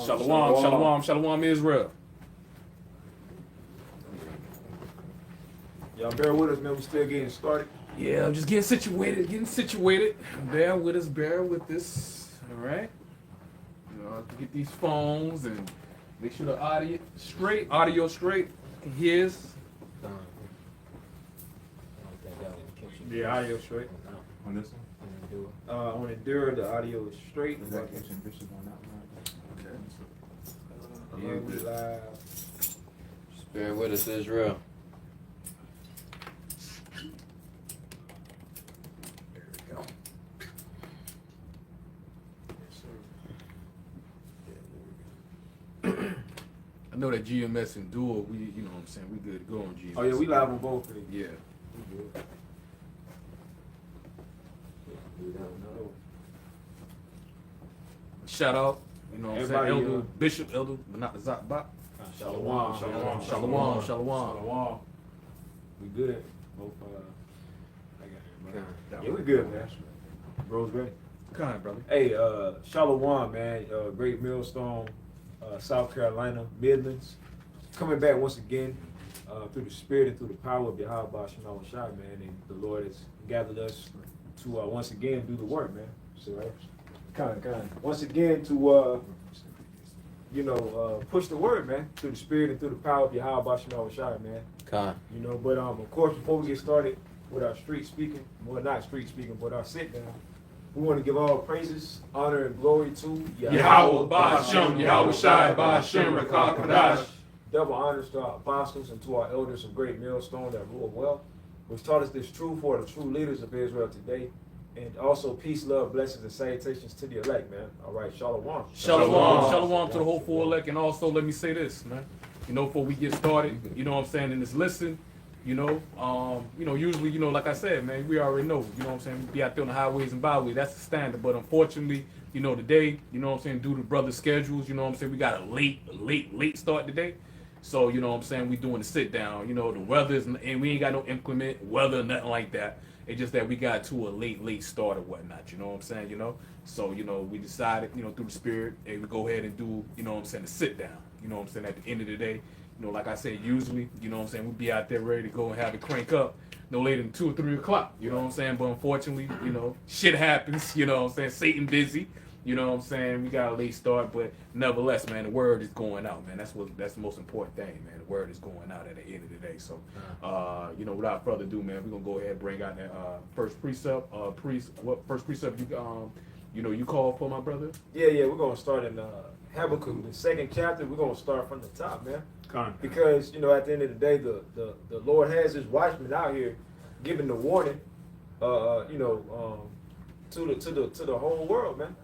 Shalom, shalom, shalom, Israel. Y'all bear with us, man. We still getting started. Yeah, I'm just getting situated. Bear with us. All right. You know, I have to get these phones and make sure the audio straight. Here's. The audio straight. On this one? On Endure, the audio is straight. Is that catching Bishop on that one? Okay. Yeah, we live. Just bear with us, Israel. There we go. Yes, sir. I know that GMS and Dual, we, you know what I'm saying, we good to go on GMS. Oh yeah, we live on both of these. Yeah. We good. Shout out, you know what I'm saying, Everybody, Elder, Bishop, Elder, but not the Zakbak. Shalom. Shalom. We good. Both. I got it, Okay. yeah, we good, man. Bro's ready. Kind, brother. Hey, Shalom, man. Great Millstone, South Carolina, Midlands. Coming back once again through the spirit and through the power of Yahawah, man. And the Lord has gathered us to once again do the work, man. So, right? Kind. Once again to, push the word, man, through the spirit and through the power of Yahawah, man. Khan. You know, but of course, before we get started with our street speaking, well, not street speaking, but our sit down, we want to give all praises, honor, and glory to Yahawah, Bahasham, Yahawashi, Bahasham, Qadash. Double honors to our apostles and to our elders of great millstone that rule well, which taught us this truth for the true leaders of Israel today. And also peace, love, blessings, and salutations to the elect, man. All right, shalom. Shalom to the whole full elect. And also, let me say this, man. You know, before we get started, you know what I'm saying, in this listen, usually, like I said, man, we already know, you know what I'm saying, we be out there on the highways and byways, that's the standard. But unfortunately, today, you know what I'm saying, due to brother schedules, you know what I'm saying, we got a late start today. So, you know what I'm saying, we doing the sit down, the weather is, and we ain't got no inclement weather, nothing like that. It's just that we got to a late start or whatnot, you know what I'm saying, So, we decided, through the spirit, hey, we go ahead and do, you know what I'm saying, the sit down. You know what I'm saying, at the end of the day, like I said, usually, you know what I'm saying, we'll be out there ready to go and have it crank up no later than 2 or 3 o'clock, you know what I'm saying? But unfortunately, shit happens, you know what I'm saying, Satan busy, you know what I'm saying, we got a late start, but nevertheless, man, the word is going out, man. That's the most important thing, man. The word is going out at the end of the day. So, without further ado, man, we're gonna go ahead and bring out that first precept. What first precept you call for, my brother? Yeah, we're gonna start in Habakkuk, the 2nd chapter. We're gonna start from the top, man. Because at the end of the day, the Lord has His watchmen out here giving the warning, to the whole world, man.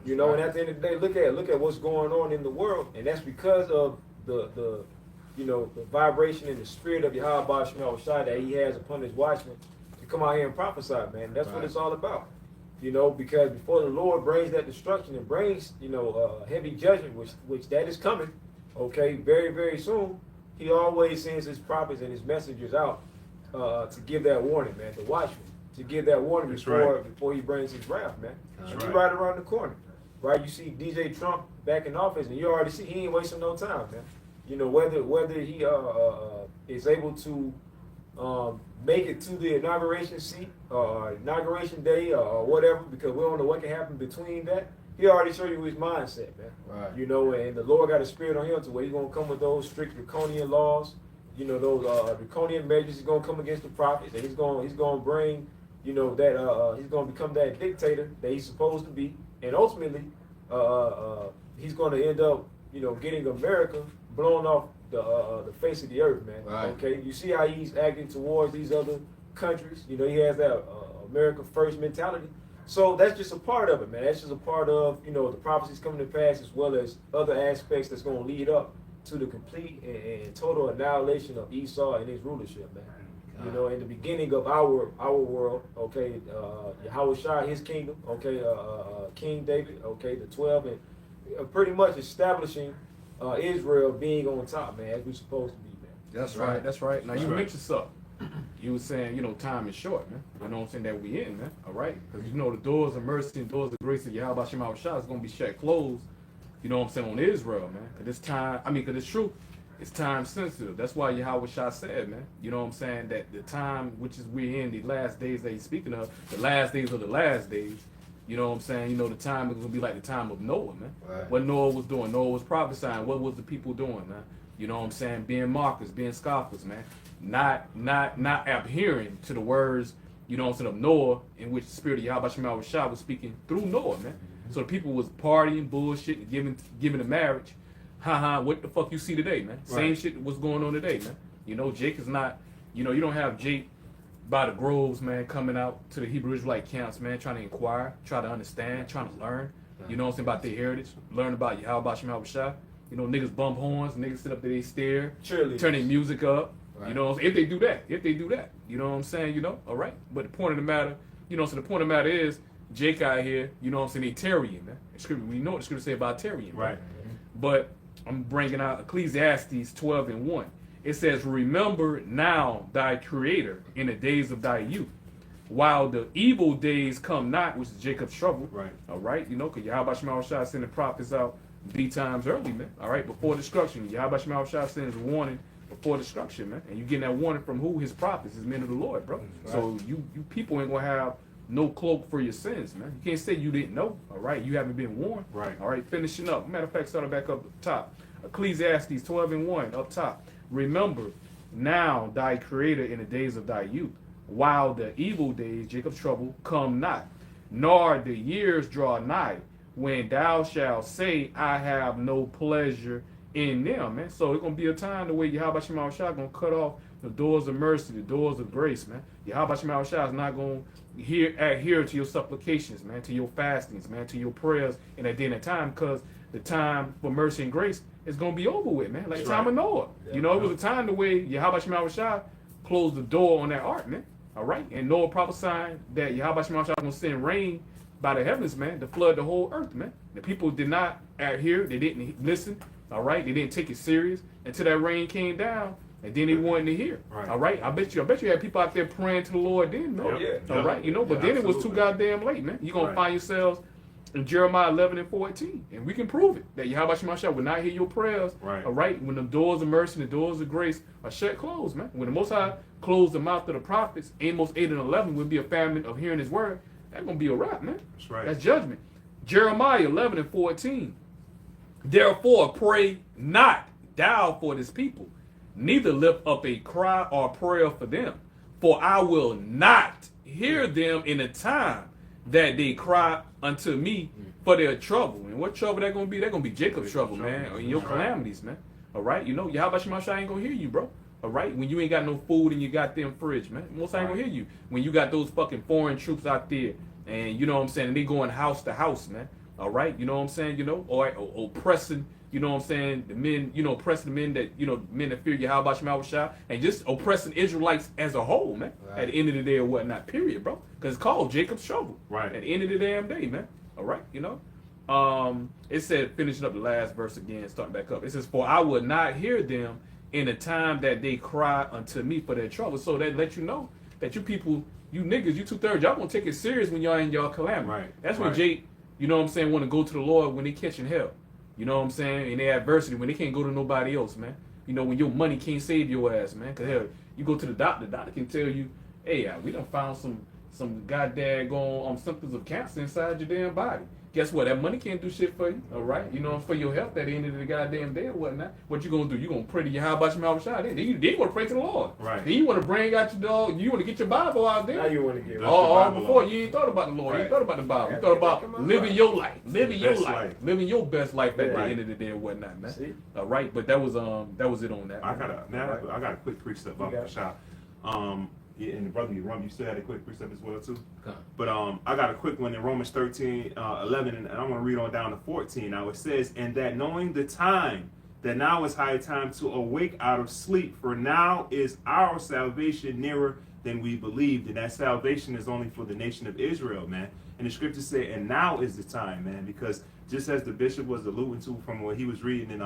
And at the end of the day, look at what's going on in the world, and that's because of the vibration and the spirit of Yahawah that He has upon His watchmen to come out here and prophesy, man. That's what it's all about. Because before the Lord brings that destruction and brings, heavy judgment, which that is coming, okay, very, very soon, He always sends His prophets and His messengers out to give that warning, man, the watchmen, to give that warning before He brings His wrath, man. It's right around the corner, right? You see DJ Trump back in office, and you already see he ain't wasting no time, man. Whether he is able to make it to the inauguration seat, inauguration day, or whatever, because we don't know what can happen between that. He already showed you his mindset, man. Right. And the Lord got a spirit on him to where He's gonna come with those strict draconian laws, those draconian measures. He's gonna come against the prophets, and he's gonna bring, that he's gonna become that dictator that he's supposed to be, and ultimately, he's gonna end up, getting America blown off the face of the earth, man. Right. Okay, you see how he's acting towards these other countries. He has that America first mentality. So that's just a part of it, man. That's just a part of, the prophecies coming to pass, as well as other aspects that's going to lead up to the complete and total annihilation of Esau and his rulership, man. In the beginning of our world, okay, Yahawashi, his kingdom, okay, King David, okay, the 12, and pretty much establishing Israel being on top, man, as we're supposed to be, man. That's right. Now, you mentioned something. You were saying, time is short, man. You know what I'm saying, that we in, man. All right? Because the doors of mercy and doors of grace of Yahawah is going to be shut closed you know what I'm saying, on Israel, man. Cause it's time, cause it's true. It's time sensitive. That's why Yahawashi said, man, you know what I'm saying, that the time which is we're in, the last days that he's speaking of, the last days of the last days, you know what I'm saying, you know, the time is going to be like the time of Noah, man. Right. What Noah was doing, Noah was prophesying. What was the people doing, man? You know what I'm saying, being mockers, being scoffers, man. Not adhering to the words, you know what I'm saying, of Noah, in which the spirit of Yahawashi was speaking through Noah, man. So the people was partying, bullshit, giving the marriage. What the fuck you see today, man? Right. Same shit was going on today, man. You know, Jake is not, you know, you don't have Jake by the groves, man, coming out to the Hebrew Israelite camps, man, trying to inquire, try to understand, trying to learn, you know what I'm saying, about their heritage, learn about Yahawashi. You know, niggas bump horns, niggas sit up there, they stare, Cheerleaders. turn their music up, Right. you know, if they do that, you know what I'm saying, you know, all right. But the point of the matter, you know, so the point of the matter is, Jake out here, you know what I'm saying, they Tyrian, man. We know what the scripture say about Tyrian, Right. But I'm bringing out Ecclesiastes 12:1. It says, remember now thy creator in the days of thy youth, while the evil days come not, which is Jacob's trouble. Right. All right, you know, because Yahawashi sent the prophets out 3 times early, man. All right, before destruction. Yahawashi sends a warning before destruction, man. And you getting that warning from who? His prophets, his men of the Lord, bro. So you people ain't gonna have no cloak for your sins, man. You can't say you didn't know, all right? You haven't been warned. Right. All right, finishing up. Matter of fact, starting back up top. Ecclesiastes 12:1, up top. Remember now thy creator in the days of thy youth, while the evil days, Jacob's trouble, come not, nor the years draw nigh, when thou shalt say, I have no pleasure in them, man. So it's gonna be a time the way Yahawashi gonna cut off the doors of mercy, the doors of grace, man. Yahawashi is not gonna adhere to your supplications, man, to your fastings, man, to your prayers in that day and that time, because the time for mercy and grace is gonna be over with, man. Like the time of Noah. Yeah. You know, it was a time the way Yahawashi closed the door on that ark, man. All right, and Noah prophesying that Yahawashi gonna send rain by the heavens, man, to flood the whole earth, man. The people did not adhere, they didn't listen, all right, they didn't take it serious until that rain came down, and then they wanted to hear. Right. All right, I bet you had people out there praying to the Lord then, no? Yep. Yeah. All right, you know, but Yeah, then it was too absolutely. goddamn late, man. You're gonna Right. find yourselves in Jeremiah 11:14, and we can prove it that Yahawashi will not hear your prayers. Right. All right, when the doors of mercy and the doors of grace are shut closed, man. When the Most High closed the mouth of the prophets, Amos 8:11 will be a famine of hearing His word. That's gonna be a wrap, man. That's right. That's judgment. Jeremiah 11:14. Therefore, pray not thou for this people, neither lift up a cry or prayer for them, for I will not hear them in the time that they cry unto me for their trouble. And what trouble that gonna be? That gonna be Jacob's trouble, man, or your calamities, man. All right, you know, Yahawashi ain't gonna hear you, bro. All right, when you ain't got no food in your goddamn fridge, man, most ain't gonna hear you. When you got those fucking foreign troops out there, and you know what I'm saying, and they going house to house, man. All right, you know what I'm saying, you know, or oppressing, you know what I'm saying, the men, you know, oppressing the men that, you know, men that fear Yahawashi, and just oppressing Israelites as a whole, man. Right. At the end of the day or whatnot, period, bro. Because it's called Jacob's trouble. Right. At the end of the damn day, man. All right, you know. It said, finishing up the last verse again, starting back up. It says, for I will not hear them in the time that they cry unto me for their trouble. So that let you know that you people, you niggas, you 2/3, y'all gonna take it serious when y'all in y'all calamity. Right. That's when Right. Jake, you know what I'm saying, want to go to the Lord when they catching hell. You know what I'm saying? In their adversity, when they can't go to nobody else, man. You know, when your money can't save your ass, man. Because hell, you go to the doctor can tell you, hey, we done found some goddamn symptoms of cancer inside your damn body. Guess what? That money can't do shit for you, all right? You know, for your health at the end of the goddamn day or whatnot. What you gonna do? You gonna pray to Yahawashi? Then you want to pray to the Lord. Right. Then you want to bring out your dog. You want to get your Bible out there. Now you want to get That's All the Bible before law. you ain't thought about the Lord. You ain't Right. thought about the Bible. You Yeah, thought come about on, living right. your life, living your Best life, life. living your best life at the Right. end of the day or whatnot, man. See? All right, but that was it on that. I got a quick precept about You the got shop. Yeah, and the brother you still had a quick precept as well too. Come. But I got a quick one in Romans 13:11, and I'm gonna read on down to 14. Now it says, "And that knowing the time, that now is high time to awake out of sleep, for now is our salvation nearer than we believed." And that salvation is only for the nation of Israel, man. And the scriptures say, "And now is the time, man," because just as the bishop was alluding to from what he was reading in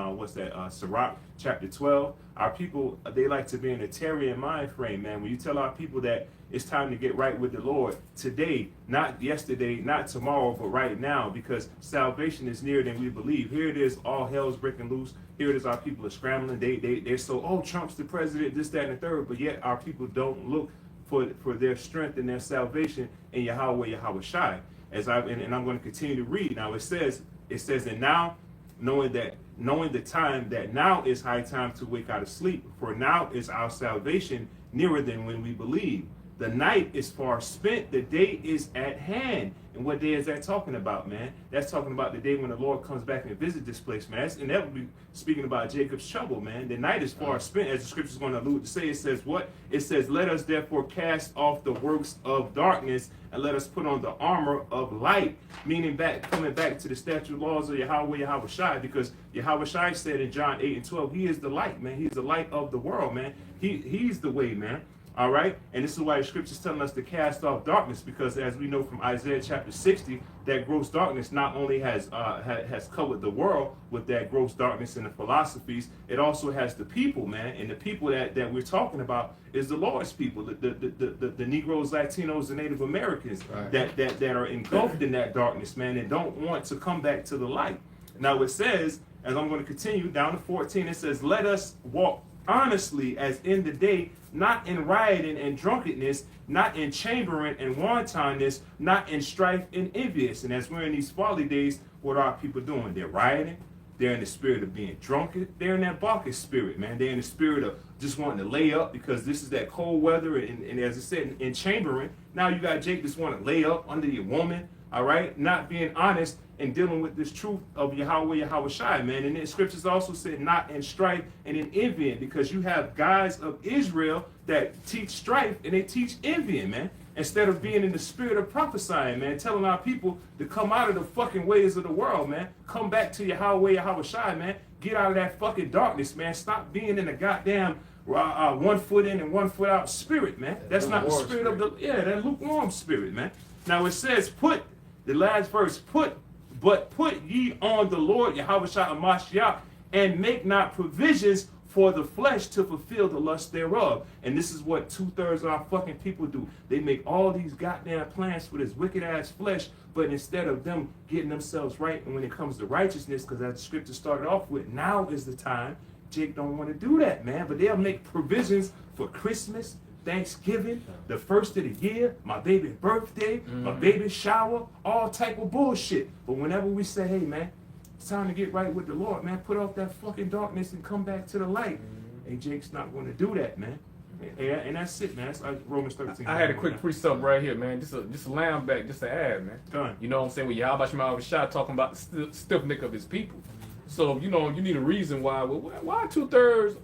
Sirach chapter 12. Our people, they like to be in a Tarian mind frame, man. When you tell our people that it's time to get right with the Lord today, not yesterday, not tomorrow, but right now, because salvation is nearer than we believe. Here it is, all hell's breaking loose. Here it is, our people are scrambling. They're so, oh, Trump's the president, this, that, and the third, but yet our people don't look for their strength and their salvation in Yahawah, Yahawashi. And I'm going to continue to read. Now it says, and now, knowing the time, that now is high time to wake out of sleep, for now is our salvation nearer than when we believe. The night is far spent, the day is at hand. And what day is that talking about, man? That's talking about the day when the Lord comes back and visit this place, man. And that would be speaking about Jacob's trouble, man. The night is far spent, as the scripture is going to allude to say. It says what? It says, let us therefore cast off the works of darkness and let us put on the armor of light. Meaning coming back to the statute laws of Yahawah, Yahawashi, because Yahawashi said in John 8 and 12, he is the light, man. He's the light of the world, man. He's the way, man. All right, and this is why the scripture is telling us to cast off darkness, because as we know from Isaiah chapter 60, that gross darkness not only has covered the world with that gross darkness and the philosophies, it also has the people, man. And the people that we're talking about is the Lord's people, the Negroes, Latinos, and Native Americans, right, that are engulfed in that darkness, man, and don't want to come back to the light. Now it says, as I'm going to continue down to 14, it says, let us walk honestly as in the day, not in rioting and drunkenness, not in chambering and wantonness, not in strife and envious. And as we're in these folly days, what are people doing? They're rioting. They're in the spirit of being drunken. They're in that Bacchus spirit, man. They're in the spirit of just wanting to lay up because this is that cold weather. And as I said, in chambering, now you got Jake just want to lay up under your woman, all right? Not being honest and dealing with this truth of Yahawah, Yahawashi, man. And the scriptures also said not in strife and in envying, because you have guys of Israel that teach strife and they teach envying, man. Instead of being in the spirit of prophesying, man, telling our people to come out of the fucking ways of the world, man. Come back to Yahawah, Yahawashi, man. Get out of that fucking darkness, man. Stop being in a goddamn 1 foot in and 1 foot out spirit, man. That's not the spirit of the, that lukewarm spirit, man. Now it says, the last verse, put ye on the Lord Yahawashi Mashiach, and make not provisions for the flesh to fulfill the lust thereof. And this is what 2/3 of our fucking people do. They make all these goddamn plans for this wicked ass flesh, but instead of them getting themselves right, and when it comes to righteousness, because as the scripture started off with, now is the time. Jake don't want to do that, man, but they'll make provisions for Christmas, Thanksgiving, the first of the year, my baby's birthday, my baby's shower, all type of bullshit. But whenever we say, hey, man, it's time to get right with the Lord, man, put off that fucking darkness and come back to the light. Hey, Jake's not going to do that, man. And that's it, man. That's Romans 13. I had a quick precept right here, man. Just a lamb back, just to add, man. Done. You know what I'm saying? With Yahawah Yahawashi talking about the stiff neck of his people. So, you know, you need a reason why 2/3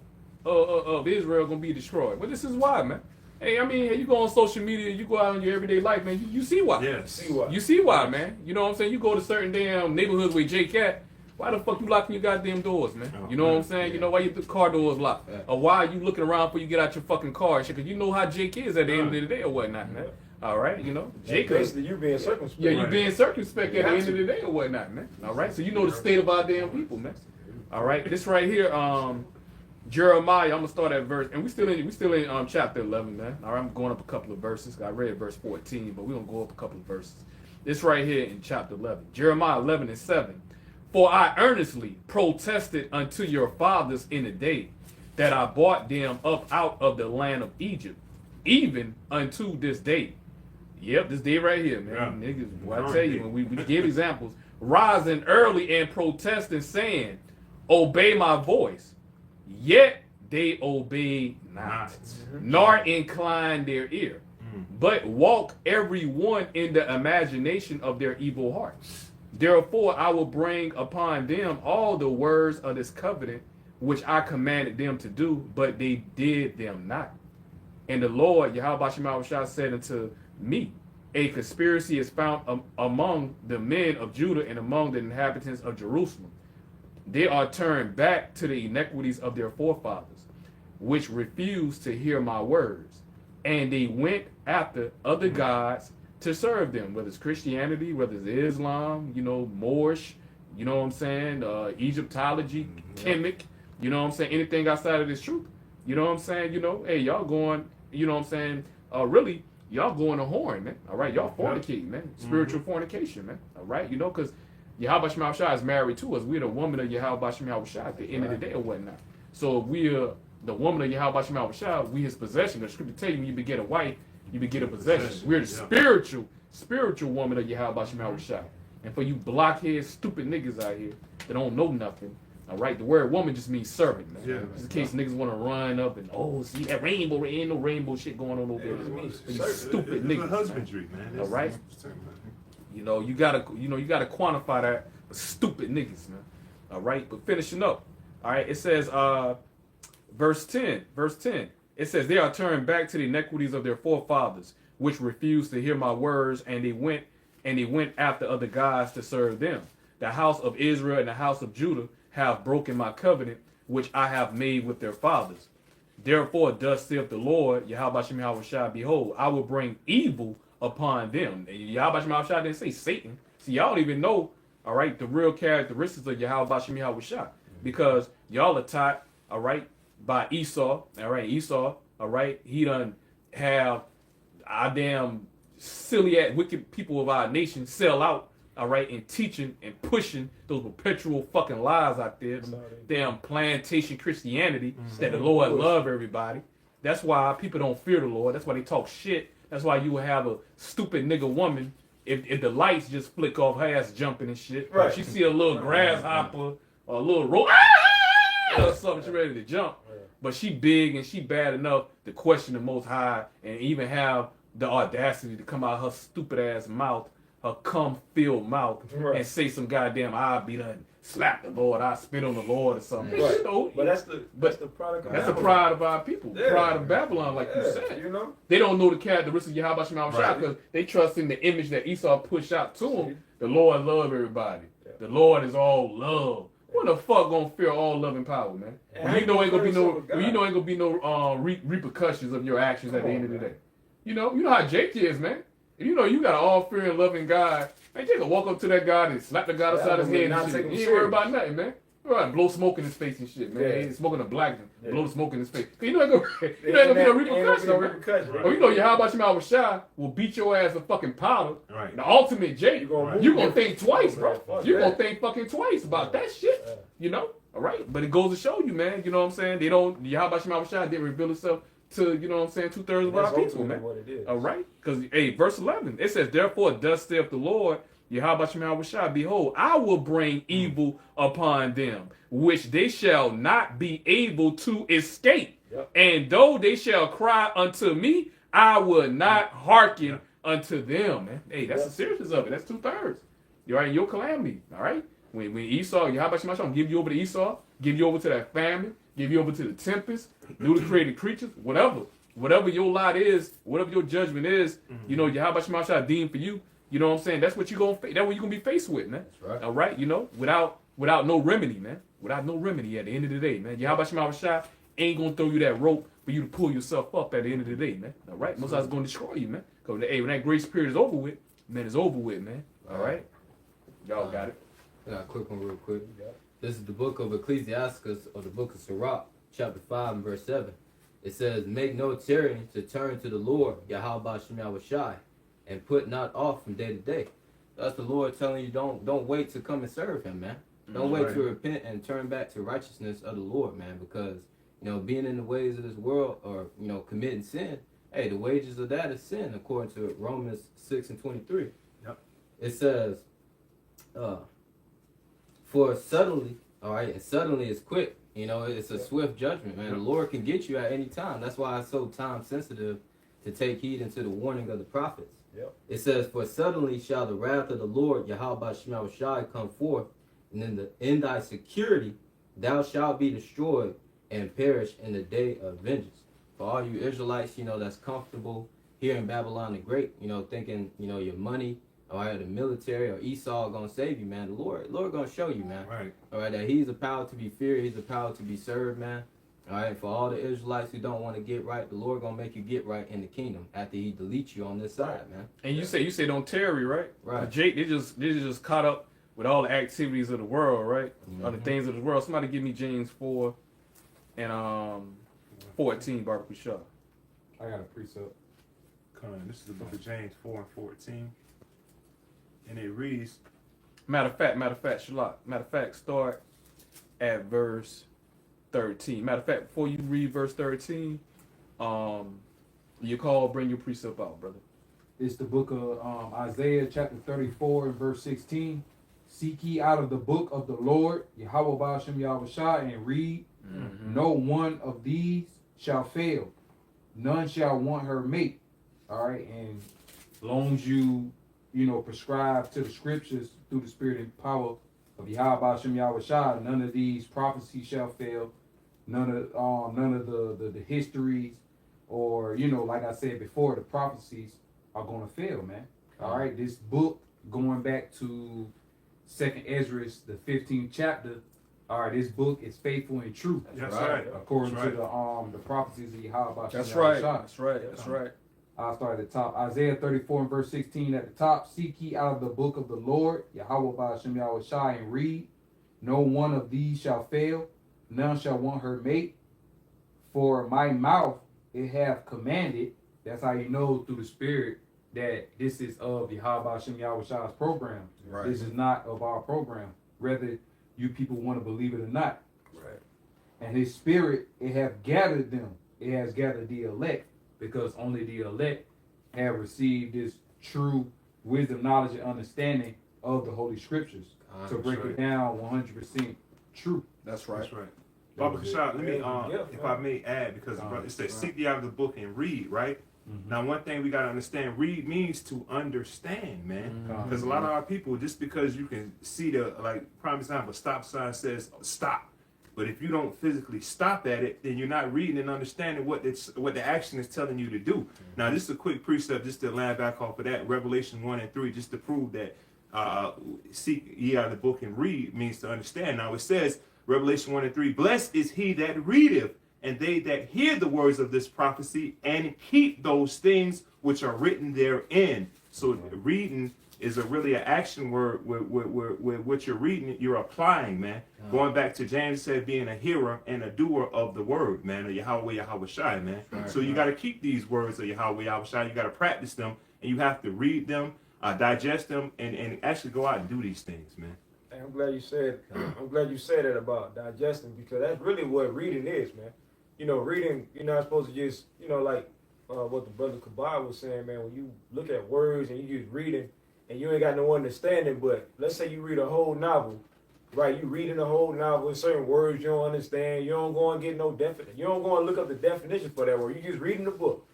of Israel going to be destroyed. Well, this is why, man. Hey, I mean, you go on social media, you go out in your everyday life, man, you see why. Yes. You see why, man. You know what I'm saying? You go to certain damn neighborhoods where Jake at, why the fuck you locking your goddamn doors, man? You know what I'm saying? Yeah. You know why your car doors locked? Yeah. Or why are you looking around before you get out your fucking car and shit? Because you know how Jake is at the end of the day or whatnot, man. All right, you know? Jake basically, you being circumspect. Yeah, you being circumspect at the end of the day or whatnot, man. All right? So you know the state of our damn people, man. All right? This right here, Jeremiah, I'm gonna start at verse, and we still in chapter 11, man. All right, I'm going up a couple of verses. I read verse 14, but we're gonna go up a couple of verses. This right here in chapter 11, Jeremiah 11:7. For I earnestly protested unto your fathers in the day that I brought them up out of the land of Egypt, even unto this day. Yep, this day right here, man. Yeah. Niggas, well, I tell you, when we give examples, rising early and protesting, saying, obey my voice. Yet they obey not, nor incline their ear, but walk every one in the imagination of their evil heart. Therefore I will bring upon them all the words of this covenant, which I commanded them to do, but they did them not. And the Lord, Yahawah said unto me, a conspiracy is found among the men of Judah and among the inhabitants of Jerusalem. They are turned back to the iniquities of their forefathers, which refused to hear my words. And they went after other gods to serve them, whether it's Christianity, whether it's Islam, you know, Moorish, you know what I'm saying, Egyptology, chemic, you know what I'm saying, anything outside of this truth, you know what I'm saying, you know, hey, y'all going, you know what I'm saying, really, y'all going to whoring, man, all right, y'all fornicating, man, spiritual fornication, man, all right, you know, because Yahawah Shema Shai is married to us. We're the woman of Yahawah Shema Shai at the end of the day or whatnot. So if we're the woman of Yahawah Shema Shai, we his possession. The scripture tell you when you beget a wife, you beget a possession. We're the spiritual woman of Yahawah Shema Shai. And for you blockhead, stupid niggas out here that don't know nothing, all right, the word woman just means servant, man. Yeah. Just in case niggas want to run up and, see that rainbow, there ain't no rainbow shit going on over there. You stupid niggas. It's husbandry, man. All right? You know, you gotta quantify that with stupid niggas, man. All right, but finishing up. All right, it says, verse 10. It says, they are turned back to the iniquities of their forefathers, which refused to hear my words, and they went after other gods to serve them. The house of Israel and the house of Judah have broken my covenant, which I have made with their fathers. Therefore, thus saith the Lord, Yahawah Shema Shai, behold, I will bring evil upon them. Yahawah Shema Shai didn't say Satan. See, y'all don't even know, all right, the real characteristics of Yahawah Shema Shai, because y'all are taught, all right, by Esau, all right, all right, he done have our damn silly ass wicked people of our nation sell out, all right, and teaching and pushing those perpetual fucking lies out there, damn plantation Christianity, that the Lord love everybody. That's why people don't fear the Lord. That's why they talk shit. That's why you will have a stupid nigga woman, if the lights just flick off, her ass jumping and shit. Right. She see a little grasshopper or a little rope or something, she ready to jump. But she big and she bad enough to question the Most High and even have the audacity to come out her stupid ass mouth, her cum-filled mouth, and say some goddamn, I be done slap the Lord, I spit on the Lord or something. Right. You know, But that's the product of that's the Babylon. pride of our people. Yeah. Pride of Babylon, like you said. You know? They don't know the characteristics of Yahawah Shema Shai because they trust in the image that Esau pushed out to them. The Lord love everybody. The Lord is all love. What the fuck gonna fear all love and power, man? When you know ain't gonna be no repercussions of your actions at the end of the day. You know how Jake is, man. If you know you got an all fearing, loving God, man, Jake can walk up to that God and slap the God upside his head and shit. He ain't worried about nothing, man. Right, blow smoke in his face and shit, man. He's smoking a black, blow the smoke in his face. You know ain't gonna be no repercussion. Or you know Yahawah Shema Shai will beat your ass with fucking powder. Right. The ultimate Jake. You gonna think twice, bro. You gonna that. think fucking twice about that shit. You know? All right. But it goes to show you, man. You know what I'm saying? Yahawah Shema Shai didn't reveal itself to, you know what I'm saying, 2/3 of our people, man. What it is. All right? Because, verse 11, it says, therefore, thus saith the Lord, Yahawah Shema Shai, behold, I will bring evil upon them, which they shall not be able to escape. Yep. And though they shall cry unto me, I will not hearken unto them, man. Hey, that's the seriousness of it. That's 2/3. You're right, your calamity, all right? When Esau, Yahawah Shema Shai, give you over to Esau, give you over to that famine, give you over to the tempest, newly created creatures, whatever your lot is, whatever your judgment is, you know, Yahawah Shema Shai deemed for you. You know what I'm saying? That's what you're gonna be faced with, man. That's right. All right, you know, without no remedy, man. Without no remedy at the end of the day, man. Yahawah Shema Shai ain't gonna throw you that rope for you to pull yourself up at the end of the day, man. All right, Most High's gonna destroy you, man. Cause when that grace period is over with, man, it's over with, man. All right, y'all got it. I got a quick one real quick. This is the book of Ecclesiasticus, or the book of Sirach, chapter 5 and verse 7. It says, make no tyranny to turn to the Lord, Yahawah Shema Shai, and put not off from day to day. That's the Lord telling you, don't wait to come and serve him, man. Don't wait to repent and turn back to righteousness of the Lord, man, because, you know, being in the ways of this world, or, you know, committing sin, hey, the wages of that is sin, according to Romans 6 and 23. Yep. It says, for suddenly, all right, and suddenly is quick. You know, it's a swift judgment, man. The Lord can get you at any time. That's why it's so time sensitive to take heed into the warning of the prophets. Yep. It says, for suddenly shall the wrath of the Lord, Yahawah Shema Shai, come forth, and in thy security thou shalt be destroyed and perish in the day of vengeance. For all you Israelites, you know, that's comfortable here in Babylon the Great, you know, thinking, you know, your money, all right, the military or Esau gonna save you, man. The Lord gonna show you, man. Right. All right, that he's a power to be feared, he's a power to be served, man. All right, for all the Israelites who don't want to get right, the Lord gonna make you get right in the kingdom after he deletes you on this side, man. And you say don't tarry, right? Right. Jake, they just caught up with all the activities of the world, right? All the things of the world. Somebody give me James 4 and 14, Barbara Shaw. I got a precept. This is the book of James 4 and 14. And it reads, Matter of fact, Shalak. Matter of fact, start at verse 13. Matter of fact, before you read verse 13, bring your precept out, brother. It's the book of Isaiah chapter 34 and verse 16. Seek ye out of the book of the Lord, Yahawah Bahasham Yahawashi, and read. No one of these shall fail. None shall want her mate. All right, and as long as you prescribe to the scriptures through the spirit and power of Yahawah Bahasham Yahawashi, none of these prophecies shall fail. None of the histories, or like I said before, the prophecies are gonna fail, man. All right, this book going back to 2nd Ezra, the 15th chapter. All right, this book is faithful and true. That's right. According to the prophecies of Yahawah. That's right. That's right. I'll start at the top. Isaiah 34 and verse 16 at the top. Seek ye out of the book of the Lord, Yahawah Bahasham Yahawashi, and read. No one of these shall fail. None shall want her mate. For my mouth it hath commanded. That's how you know through the spirit that this is of Yahawah Bahasham Yahawashi's program. Right. This is not of our program. Whether you people want to believe it or not. Right. And his spirit, it hath gathered them. It has gathered the elect, because only the elect have received this true wisdom, knowledge, and understanding of the Holy Scriptures to break it down 100% true. That's right. That's right. Baba Kashab, let me, if I may add, because it says, seek ye out of the book and read, right? Now, one thing we got to understand, read means to understand, man. Because a lot of our people, just because you can see the, like, prime example, a stop sign says stop. But if you don't physically stop at it, then you're not reading and understanding what the action is telling you to do. Now, this is a quick precept just to land back off of that. Revelation 1 and 3, just to prove that seek ye out of the book and read means to understand. Now, it says, Revelation 1 and 3, blessed is he that readeth, and they that hear the words of this prophecy, and keep those things which are written therein. So reading is really an action word where what you're reading, you're applying, man. Going back to James said, being a hearer and a doer of the word, man, of Yahawah Yahawashi, man. So you got to keep these words of Yahawah Yahawashi. You got to practice them, and you have to read them, digest them, and actually go out and do these things, man. I'm glad you said that about digesting, because that's really what reading is, man. Reading, you're not supposed to just, like what the brother Kabah was saying, man, when you look at words and you just reading and you ain't got no understanding, but let's say you read a whole novel, right? You reading a whole novel with certain words you don't understand, you don't go and get no definition, you don't go and look up the definition for that word, you just reading the book.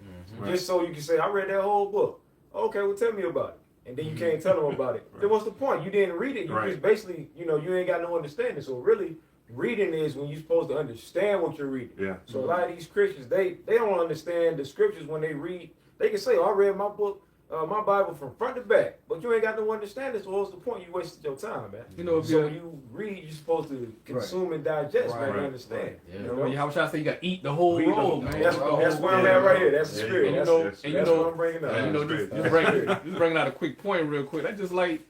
Just so you can say, I read that whole book. Okay, well, tell me about it. And then you can't tell them about it. Then what's the point? You didn't read it. You just basically, you ain't got no understanding. So really, reading is when you're supposed to understand what you're reading. Yeah. So a lot of these Christians, they don't understand the scriptures when they read. They can say, oh, I read my book, my Bible from front to back, but you ain't got no understanding. So what's the point? You wasted your time, man. So you read, you're supposed to consume and digest, man, and understand. Yeah. Yahawashi say you got to eat the whole roll, man. That's where I'm at right here. That's the spirit. That's what I'm bringing up. Just bringing out a quick point real quick. That's just like,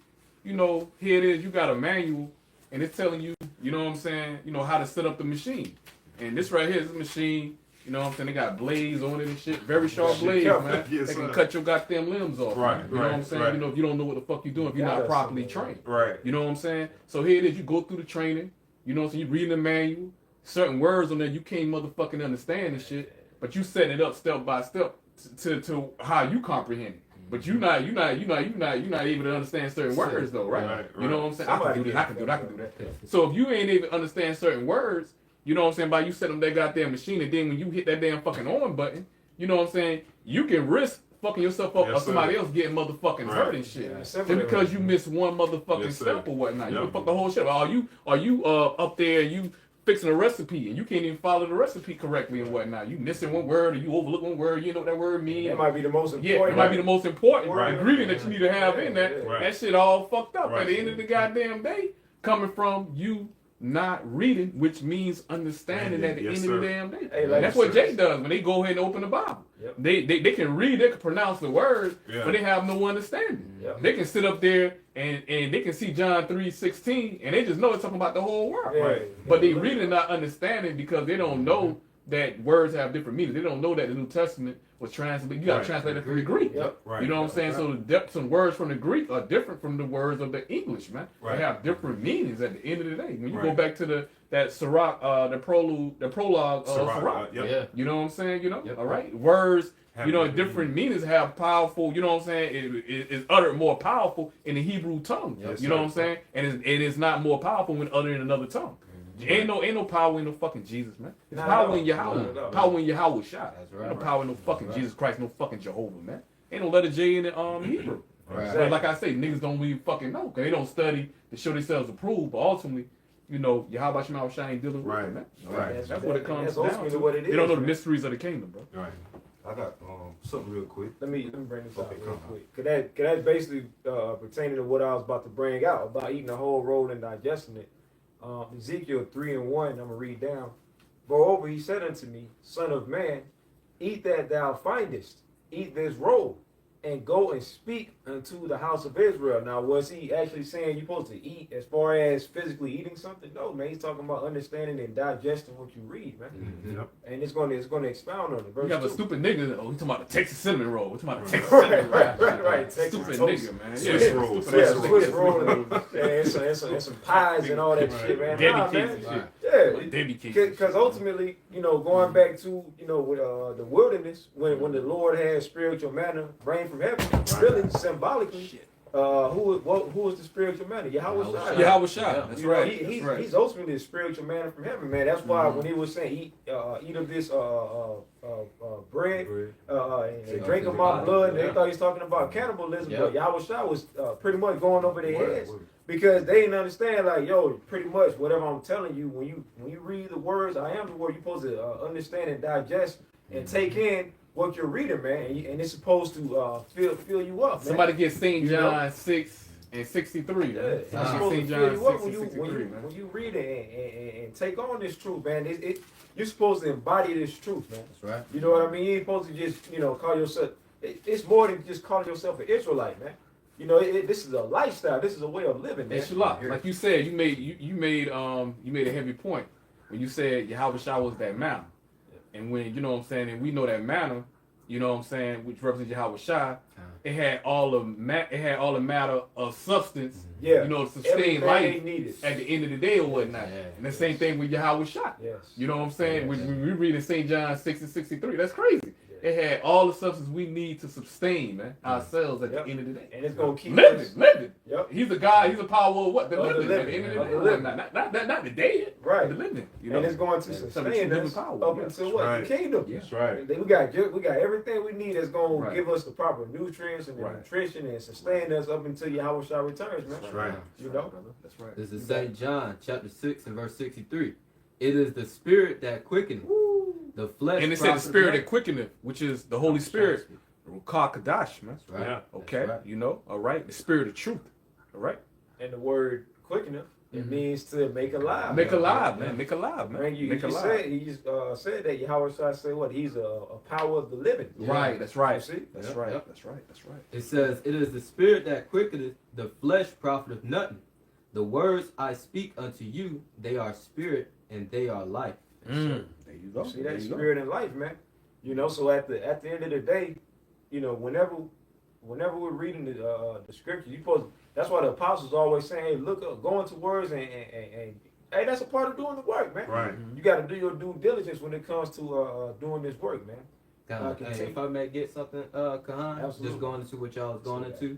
here it is. You got a manual, and it's telling you, you know what I'm saying, how to set up the machine. And this right here is a machine, you know what I'm saying, they got blades on it and shit, very sharp blades, man. They can cut your goddamn limbs off. Right, you know what I'm saying? If you don't know what the fuck you're doing, if you're not properly trained. Right. You know what I'm saying? So here it is, you go through the training, you know what I'm saying, you reading the manual, certain words on there you can't motherfucking understand and shit, but you setting it up step by step to how you comprehend it. But you're not able to understand certain words though, right? You know what I'm saying? I can do that. So if you ain't able to understand certain words, you know what I'm saying, by you setting up that goddamn machine, and then when you hit that damn fucking on button, you know what I'm saying, you can risk fucking yourself up or somebody else getting motherfucking hurt and shit. Just because you miss one motherfucking step or whatnot. You can fuck the whole shit up. Are you up there and you fixing a recipe and you can't even follow the recipe correctly and whatnot. You missing one word or you overlook one word, you know what that word means. That might be the most important. Yeah, it might be the most important ingredient that you need to have in that. That shit all fucked up at the end of the goddamn day, coming from you not reading, which means understanding at the end of the damn day. Hey, that's what Jay does when they go ahead and open the Bible. They can read, they can pronounce the words, but they have no understanding. They can sit up there and they can see John 3:16, and they just know it's talking about the whole world. Yeah. Right. But they really not understanding because they don't know that words have different meanings. They don't know that the New Testament was translated. You got to Right. translate it from the Greek. Yep. Right. You know what I'm saying? So the depth, some words from the Greek are different from the words of the English, man. Right. They have different meanings at the end of the day. When you go Right. back to that Sirach, the prologue of Sirach. Yep. Yeah. You know what I'm saying? You know, Yep. all right. Words, Have you know, different different meanings have powerful. You know what I'm saying? It's uttered more powerful in the Hebrew tongue. Yes, you know sir. what I'm saying? And it's not more powerful when uttered in another tongue. Ain't no power in no fucking Jesus, man. It's Not power at in all. Yahawah. Not at all. Power in Yahawah shot. That's No right. power in no fucking That's right. Jesus Christ, no fucking Jehovah, man. Ain't no letter J in the Hebrew. Right. But like I say, niggas don't even fucking know, cause they don't study to show themselves approved. But ultimately, you know, Yahawah Shai ain't dealing with Right. it, man. Right. That's what it comes That's down ultimately to. what it They don't is, know the man. mysteries of the kingdom, bro. Right. I got something real quick. Let me bring this out Okay, real come on. quick. Cause that's basically pertaining to what I was about to bring out about eating the whole roll and digesting it. Ezekiel 3:1, I'm gonna read down. Moreover, he said unto me, Son of man, eat that thou findest, eat this roll, and go and speak unto the house of Israel. Now, was he actually saying you're supposed to eat as far as physically eating something? No, man. He's talking about understanding and digesting what you read, man. Yep. And it's gonna expound on it. Verse You have a 2. stupid nigga. Oh, we talking about the Texas cinnamon roll. We talking about the Texas Right, cinnamon right, roll. right. Texas Stupid toast. nigga, man. Swiss Yeah, rolls. stupid Yeah, ass Swiss nigga. roll and some pies and all that Right. shit, man. Debbie Nah, cakes man. and shit. Yeah, Like Debbie cakes. because ultimately, you know, going back to, you know, with the wilderness, when the Lord had spiritual manna rain from heaven, really symbolically, who was the spiritual manna? Yahawah. Yahawah Shai. Yeah. That's You know, right. he's That's right. he's ultimately the spiritual manna from heaven, man. That's why when he was saying eat of this bread and drink of my blood, they thought he was talking about cannibalism, but Yahawah Shai was pretty much going over their heads. Because they didn't understand, like, yo, pretty much whatever I'm telling you, when you read the words, I am the word, you're supposed to understand and digest and take in what you're reading, man, and it's supposed to fill you up, man. Somebody get St. You know? John 6:63. Yeah, Man. it's Somebody supposed get to St. fill John you up when 6:63, man. you read it and take on this truth, man. You're supposed to embody this truth, man. That's right. You know what I mean? You ain't supposed to just, you know, call yourself. It's more than just calling yourself an Israelite, man. You know, this is a lifestyle. This is a way of living, man. It's a lot. Like you said, you made a heavy point when you said Yahawah Shai was that manna. And when, you know what I'm saying, and we know that manna, you know what I'm saying, which represents Yahawah Shai, it had all the matter of substance, Yeah. you know, to sustain Everything life they needed. at the end of the day or whatnot. Yeah. And the same thing with Yahawah Shai. Yes. You know what I'm saying? Yeah. When we read in St. John 6:63, that's crazy. It had all the substance we need to sustain, man, ourselves at Yep. the end of the day. And it's gonna keep Living, us. living. Yep. He's a God. He's a power of what? The Of the living. At the living, end of the of day. the living. Not the dead. Right. The living. You know? And it's going to Yeah. Some sustain living us power, up yeah. until what? Right. The kingdom. Yeah. That's right. We got everything we need that's gonna Right. give us the proper nutrients and the Right. nutrition and sustain us up until Yahawah Shai returns, man. That's right. You know? That's right. This is St. John chapter 6 and verse 63. It is the spirit that quickeneth, the flesh. And it said the profiteth spirit nothing. that quickeneth, which is the Holy Spirit. Rawchaa Qadash, man. That's right. Yeah. Okay. That's right. You know, all right. The spirit of truth. All right. And the word quickener, it means to make alive. Make alive, Yeah. man. Make alive, man. Man, you Make just alive. said that Yahawah Shai said what? He's a power of the living. Right. That's right. You see? That's Yep, right. yep. That's right. That's right. It says, it is the spirit that quickeneth, the flesh profiteth nothing. The words I speak unto you, they are spirit and they are life. There you go. See There that you go. spirit in life, man. You know, so at the end of the day, you know, whenever we're reading the scriptures, that's why the apostles always saying, hey, look up, go into words and hey, that's a part of doing the work, man. Right. You got to do your due diligence when it comes to doing this work, man. Hey, if I may get something, Kahan, Absolutely. just going into what y'all was going into.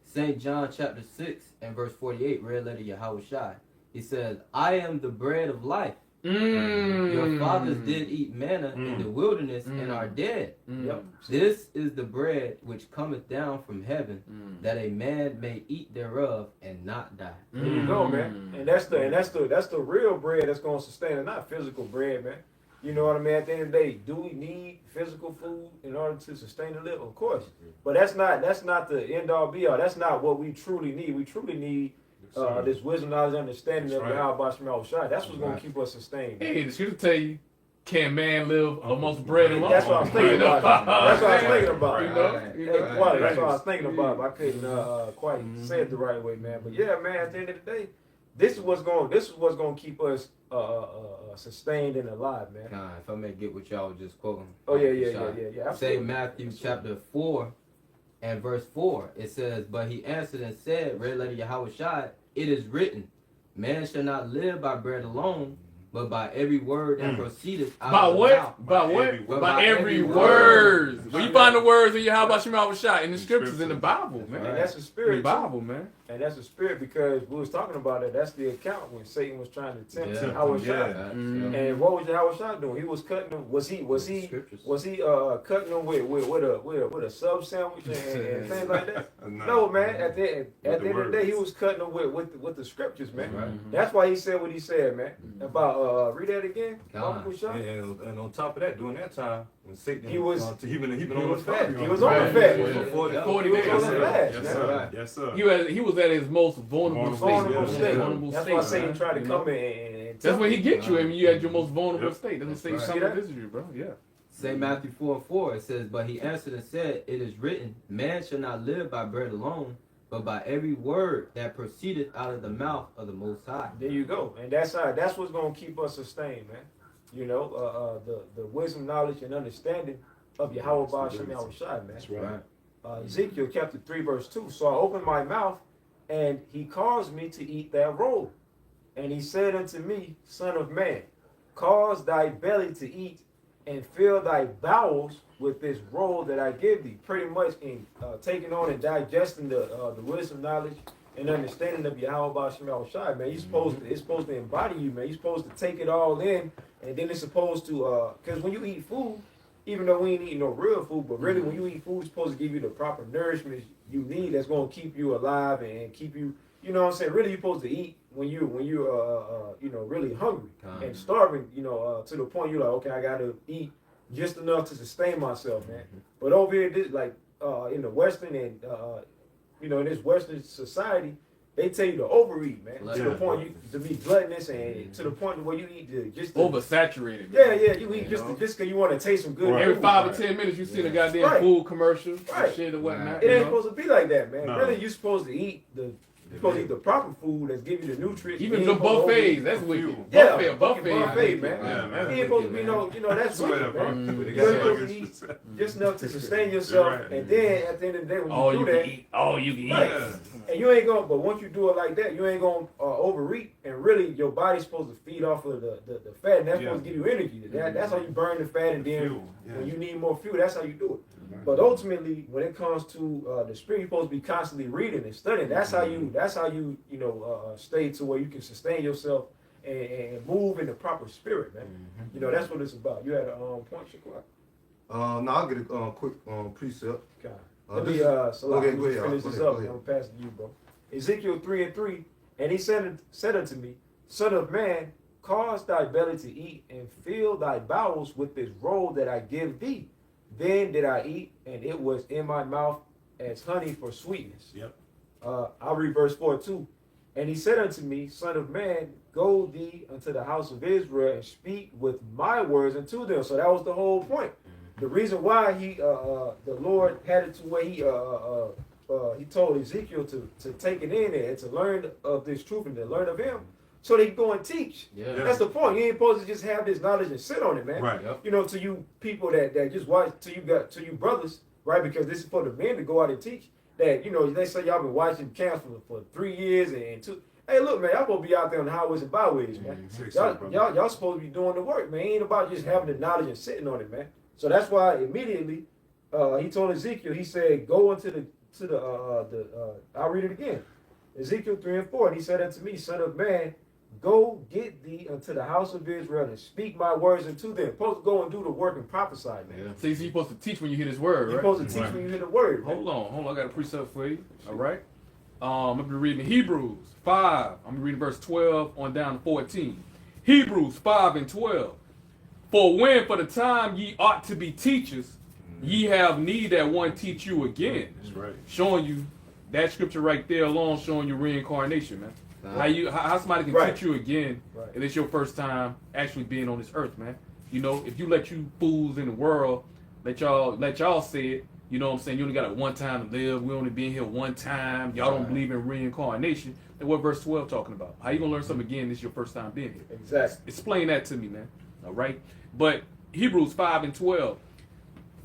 St. John chapter 6 and verse 48, red letter Yahawah Shai. He says, I am the bread of life. Your fathers did eat manna in the wilderness and are dead. Yep. This is the bread which cometh down from heaven, that a man may eat thereof and not die. There you go, man. And that's the real bread that's gonna sustain it, not physical bread, man. You know what I mean? At the end of the day, do we need physical food in order to sustain and live? Of course. But that's not the end all be all. That's not what we truly need. We truly need this wisdom, knowledge, understanding That's of right. Yahawah Shai. That's what's gonna keep us sustained. Hey, the scripture tell you, can man live amongst bread alone? That's what I was thinking about. That's what I was thinking about. You know? Right. You Hey, know? Quite, that's what I was thinking about. I couldn't quite say it the right way, man. But yeah, man. At the end of the day, this is what's going to keep us sustained and alive, man. If I may get what y'all was just quoting. Oh yeah. Say Absolutely. Matthew chapter 4 and verse 4. It says, but he answered and said, red letter Yahawashi, it is written, man shall not live by bread alone, but by every word that proceedeth out By of the what? mouth. By what? By every word. word. When you find the words in Yahawashi in the scriptures in the Bible, man. And that's the In spirit. the Bible, man. And that's the spirit because we was talking about it. That's the account when Satan was trying to tempt Yeah. Yahawashi. Yeah. And what was Yahawashi doing? He was cutting them. Was he cutting them with a sub sandwich and things like that? No, man. At the end of the day, he was cutting them with the scriptures, man. Right. That's why he said what he said, man. About read that again. And on top of that, during that time, when Satan He was- he been he on was the fat. fast. He was on the fast. He was on 40 40 He was days. on the fast, Yes, man. sir. Yes, sir. He was at his most vulnerable state. Vulnerable Yeah. state. Vulnerable That's state, why Satan man. tried to You come know? in and That's when he get you. I mean, you at your most vulnerable Yep. state. That's what That's Satan right. trying to visit you, bro. Yeah. Say Matthew 4 and 4. It says, but he answered and said, it is written, man shall not live by bread alone, but by every word that proceedeth out of the mouth of the Most High. There you go, and that's what's gonna keep us sustained, man. You know, the wisdom, knowledge, and understanding of Yahawah Bahasham Yahawashi, man. That's right. Ezekiel chapter 3 verse 2. So I opened my mouth, and he caused me to eat that roll, and he said unto me, Son of man, cause thy belly to eat, and fill thy bowels with this roll that I give thee. Pretty much in taking on and digesting the wisdom, knowledge, and understanding of Yahawah Bahasham Yahawashi, man. It's supposed to embody you, man. You're supposed to take it all in, and then it's supposed to, because when you eat food, even though we ain't eating no real food, but really when you eat food, it's supposed to give you the proper nourishment you need that's going to keep you alive and keep you, you know what I'm saying? Really, you're supposed to eat when you're really hungry and starving, to the point you're like, okay, I got to eat just enough to sustain myself, man. But over here, this in the Western and, in this Western society, they tell you to overeat, man. To the point to be gluttonous and to the point where you eat just Oversaturated. Yeah, you eat just because you want to taste some good Right. Every food. 5 or 10 minutes, you see the goddamn Right. food commercial, Right. shit or whatnot. It you ain't know? supposed to be like that, man. No. Really, you're supposed to eat the proper food that's giving you the nutrients. Even You the ain't supposed to buffets, overeat. that's wicked. Yeah, Buffet, buffet, man. Yeah, man. You ain't supposed to be that's Swear wicked, that, bro. man. They You're got supposed to eat just enough to sustain yourself, You're right. and then at the end of the day, when All you you do can that, eat. All you can eat. Right. Yeah. and you ain't gonna. But once you do it like that, you ain't gonna overeat, and really, your body's supposed to feed off of the fat, and that's supposed to give you energy. That's how you burn the fat, and then Fuel, yeah. when you need more fuel, that's how you do it. But ultimately, when it comes to the spirit, you're supposed to be constantly reading and studying. That's how you stay to where you can sustain yourself and move in the proper spirit, man. You know, that's what it's about. You had a point, Shaquan? No, I'll get a quick precept. God. Uh, Let this me is- Salah, okay, let me go ahead, finish go this ahead, up. go I'm ahead. gonna pass it to you, bro. Ezekiel 3:3, and he said unto me, Son of man, cause thy belly to eat, and fill thy bowels with this roll that I give thee. Then did I eat, and it was in my mouth as honey for sweetness. Yep. I'll read verse 4 too. And he said unto me, Son of man, go thee unto the house of Israel and speak with my words unto them. So that was the whole point. The reason why the Lord had it to where he told Ezekiel to take it in there and to learn of this truth and to learn of him, so they can go and teach. Yeah. That's the point. You ain't supposed to just have this knowledge and sit on it, man. Right. Yep. You know, to you people that just watch, to you brothers, right? Because this is for the men to go out and teach. That, they say y'all been watching camps for 3 years and 2. Hey, look, man, y'all supposed to be out there on the highways and byways, man. Y'all supposed to be doing the work, man. It ain't about just having the knowledge and sitting on it, man. So that's why immediately he told Ezekiel, he said, go into I'll read it again. Ezekiel 3:4, and he said unto me, Son of man, go get thee unto the house of Israel and speak my words unto them. Supposed to go and do the work and prophesy, man. Yeah. So you're supposed to teach when you hear this word, You're right? supposed to teach when you hear the word. Man. Hold on. I got a precept for you. All right. I'm gonna be reading Hebrews 5. I'm gonna read verse 12 on down to 14. Hebrews 5:12. For when for the time ye ought to be teachers, ye have need that one teach you again. That's right. Showing you that scripture right there alone, showing you reincarnation, man. How somebody can Right. teach you again Right. if it's your first time actually being on this earth, man. You know, if you let you fools in the world, let y'all say it, you know what I'm saying, you only got one time to live, we only been here one time, y'all don't believe in reincarnation, then what verse 12 talking about? How you gonna learn something again this is your first time being here? Exactly. Explain that to me, man. All right? But Hebrews 5 and 12,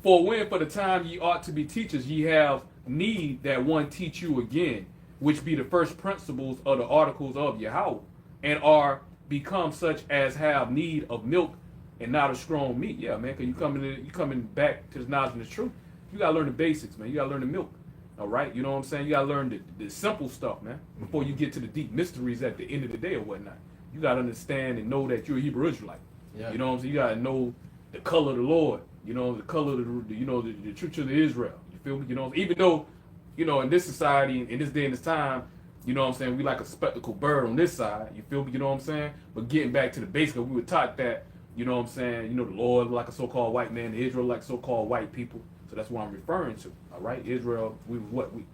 for when for the time ye ought to be teachers, ye have need that one teach you again, which be the first principles of the articles of Yahawah, and are become such as have need of milk and not of strong meat. Yeah, man, because you coming back to the knowledge and the truth. You gotta learn the basics, man. You gotta learn the milk. All right, you know what I'm saying? You gotta learn the simple stuff, man, before you get to the deep mysteries at the end of the day or whatnot. You gotta understand and know that you're a Hebrew Israelite. Yeah. You know what I'm saying? You gotta know the color of the Lord. You know, the color of the truth of Israel. You feel me? You know, even though, you know, in this society, in this day and this time, you know what I'm saying, we like a spectacled bird on this side. You feel me? You know what I'm saying? But getting back to the basics, we were taught that, you know what I'm saying, you know, the Lord like a so-called white man, the Israel like so-called white people. So that's what I'm referring to. All right, Israel, we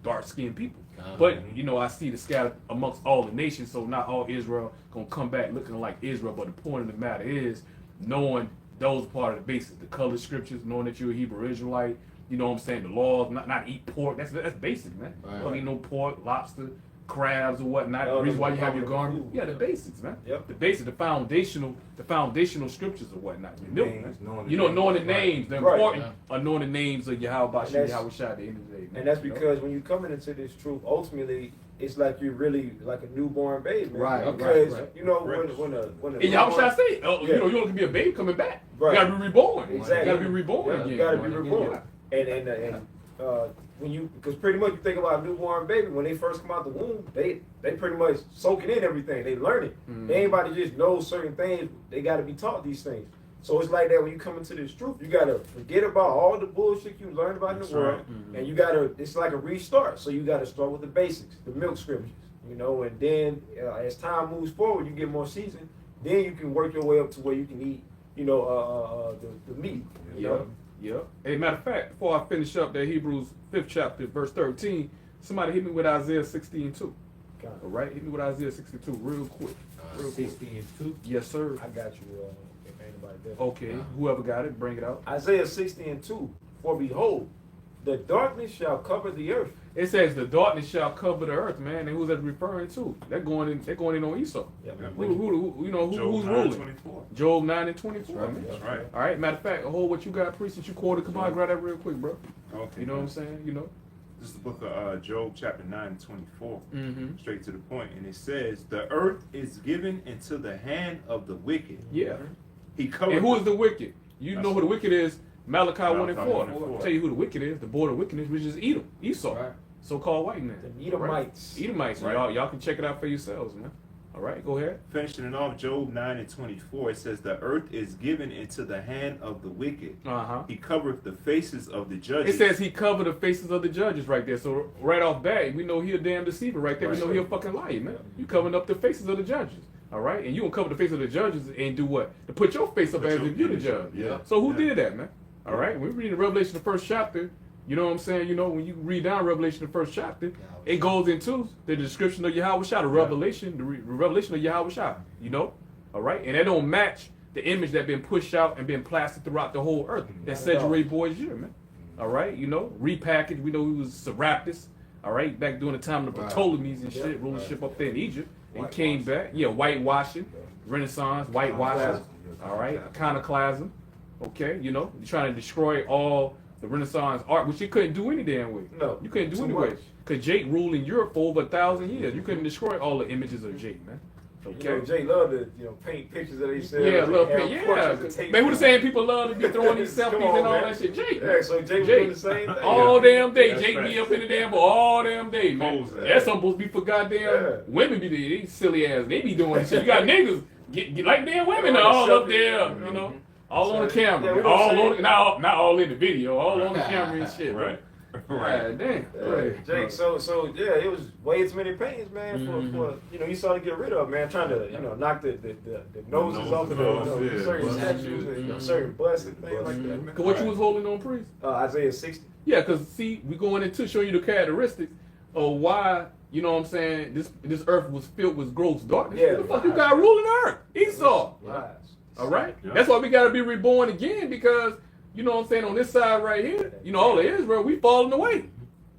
dark-skinned people. But you know, I see the scatter amongst all the nations. So not all Israel gonna come back looking like Israel. But the point of the matter is knowing those part of the basics, the colored scriptures, knowing that you're a Hebrew Israelite. You know what I'm saying? The laws, not eat pork. That's basic, man. Right. Don't eat no pork, lobster, crabs, or whatnot. Oh, The reason why you have your the garment. food. Yeah, the basics, man. Yep. The basics, the foundational scriptures or whatnot. The milk, man. Names, knowing the You know, knowing the names. names, the Right. important are knowing the names of Yahawashi, And that's- Yahawashi at the end of the day. Man. And that's You know? because when you're coming into this truth, ultimately, it's like you're really like a newborn baby, man. Right, Because right. you know Right. when a And Yahawashi say, Yeah. you know, you don't be a baby coming back. Right. You gotta be reborn. Exactly. You gotta be reborn Yeah, again. you gotta be man. reborn. Yeah. And when you, because pretty much you think about a newborn baby, when they first come out the womb, they pretty much soaking in everything. They learn it. They ain't about to just know certain things. They got to be taught these things. So it's like that when you come into this truth, you got to forget about all the bullshit you learned about in That's the world, right. and you got to, it's like a restart. So you got to start with the basics, the milk scriptures, you know, and then as time moves forward, you get more seasoned, then you can work your way up to where you can eat, you know, the meat. You know? Yeah. Hey, matter of fact, before I finish up that Hebrews 5th chapter, verse 13, somebody hit me with Isaiah 60 and 2. Got it. All right, hit me with Isaiah 62 real quick. Real quick. 60 and 2. Yes, sir. I got you, if anybody does. Okay, whoever got it, bring it out. Isaiah 60 and 2. For behold, the darkness shall cover the earth. It says the darkness shall cover the earth, man. And who's that referring to? They're going in on Esau. Yeah. Who you know, Job who's 9, ruling? 24. Job 9 and 24. That's right. man. That's right. All right, matter of fact, hold what you got, priest, that you quoted. Come on, grab that real quick, bro. Okay. You know what I'm saying? You know? This is the book of Job, chapter 9 and 24. Mm-hmm. Straight to the point. And it says, the earth is given into the hand of the wicked. Yeah. He covered. And who is the wicked? You know who the wicked is? Malachi 1 and Malachi 4. 1 and 4. Tell you who the wicked is. The border of wickedness, which is Edom, Esau, Right. so-called white man. The Edomites. Right? Edomites. Right. Y'all can check it out for yourselves, man. All right, go ahead. Finishing it off, Job 9 and 24, it says, the earth is given into the hand of the wicked. Uh-huh. He covereth the faces of the judges. It says he covered the faces of the judges right there. So right off bat, we know he a damn deceiver right there. We Right. know he a fucking liar, man. You covering up the faces of the judges. All right? And you gonna cover the face of the judges and do what? To put your face up Put as your if you're the image judge. up, yeah. So who Yeah. did that, man? All right? When we read in Revelation, the first chapter, you know what I'm saying? You know, when you read down Revelation, the first chapter, it goes into the description of Yahawashi, the revelation, the revelation of Yahawashi, you know? All right? And that don't match the image that been pushed out and been plastered throughout the whole earth. That's Not at all. Sedgwick Boys year, man. All right? You know, repackaged. We know he was Serapis, all right? Back during the time of the Right. Ptolemies and Yeah. shit, rulership up there in Egypt. And Whitewashing. came back. Yeah, whitewashing, Renaissance, whitewashing, all right? Iconoclasm, okay? You know, trying to destroy all the Renaissance art, which you couldn't do any damn way. No, You couldn't do too any way. much. Because Jake ruled in Europe for over 1,000 years. You couldn't destroy all the images of Jake, man. You Okay? know, Jay loved to, paint pictures of themselves. Yeah, and love have paint. Yeah, portraits to take man. Who the down. same people love to be throwing these Come selfies on, and all man. that shit? Jake. Yeah, so Jay was Jake. doing the same thing. All damn day, That's Jake right. be up in the damn all damn day, man. Posing. That's supposed to be for goddamn Yeah. women. Be there, they silly ass. They be doing shit. You got niggas get like damn women Yeah, all up selfie, there, you you know. know, all on the Yeah, camera, we man. all gonna on say- not all in the video, all on the camera and shit, Right. Right. Right. Damn. Yeah, Right. Jake, so yeah, it was way too many pains, man. Mhm. For you started to get rid of, man. Trying to knock the noses off of the yeah. certain Busts. statues and certain busts and things like that. man. Cause what you was holding on, priest? Isaiah 60. Yeah, cause see, we going into showing you the characteristics of why, you know what I'm saying, this earth was filled with gross darkness. Yeah. Who the fuck you got ruling the earth? Esau. Lies. Facts. All right? Yeah. That's why we got to be reborn again because, you know what I'm saying, on this side right here, you know, all of Israel, we falling away.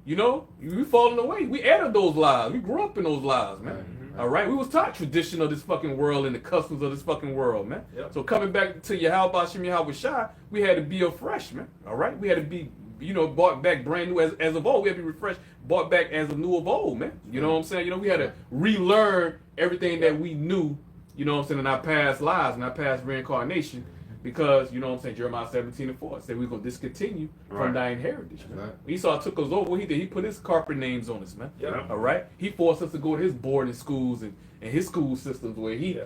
You know, we falling away. We added those lies. We grew up in those lies, man. All right? We was taught tradition of this fucking world and the customs of this fucking world, man. Yep. So coming back to Bahasham, Yahawashi, we had to be afresh, man. All right? We had to be, you know, brought back brand new as of old. We had to be refreshed, brought back as of new of old, man. You know what I'm saying? You know, we had to relearn everything that we knew, you know what I'm saying, in our past lives, in our past reincarnation. Because, you know what I'm saying, Jeremiah 17:4 said we're going to discontinue from thine heritage, man. Right. Esau took us over. What he did, he put his corporate names on us, man. Yeah. All right? He forced us to go to his boarding schools and his school systems where he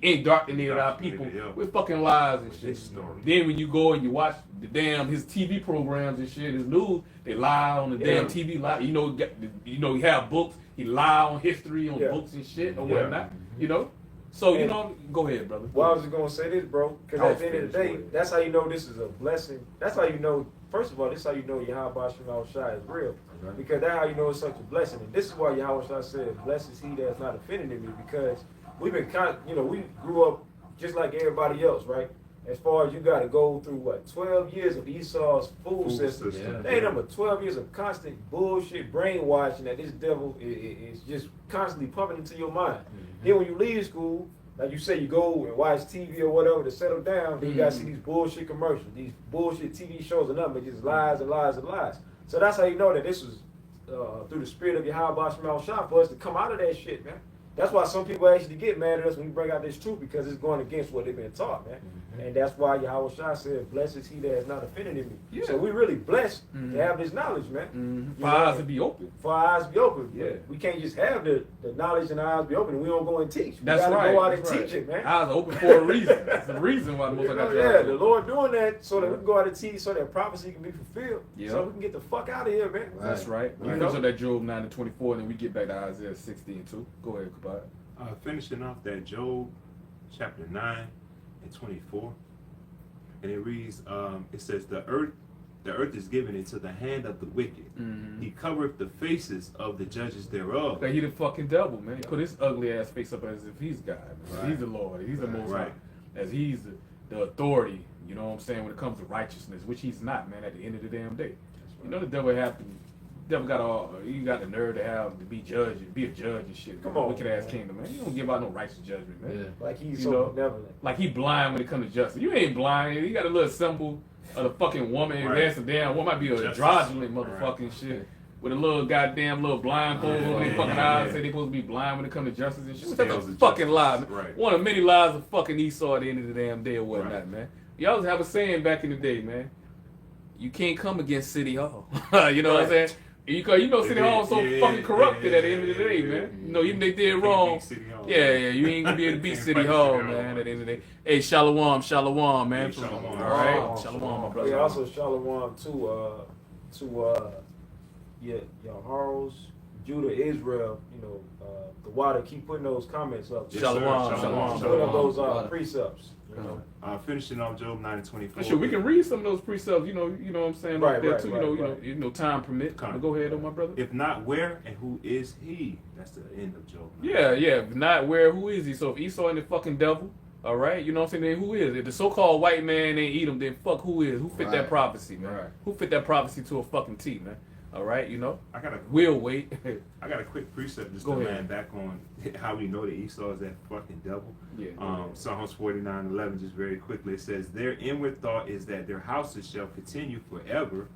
indoctrinated our people with fucking lies and shit. Then when you go and you watch the damn his TV programs and shit, his news, they lie on the damn TV. Lie. You know, he have books. He lie on history on books and shit or whatnot. You know. So you know, go ahead, brother. Well, I was just gonna say this, bro, because at the end of the day, that's how you know this is a blessing. That's how you know. First of all, this is how you know Yahawashi is real, because that's how you know it's such a blessing. And this is why Yahawashi said, "Blessed is he that is not offended in me," because we've been we grew up just like everybody else, right? As far as you got to go through 12 years of Esau's food system. They ain't number 12 years of constant bullshit brainwashing that this devil is just constantly pumping into your mind. Then when you leave school, like you say, you go and watch TV or whatever to settle down, then you got to see these bullshit commercials, these bullshit TV shows and nothing but just lies and lies and lies. So that's how you know that this was through the spirit of Yahawashi for us to come out of that shit, man. That's why some people actually get mad at us when we bring out this truth, because it's going against what they've been taught, man. And that's why Yahawashi said, "Blessed is he that is not offended in me." Yeah. So we really blessed to have this knowledge, man. For our eyes to be open. For our eyes to be open. Yeah. We can't just have the knowledge and our eyes be open and we don't go and teach. We That's gotta right. go out and That's right. teach it, man. Eyes are open for a reason. That's the reason why most of us Yeah, the Lord doing that so that we can go out and teach, so that prophecy can be fulfilled. Yeah. So we can get the fuck out of here, man. That's right. We You finish know? up that Job 9:24, and then we get back to Isaiah 16:2. Go ahead, Kabad. Finishing off that Job chapter 9:24, and it reads, it says, the earth is given into the hand of the wicked. He covereth the faces of the judges thereof. He the fucking devil, man. He put his ugly ass face up as if he's God. Right. He's the Lord. He's the Most High. Right. As he's the authority, you know what I'm saying, when it comes to righteousness, which he's not, man, at the end of the damn day. You know the devil got the nerve to be a judge and shit. Come on, wicked ass man. kingdom, man. You don't give out no righteous judgment, man. Yeah. Like he's You so know? benevolent. Like he blind when it comes to justice. You ain't blind. You got a little symbol of the fucking woman. Right. That's a damn woman. Might be a Justice. androgynous motherfucking shit. With a little goddamn little blindfold over their fucking eyes. Say they supposed to be blind when it comes to justice and shit. That's Scales a of fucking justice. lie, man. Right. One of many lies of fucking Esau at the end of the damn day or whatnot, Right. man. Y'all have a saying back in the day, man. You can't come against City Hall. You know what I'm saying? You know City Hall is so fucking corrupted at the end of the day, man. You know, even they did wrong. Yeah, you ain't gonna be able to beat City Hall, man, at the end of the day. Hey, shalom, man. Hey, shalom. All right, shalom, my brother. Yeah, also shalom to Yahawah's, Judah, Israel. You know, the water keep putting those comments up. Yes, Shalom, sir. shalom, Put up those Shalom. precepts. You know. Finishing off Job 9:24. Sure, we can read some of those precepts, you know what I'm saying, Right, up there right, too, right. you know, time permit. Go ahead, my brother. If not, where and who is he? That's the end of Job. Yeah. If not where, who is he? So if Esau ain't the fucking devil, all right, you know what I'm saying, then who is? If the so-called white man ain't eat him, then fuck who is? Who fit that Right. prophecy, man? Right. Who fit that prophecy to a fucking T, man? All right, you know? I got a We'll wait. I got a quick precept just Go to ahead. land back on how we know that Esau is that fucking devil. Yeah. Psalms 49:11, just very quickly, it says, "Their inward thought is that their houses shall continue forever,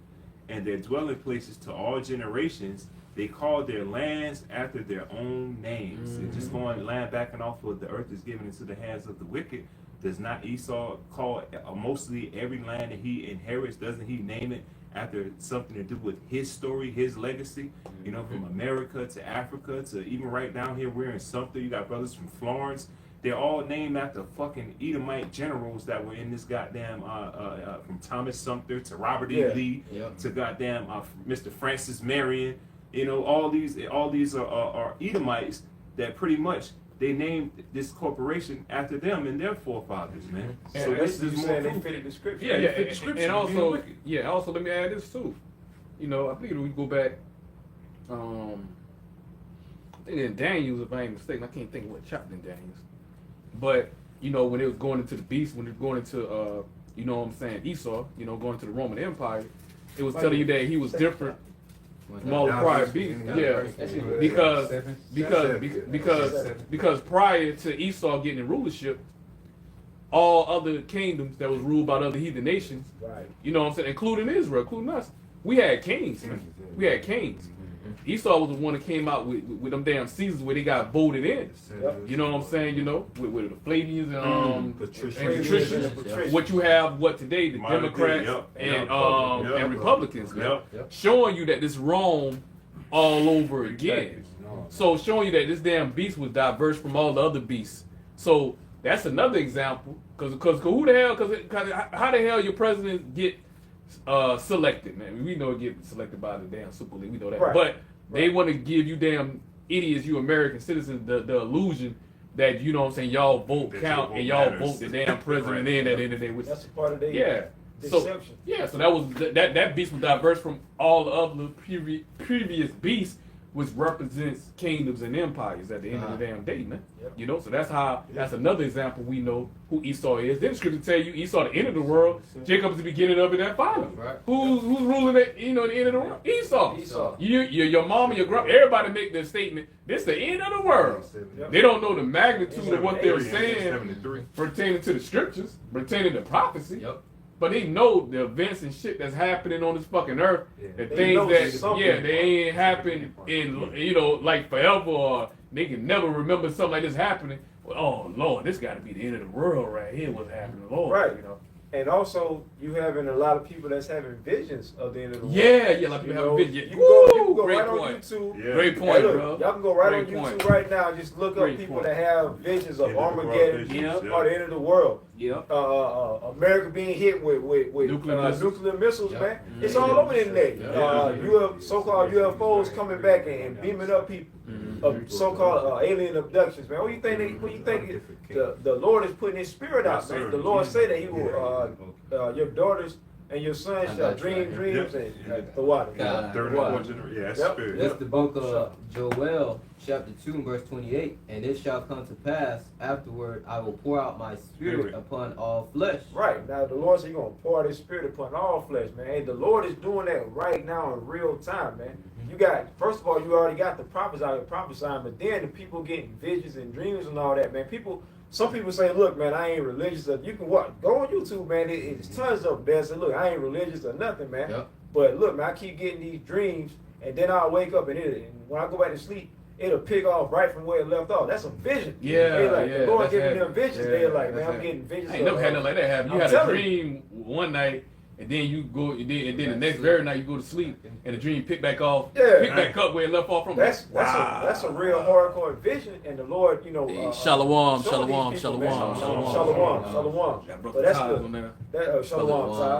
and their dwelling places to all generations. They call their lands after their own names." And just going land backing off of the earth is given into the hands of the wicked. Does not Esau call mostly every land that he inherits? Doesn't he name it after something to do with his story, his legacy? You know, from America to Africa to even right down here, we're in Sumter. You got brothers from Florence. They're all named after fucking Edomite generals that were in this goddamn, from Thomas Sumter to Robert E. Yeah. Lee Yeah. to goddamn Mr. Francis Marion. You know, all these are Edomites that pretty much they named this corporation after them and their forefathers, man. And So this you is more saying they proof. fit the description. Yeah, fit the description and of being also, wicked. also let me add this too. You know, I think we go back. I think in Daniels, if I ain't mistaken, I can't think of what chapter in Daniels, but you know, when it was going into the beast, when it was going into, you know what I'm saying, Esau, you know, going to the Roman Empire, it was telling you that he was different from all the prior beasts. Yeah, because prior to Esau getting in rulership, all other kingdoms that was ruled by other heathen nations, Right. you know what I'm saying, including Israel, including us, we had kings, man. We had kings. Esau was the one that came out with them damn Caesars where they got voted in. Yep. You know what I'm saying? You know, with the Flavians and Patricians. Patricians. What you have, what today, the Modern day, Democrats yep. and Republicans, man. Yep. Showing you that this Rome all over again. So showing you that this damn beast was diverse from all the other beasts. So that's another example. Cause who the hell? Cause how the hell your president get selected, man? We know it get selected by the damn Super League. We know that, Right. but they want to give you damn idiots, you American citizens, the illusion that, you know what I'm saying, y'all vote That count your and vote y'all matters. vote the damn president Right. in at the end of the day. Which, That's a part of the yeah. So deception. yeah, so that was that beast was diverse from all the other previous beasts, which represents kingdoms and empires at the end of the damn day, man. Yep. You know, so that's another example we know who Esau is. Then the scripture tell you Esau the end of the world, Jacob is the beginning of it and final. Right. Who's ruling it? You know, the end of the world. Esau. Esau. Your mama, your grandma, everybody make the statement. This the end of the world. Yep. They don't know the magnitude of what they're 73, saying 73. pertaining to the scriptures, pertaining to prophecy. Yep. But they know the events and shit that's happening on this fucking earth. Yeah. The They things know that, something. yeah, they ain't happen in, you know, like forever, or they can never remember something like this happening. Well, oh, Lord, this got to be the end of the world right here, what's happening, Lord. Right. You know? And also, you having a lot of people that's having visions of the end of the world. Yeah, like You people know, have a video. You can go Great right point. on YouTube. Yeah. Great Hey, point, look, bro. y'all can go right Great on point. YouTube right now and just look Great up people point. that have visions of End of the world Armageddon visions, yeah. or the end of the world. Yep. America being hit with Nuclear missiles, Yep. man. It's all over the internet. Yeah. So-called UFOs coming back and beaming up people. So-called alien abductions, man. What you think? The Lord is putting His Spirit out, Yes, man. sir. The Lord said that He will. Your daughters and your sons I shall got you dream right here. dreams Yep. and the water. God. Third and Wow. fourth generation. Yeah, that's Yep. spirit. That's the book of Joel, chapter 2, and verse 28. And it shall come to pass afterward, I will pour out my spirit upon all flesh. Right. Now the Lord said He's gonna pour out His Spirit upon all flesh, man. And the Lord is doing that right now in real time, man. You got, first of all, you already got the prophets out here prophesying, but then the people getting visions and dreams and all that, man. Some people say, look, man, I ain't religious. You can what? Go on YouTube, man. It's tons of them that say, look, I ain't religious or nothing, man. Yep. But look, man, I keep getting these dreams, and then I'll wake up, and when I go back to sleep, it'll pick off right from where it left off. That's a vision. Yeah, They like, yeah, the Lord that's giving heavy. them visions. Yeah, They're like, man, that's I'm heavy. getting visions. I ain't never had nothing like that happen. You I'm had a telling you. dream one night, and then you go, and then the next very night you go to sleep, and the dream pick back off, Yeah. pick back up where it left off from. That's a real hardcore vision, and the Lord, you know, Shalom, showing shalom, these people, shalom, man, shalom, shalom. That But brother that's Tyler the on there, shalom,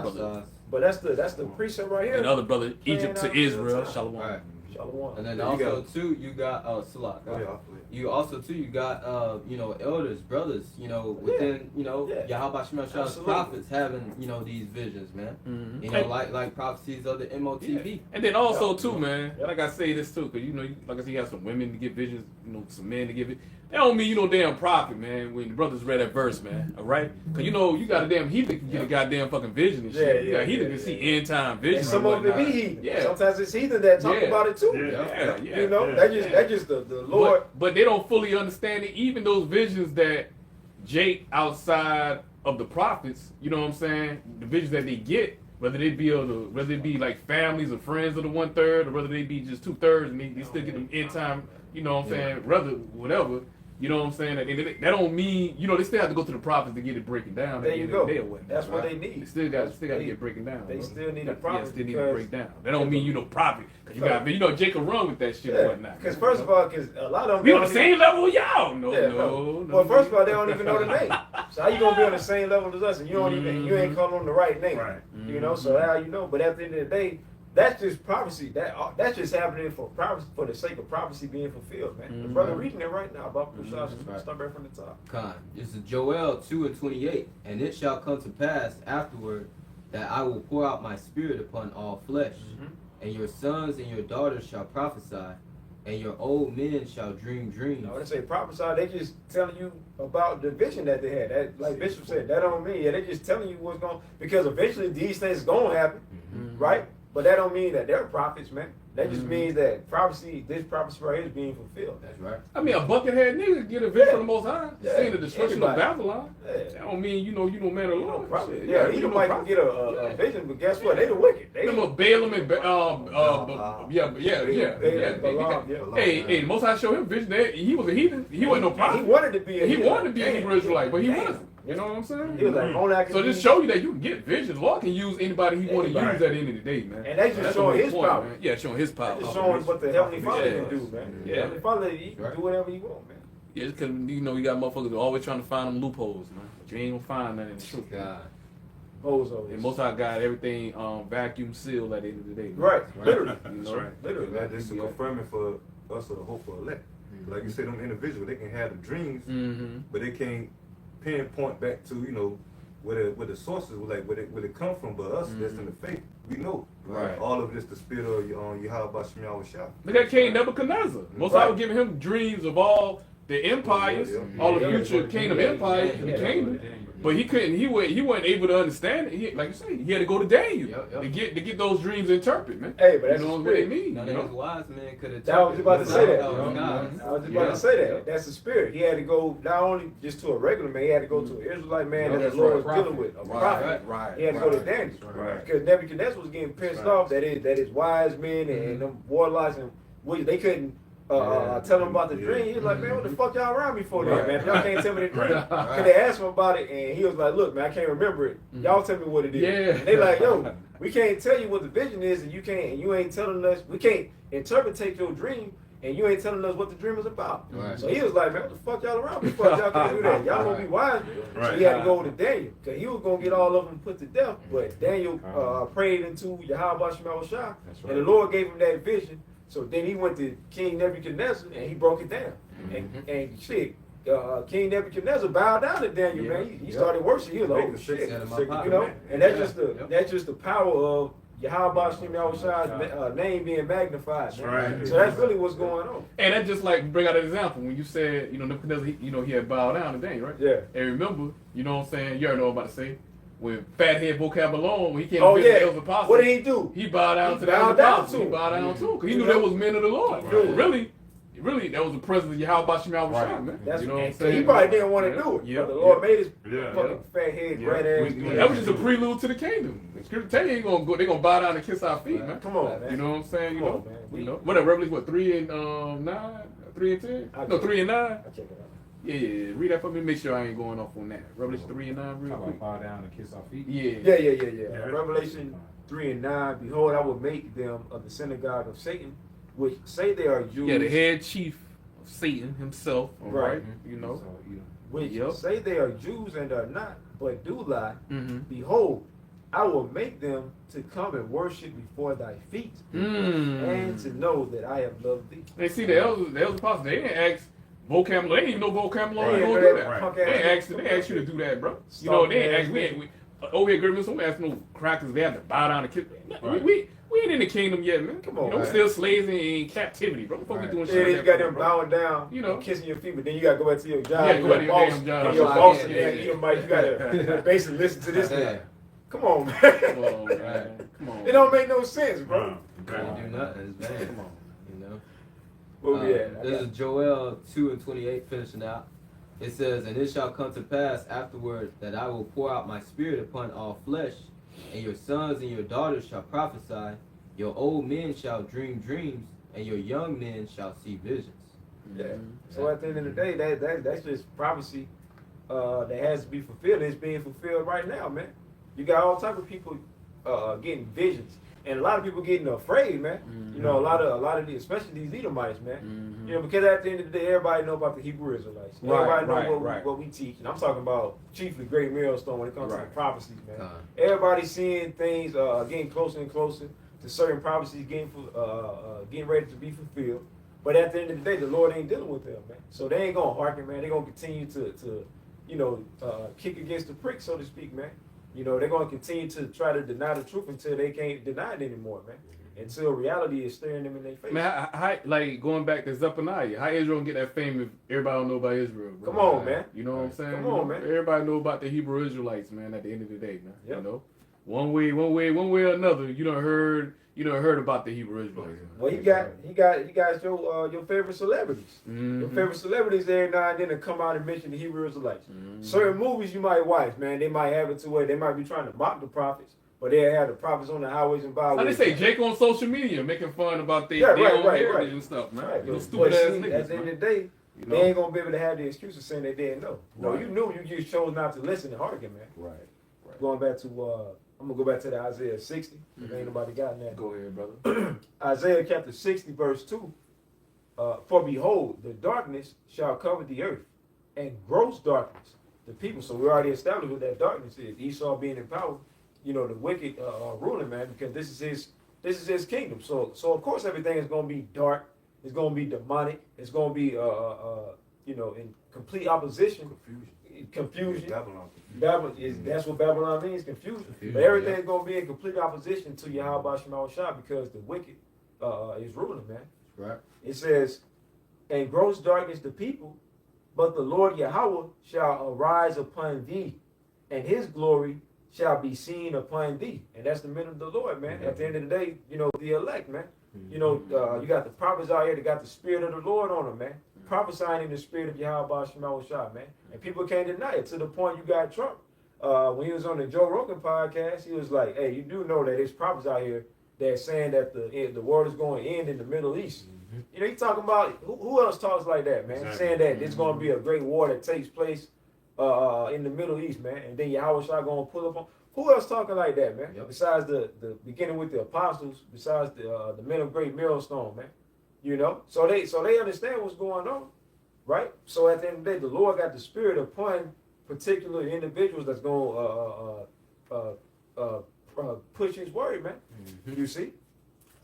Brother Tzai. Juan, But that's the precept right here. and the other brother Egypt to Israel. Shalom. Right. Shalom. And then Yeah, you also got- too, you got Salah. Oh, yeah. You also too, you got elders, brothers, within Yeah. Yahawah Absolutely. prophets having these visions, man. Mhm. You know, like prophecies of the MOTV. Yeah. And then also Yeah. too, man, Yeah. like I say this too, cause like I said, you have some women to get visions, some men to get it. That don't mean you no damn prophet, man. When the brothers read that verse, man, all right? Cause you got a damn heathen can get a goddamn fucking vision and shit. You got heathen can see end time And visions. some of it be heathen. Yeah. Sometimes it's heathen that talk Yeah. about it too. Yeah, yeah. You know, Yeah. that's just the Lord. But they don't fully understand it. Even those visions that Jake outside of the prophets, you know what I'm saying? The visions that they get, whether it be like families or friends of the 1/3, or whether they be just 2/3, and they still get them end time, you know what I'm saying? Rather whatever, you know what I'm saying? That don't mean they still have to go to the prophets to get it breaking down. There at the you end go. of the day or whatnot, That's what right? they need. They still got to get breaking down. They bro. still need a Yeah, prophet still need to because- break down. That don't mean prophet. Cause you got Jacob run with that shit and Yeah. whatnot. Because first of all, because a lot of them we on don't the even- same level with y'all. No. Well, first of all, they don't even know the name. So how you gonna be on the same level as us and you ain't calling on the right name? Right. You know, so how you know? But at the end of the day, that's just prophecy. That's just happening for prophecy, for the sake of prophecy being fulfilled, man. The brother reading it right now about Start right from the top. Khan. This is Joel 2:28. And it shall come to pass afterward that I will pour out my spirit upon all flesh, and your sons and your daughters shall prophesy, and your old men shall dream dreams. No, they say prophesy. They just telling you about the vision that they had. That, like Bishop said, that don't mean. Yeah, they just telling you what's going. Because eventually these things gonna happen, right? But that don't mean that they're prophets, man. That just means that prophecy, this prophecy right here is being fulfilled. That's right. I mean, a buckethead nigga get a vision from the Most High, Yeah. seeing the destruction of Anybody. Babylon. Yeah. That don't mean you know man of You know, Lord. prophet. Shit. Yeah, he you know, might prophet. get a vision, but guess what? They the wicked. They Remember Balaam and yeah. Balaam, yeah. Hey, the Most High showed him vision. He was a heathen. He wasn't no He prophet. wanted to be. He wanted to be a Hebrew Damn. Israelite, but he Damn. wasn't. You know what I'm saying? He was like, only I can So be- just show you that you can get visions. Lord can use anybody he want to use Anybody. at the end of the day, man. And that's just the showing whole his point, power. man. Yeah, showing his power. Just showing what the Heavenly Father Yeah. can do, man. Yeah. Heavenly Father, he can Right. do whatever he want, man. Yeah, just because you know you got motherfuckers always trying to find them loopholes, man. But you ain't gonna find nothing in the truth. God. Bozos. And Most High got everything vacuum sealed at the end of the day. man. Right, literally. You That's know? right. Literally. Man, this is confirming for us of the hopeful elect. Like you said, them individuals, they can have the dreams, Mm-hmm. but they can't pinpoint back to, you know, where the sources, like where it come from. But us, that's in the faith, we know. Right. All of this, the spirit of Yahawah Yahawashi. Look at King Nebuchadnezzar. Most High was giving him dreams of all the empires, Yeah. all the Yeah. future kingdom empires in the kingdom. But he couldn't. He wasn't able to understand it. Like you say, he had to go to Daniel Yep. to get those dreams interpreted, man. Hey, but that's you know the what they spirit. mean. None You of his know? wise men could have. That was about to say that. Oh, you know? God. I was just about to say that. That's the spirit. He had to go not only just to a regular man, he had to go to an Israelite man that That's the Lord right, was dealing with, a prophet. Right. He had to go to Daniel. Right. Because Nebuchadnezzar was getting pissed off that his wise men and them warlocks and they couldn't tell him about the dream. He was like, man, what the fuck y'all around me for then, man? Y'all can't tell me the dream. Because they asked him about it and he was like, look, man, I can't remember it. Y'all tell me what it is. Yeah. And they like, yo, we can't tell you what the vision is and you ain't telling us, we can't interpret your dream and you ain't telling us what the dream is about. Right. So he was like, man, what the fuck y'all around me for? Y'all can't do that. Y'all gonna be wise. So Right. he had to go to Daniel because he was gonna get all of them put to death. But Daniel prayed into Yahawah Yahawashi, and the Lord gave him that vision. So then he went to King Nebuchadnezzar and he broke it down. And shit, King Nebuchadnezzar bowed down to Daniel, man. He started worshiping. He was like, oh shit, you know. And that's just the power of Yahawah Yahawashi's name being magnified. That's Man. right. So that's really what's going on. And that just like bring out an example when you said, you know, Nebuchadnezzar, he had bowed down to Daniel, right? Yeah. And remember, you know what I'm saying? You already know what I'm about to say. When Fathead Vocab alone, when he came Oh to visit yeah. the elders apostles, What did he do? he bowed down He to the bowed elders down apostles. to He him. bowed down to him because he knew that was men of the Lord. Right. Really, that was the presence of Yahawah Yahawashi, Right. man. That's, You know what I'm and saying? he probably didn't want to do it. Yeah. But the Lord made his Yeah. fucking fat head, Yeah. red ass. We- do That was just a prelude to the kingdom. The scripture tell you ain't gonna go. They gonna bow down and kiss our feet, man. Come on, man. You know what I'm saying? You Come know, on, man. you know. What Revelation? What 3 and 9, 3 and 10? No, 3 and 9. I'll check it out. Yeah. Read that for me. Make sure I ain't going off on that. Revelation 3 and 9, real Talk quick. about bow down and kiss our feet. Yeah. Yeah. Revelation 3 and 9. Behold, I will make them of the synagogue of Satan, which say they are Jews. Yeah, the head chief of Satan himself. All Right. right. You know. So, you know, Which Yep. say they are Jews and are not, but do lie. Mm-hmm. Behold, I will make them to come and worship before thy feet, and to know that I have loved thee. They see the elders apostles. They didn't ask vocabulary. They didn't even know vocabulary. They They ain't gonna know do that that. punk They ass asked you to do that, bro. You know, they ain't ask. Stop, We over here, Griffin. Some ask no crackers. They have to bow down and kiss. Right. We ain't in the kingdom yet, man. Come on, you know, we man. still slaves in captivity, bro. What the fuck we Right. doing? Yeah, shit you like got that them for, bro? bowing down, You know. kissing your feet, but then you gotta go back to your job. Yeah, go back to your boss, damn job. and your Right. boss, Yeah, and yeah, then yeah. you gotta basically listen to this Yeah. guy. Come on, man. Come on, man. Come on. It don't make no sense, bro. Wow. Okay. Can't do nothing. It's bad. Come on. You know. Where we at? This is Joel 2 and 28 finishing out. It says, and it shall come to pass afterward that I will pour out my spirit upon all flesh, and your sons and your daughters shall prophesy, your old men shall dream dreams, and your young men shall see visions. Yeah. So at the end of the day, that's just prophecy that has to be fulfilled. It's being fulfilled right now, man. You got all type of people getting visions, and a lot of people getting afraid, man. You know, a lot of these, especially these Edomites, man. You know, because at the end of the day, everybody know about the Hebrew Israelites. Right, Everybody know right. what we teach, and I'm talking about chiefly Great Millstone when it comes to the Right. prophecies, man. Con. Everybody's seeing things getting closer and closer to certain prophecies getting ready to be fulfilled. But at the end of the day, the Lord ain't dealing with them, man. So they ain't gonna hearken, man. They're gonna continue to kick against the prick, so to speak, man. You know, they're gonna continue to try to deny the truth until they can't deny it anymore, man. until reality is staring them in their face. Man, how, like going back to Zephaniah, how Israel get that fame if everybody don't know about Israel? Bro? Come on, man. You know what I'm saying? Come on, man. Everybody know about the Hebrew Israelites, man. At the end of the day, man. Yep. You know, one way or another, you done heard about the Hebrew Israelites. Man. Well, you guys your favorite celebrities. Your favorite celebrities every now and then to come out and mention the Hebrew Israelites. Certain movies you might watch, man, they might have it to where they might be trying to mock the prophets. But they have the prophets on the highways and byways. How they say Jake on social media making fun about their own heritage and stuff, man. Right. Those stupid ass niggas, at the end of the day, they ain't gonna be able to have the excuse of saying they didn't know. No, you knew, you just chose not to listen and hearken, man. Right. Going back to I'm gonna go back to the Isaiah 60. If ain't nobody got that. Go ahead, brother. Isaiah chapter 60, verse 2. For behold, the darkness shall cover the earth, and gross darkness the people. So we already established what that darkness is. Esau being in power. You know, the wicked ruling, man, because this is his kingdom. So of course everything is gonna be dark. It's gonna be demonic. It's gonna be in complete opposition. Confusion. Babylon that's what Babylon means, confusion. But everything's gonna be in complete opposition to Yahawah because the wicked is ruling, man. Right. It says, and gross darkness the people, but the Lord Yahawah shall arise upon thee, and his glory shall be seen upon thee. And that's the men of the Lord, man. At the end of the day, the elect, man. You got the prophets out here that got the spirit of the Lord on them, man. Prophesying in the spirit of Yahawashi, man. And people can't deny it to the point you got Trump. When he was on the Joe Rogan podcast, he was like, hey, you do know that there's prophets out here that's saying that the world is going to end in the Middle East. He talking about, who else talks like that, man? Exactly. Saying that it's going to be a great war that takes place in the Middle East, man, and then Yahawashi gonna pull up on. Who else talking like that, man? Yep. Besides the beginning with the apostles, besides the men of great millstone, man. So they understand what's going on, right? So at the end of the day, the Lord got the spirit upon particular individuals that's gonna push His word, man. You see?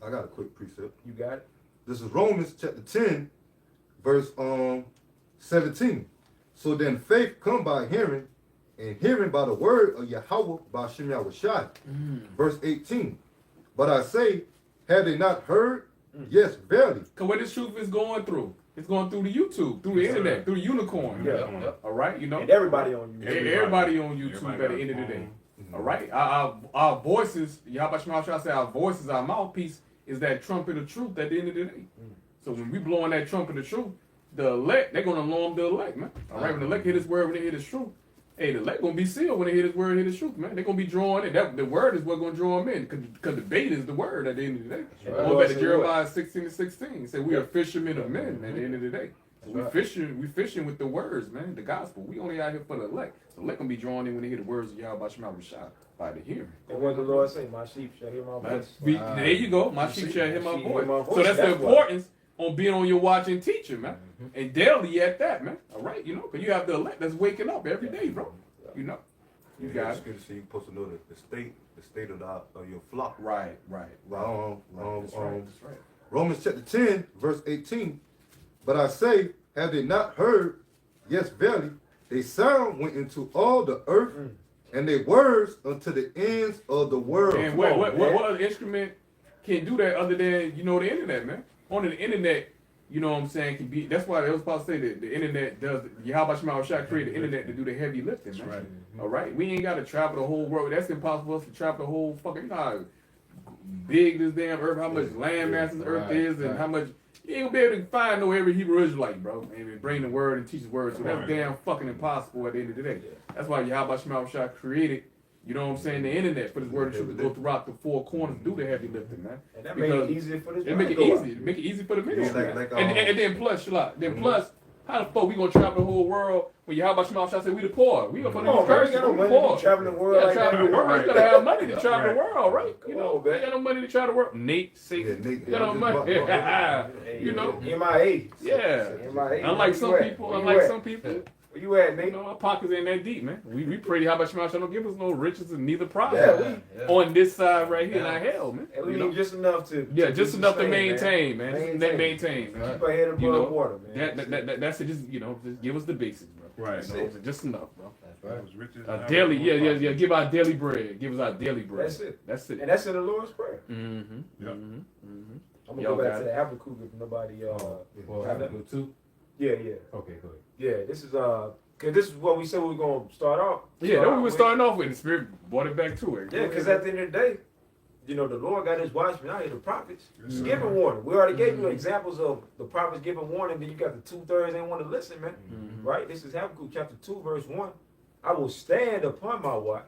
I got a quick precept. You got it. This is Romans chapter 10, verse 17. So then faith come by hearing, and hearing by the word of Yahawah Bahasham Yahawashi. Verse 18. But I say, have they not heard? Yes, verily. Cause what this truth is going through, it's going through the YouTube, through the internet, through the unicorn. Yeah. All right, And everybody on you. Everybody on YouTube at the end of the day. All right, our voices, Yahawashi said, our voices, our mouthpiece is that trumpet of truth at the end of the day. So when we blowing that trumpet of truth, the elect, they're gonna alarm the elect, man. All right, when the elect hear this word, when they hear this truth, hey, the elect gonna be sealed when they hear this word, hear this truth, man. They're gonna be drawn in. The word is what gonna draw them in, because the bait is the word at the end of the day. Right. Going back to Jeremiah 16:16, it said we are fishermen of men at the end of the day. So we fishing with the words, man, the gospel. We only out here for the elect. The elect gonna be drawn in when they hear the words of Yahweh Shah by the hearing. And what the Lord say, my sheep shall hear my voice. There you go. My sheep shall hear my Sheep hear my voice. voice. So that's the That's why. importance on being on your watch and teaching, man. And daily at that, man. All right, because you have the elect that's waking up every day, bro. You got It's it. good to see you supposed to know the state of your flock. Right. That's That's right. Romans chapter 10, verse 18. But I say, have they not heard? Yes, verily, they sound went into all the earth, and their words unto the ends of the world. And what other instrument can do that other than, the internet, man? On the internet, you know what I'm saying, can be, that's why they was supposed to say that the internet does, Yahawah Shah created the internet to do the heavy lifting, man. right. All right? We ain't got to travel the whole world. That's impossible for us to travel the whole fucking, how big this damn earth, how much land mass this earth is, and how much, you ain't gonna be able to find every Hebrew Israelite, bro, and bring the word and teach the word. So that's damn fucking impossible at the end of the day. That's why Yahawah Shah created, the internet for this word and truth to go throughout the four corners, do the heavy lifting, man. And that make it easier for this. It make it easy. Make it easy for the ministry. like, and then plus, plus, how the fuck we gonna travel the whole world when Yahawah Shah said we the poor? We gonna put Come on, man, curse. you got no We money poor. to travel the world like travel that. the world. You gotta have money to travel the world, right? Come You know, on, man. you got no money to travel the world. Nate, say, Yeah, Nate, you got no money. You know, MIA. yeah. MIA. Unlike some people, Where you at, Nate? our pockets ain't that deep, man. We pray to Yahawah Shah don't give us no riches and neither pride. Yeah, On this side right here in our hell, man. And we need just enough to. Just enough to sustain, maintain, man. Maintain, man. Keep our head above water, man. That's it. Just give us the basics, bro. Right. Just enough, bro. That was riches. Daily, yeah. Give our daily bread. Give us our daily bread. That's it. That's it. And that's in the Lord's Prayer. Mm-hmm. Yep. Mm-hmm. Mm-hmm. I'm gonna Y'all go back got to it? the Habakkuk if nobody. Well, Habakkuk 2. Yeah. Okay, go ahead. Yeah. This is cause this is what we said we were gonna start off. Yeah, that's what we were with. starting off with. The Spirit brought it back to it. Yeah, because at the end of the day, you know, the Lord got his watchmen out here, the prophets, giving warning. We already gave you examples of the prophets giving warning, then you got the 2/3 they want to listen, man. Mhm. Right? This is Habakkuk chapter 2, verse 1. I will stand upon my watch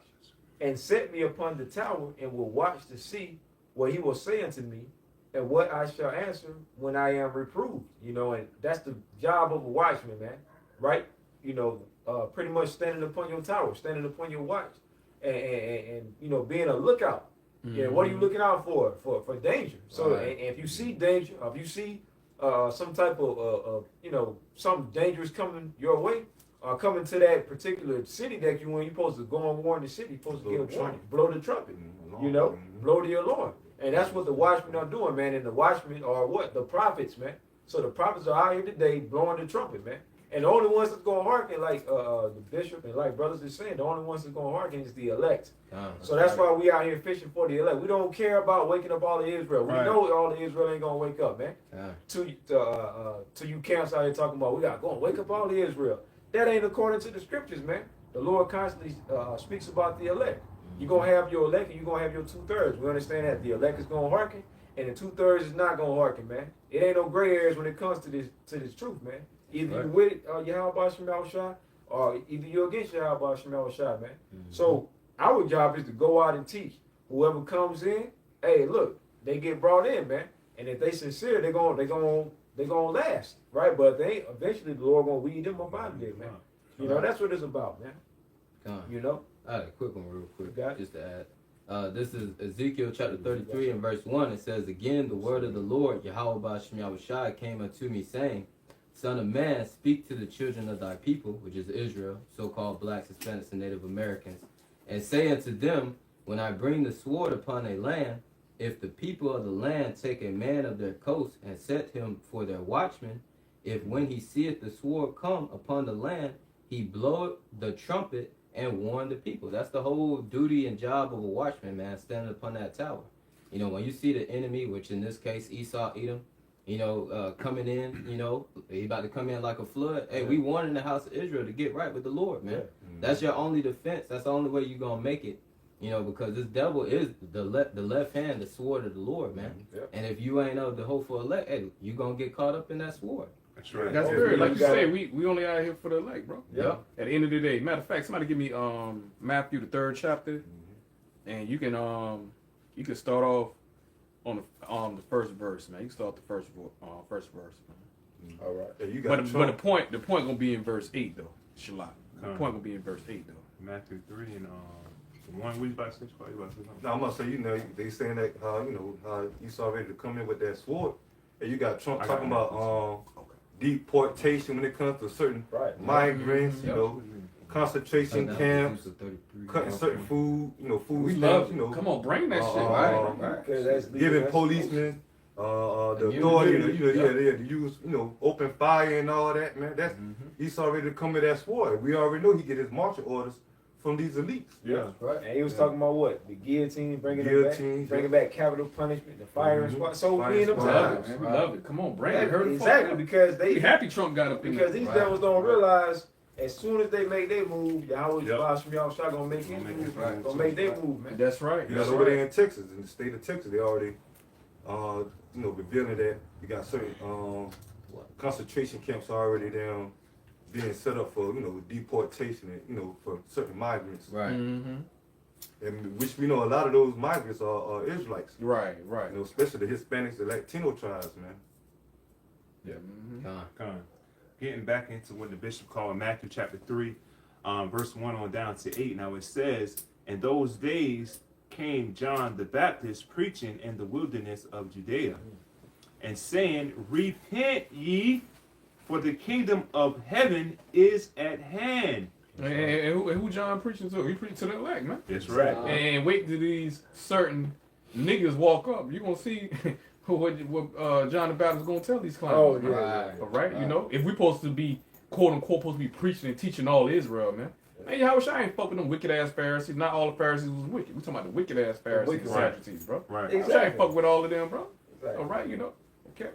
and set me upon the tower and will watch to see what he will say unto me and what I shall answer when I am reproved. You know, and that's the job of a watchman, man. Right? You know, pretty much standing upon your tower, standing upon your watch, and you know, being a lookout. Yeah, what are you looking out for? For danger. So, Right. and if you see danger, if you see some type of you know, something dangerous coming your way, coming to that particular city that you in, you're supposed to go and warn the city. You're supposed to Blow give the warning, trumpet. blow the trumpet. You know, blow the alarm, and that's what the watchmen are doing, man. And the watchmen are what? The prophets, man. So the prophets are out here today blowing the trumpet, man. And the only ones that's gonna hearken, like the bishop and like brothers is saying, the only ones that's gonna hearken is the elect. So that's why we out here fishing for the elect. We don't care about waking up all of Israel. We Right. know all of Israel ain't gonna wake up, man. Yeah. To you camps out here talking about we gotta go and wake up all of Israel. That ain't according to the scriptures, man. The Lord constantly speaks about the elect. You're gonna have your elect and you're gonna have your 2/3. We understand that the elect is gonna hearken and the 2/3 is not gonna hearken, man. It ain't no gray areas when it comes to this truth, man. Either you with Yahawashi or either you're against Yahawashi, man. So our job is to go out and teach. Whoever comes in, hey, look, they get brought in, man. And if they sincere, they're gonna last, right? But they eventually the Lord gonna weed them up out of there, man. You know, that's what it's about, man. You know? I had a quick one real quick, Got it? just to add. This is Ezekiel chapter 33 and verse 1. It says, Again, the word of the Lord, Yahawah Yahawashi, came unto me, saying, Son of man, speak to the children of thy people, which is Israel, so-called blacks, Hispanics, and Native Americans, and say unto them, When I bring the sword upon a land, if the people of the land take a man of their coast and set him for their watchman, if when he seeth the sword come upon the land, he bloweth the trumpet and warn the people. That's the whole duty and job of a watchman, man, standing upon that tower. You know, when you see the enemy, which in this case Esau, Edom, you know, coming in, you know, he about to come in like a flood. Hey, we warning the house of Israel to get right with the Lord, man. That's your only defense. That's the only way you're going to make it, you know, because this devil is the left hand, the sword of the Lord, man. And if you ain't of the hopeful elect, hey, you're going to get caught up in that sword. That's right. That's Yeah, fair. Like you gotta- say, we only out here for the elect, bro. Yeah. At the end of the day, matter of fact, somebody give me Matthew the 3rd chapter, and you can start off on the first verse, man. You can start the first verse, man. All right. Yeah, you got But the point gonna be in verse 8 though. Shalak. The point gonna be in verse 8 though. Matthew 3 and the one we about to say, you about to say something? Now I'm gonna say, you know, they saying that you know, how Esau ready to come in with that sword, and you got Trump I got talking it. about deportation when it comes to certain Right. migrants, you Yep. know, concentration camps, cutting certain food, you know, food We stamps, love you know, Come on, bring that shit. Right. Because that's legal, giving that's- policemen the Immunity. authority to, you know, to use, you know, open fire and all that, man. That's Esau ready to come with that sword. We already know he get his marching orders from these elites. Yeah. Right. And he was talking about what? The guillotine, bringing Guillotine, bringing back capital punishment, the firing squad. So we in them We Right. love times. it, man. We love it. Come on, bring it. Hurt Exactly, because We they happy Trump got up in because there. these Right. devils don't realize as soon as they make their move, Yahweh Yep. Bahasham Yahawashi gonna make his Gonna make move, his move. gonna make their move, man. That's right. You know, That's over there right. in Texas, in the state of Texas, they already, you know, revealing that you got certain concentration camps already down being set up for, you know, deportation and, you know, for certain migrants. Right. Mm-hmm. And which we know a lot of those migrants are Israelites. Right, right. You know, especially the Hispanics, the Latino tribes, man. Yeah. Mm-hmm. Come. Getting back into what the bishop called Matthew chapter 3, verse 1 on down to 8. Now it says, In those days came John the Baptist preaching in the wilderness of Judea, and saying, Repent ye, for the kingdom of heaven is at hand. And who John preaching to? He preaching to the elect, man. That's right. And wait till these certain niggas walk up. You gonna see what John the Baptist gonna tell these clients. Oh, yeah. Right. All right, you know, if we supposed to be quote unquote supposed to be preaching and teaching all Israel, man. Man, Yahawashi ain't fuck with them wicked ass Pharisees. Not all the Pharisees was wicked. We talking about the wicked ass Pharisees and wicked. Sadducees, bro. Right. Yahawashi ain't fuck with all of them, bro. Exactly. All right, Okay.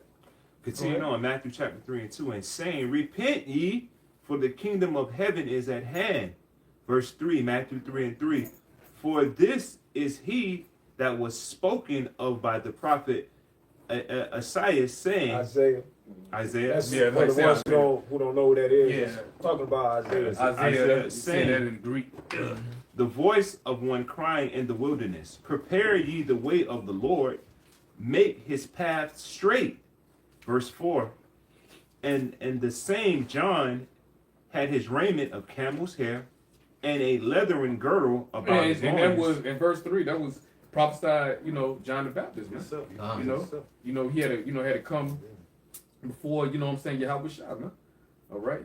Continuing on, Matthew chapter 3 and 2, and saying, repent ye, for the kingdom of heaven is at hand. Verse 3, Matthew 3 and 3. For this is he that was spoken of by the prophet Isaiah, saying, Isaiah. That's Yeah, for the Isaiah. ones who don't know who that is. Yeah. Talking about Isaiah. Isaiah saying saying that in Greek. the voice of one crying in the wilderness, prepare ye the way of the Lord, make his path straight. Verse 4, and the same John had his raiment of camel's hair and a leathern girdle about his And that loins. was in verse 3. That was prophesied, John the Baptist, man. Yes, sir. You know, he had to come before, Yahawashi, man. All right,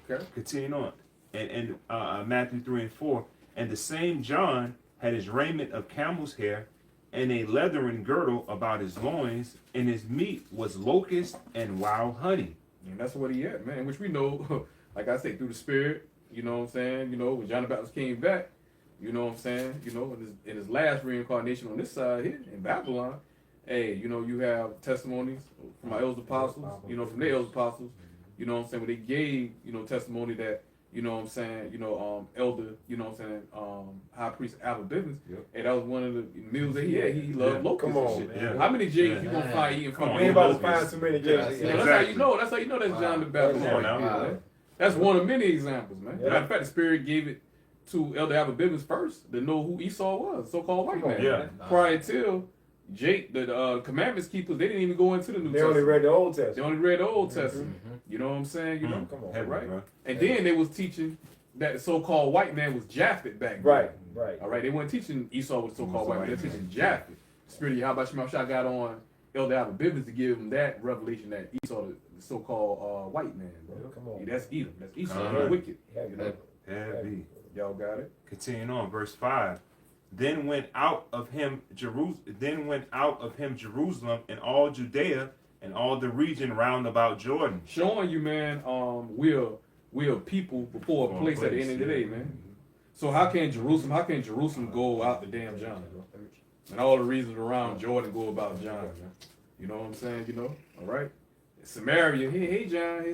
Okay. Continuing on, and Matthew 3 and 4, and the same John had his raiment of camel's hair and a leathern girdle about his loins, and his meat was locust and wild honey. And that's what he had, man. Which we know, like I say, through the Spirit. You know what I'm saying? When John the Baptist came back, you know what I'm saying? In his last reincarnation on this side here in Babylon, hey, you have testimonies from my elder apostles, from their elder apostles, you know what I'm saying? When they gave, testimony that, elder, high priest Albert Bivens, and that was one of the meals that he had. He loved locusts. Come on, and shit. man. How many J's you gonna find eating from? We ain't about to find too many Yeah, J's. that's how you know. That's how you know that's John the Baptist. Come on right now. there, man. That's one of many examples, man. Yeah. Matter of fact, the Spirit gave it to Elder Albert Bivens first to know who Esau was, so-called white man. Yeah. Prior till Jake, the commandments keepers, they didn't even go into the New They Testament. only read the Old They Testament. only read the Old Testament. You know what I'm saying? Come on. Heavy, right? bro. And then they was teaching that the so-called white man was Japhet back then. Right. All right, they weren't teaching Esau was so-called white man. They're teaching Japhet. Spirit of Yahawashi got on Elder Albert Bivens to give him that revelation that Esau, the so-called white man, bro. Come on. That's Edom. That's Esau. Come He's on. wicked. Heavy. Heavy. Y'all got it? Continuing on, verse 5. Then went out of him Jerusalem and all Judea and all the region round about Jordan. Showing you, man, we're people before a place at the end of the day, man. So how can Jerusalem go out the damn John, bro? And all the reasons around Jordan go about John, man. You know what I'm saying? All right? Samaria, hey John,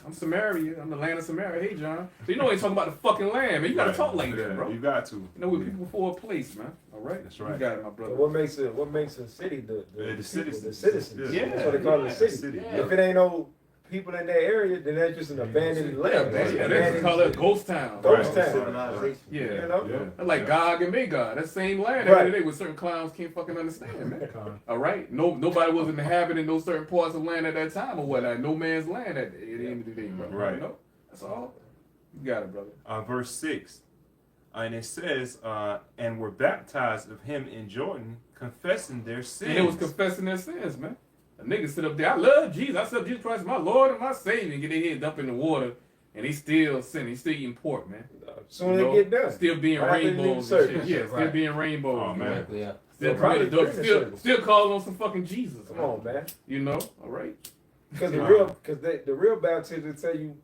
I'm Samaria, I'm the land of Samaria, hey John. So they ain't talking about the fucking land, man. You gotta talk like that, bro. You got to. We're people before a place, man. All right? That's right. You got it, my So brother. what makes a city the citizens. The citizens. Yeah. That's what they call it, a city. City. Yeah. If it ain't no people in that area, then that's just an abandoned Yeah, land. man. Yeah, they just call it a ghost town. Ghost Right. town. Civilization. Yeah. You know? Yeah. That's like Gog and Magog. That same land Right. every day with certain clowns can't fucking understand, man. All right? Nobody was inhabiting those certain parts of land at that time or whatnot. No man's land at the end of the day, bro. Right. That's all. You got it, brother. Verse 6. And it says, and were baptized of him in Jordan, confessing their sins. And they was confessing their sins, man. A nigga sit up there, I love Jesus. I said Jesus Christ is my Lord and my Savior. And get their head dumped in the water. And they still sinning. They still eating pork, man. Soon as they get done. Still being Right after they leave rainbows the and shit. service. Yeah, still Right. being rainbows. Oh, man. Exactly, yeah. Still, Yeah, probably still, during the service. still calling on some fucking Jesus. Come man. on, man. All right. Because the real baptism tell you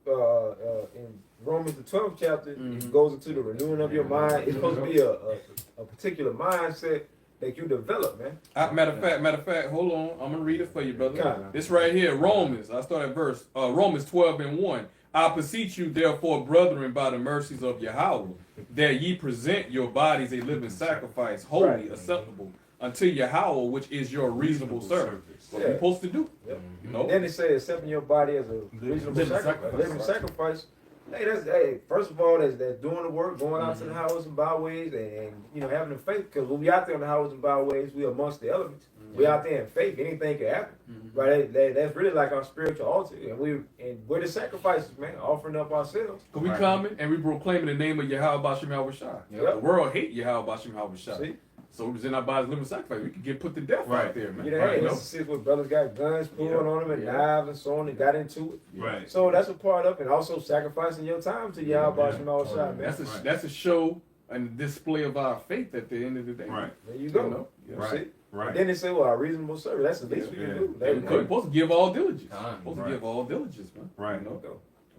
in Romans the 12th chapter, it goes into the renewing of your mind. It's supposed to be a particular mindset that you develop, man. Matter of fact, hold on. I'm gonna read it for you, brother. Okay. This right here, Romans. I start at verse Romans 12 and 1. I beseech you, therefore, brethren, by the mercies of Yahawah, that ye present your bodies a living sacrifice, holy, Right. acceptable unto Yahawah, which is your reasonable service. What Yeah. you're supposed to do. Yep. You know? And then it says accepting your body as a reasonable Living sacrifice. sacrifice, Living right. sacrifice. Hey, first of all, that's doing the work, going out to the highways and byways, and having the faith. Because when we out there on the highways and byways, we amongst the elements. We out there in faith. Anything can happen, right? That's really like our spiritual altar, and we're the sacrifices, man, offering up ourselves. Cause we coming and we proclaiming the name of Yahawah Bahasham Yahawashi. Yep. The world hate Yahawah Bahasham Yahawashi. See? So we present our bodies living sacrifice. We could get put to death Right. right there, man. You know, Right, hey, you this is where brothers got guns pulling on them and knives and so on, and got into it. Right. So that's a part of it. And also sacrificing your time to Yahweh Shemawah, man. That's a show and a display of our faith at the end of the day. Right. There you go. You know? Right. See? Right. And then they say, well, our reasonable service. That's the least we can do. We're supposed to give all diligence. Time. Supposed to Right. give all diligence, man. Right. You know?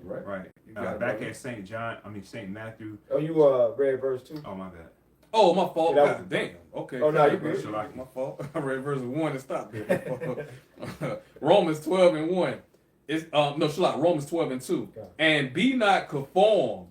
Right. Right. You got it, Back brother. at St. Matthew. Oh, you read verse 2? Oh, my bad. Oh, my fault. That God was- damn. Okay. Oh, no, you bro. good. My fault. I read verse 1 and stopped there. Romans 12 and 1. It's Romans 12 and 2. Okay. And be not conformed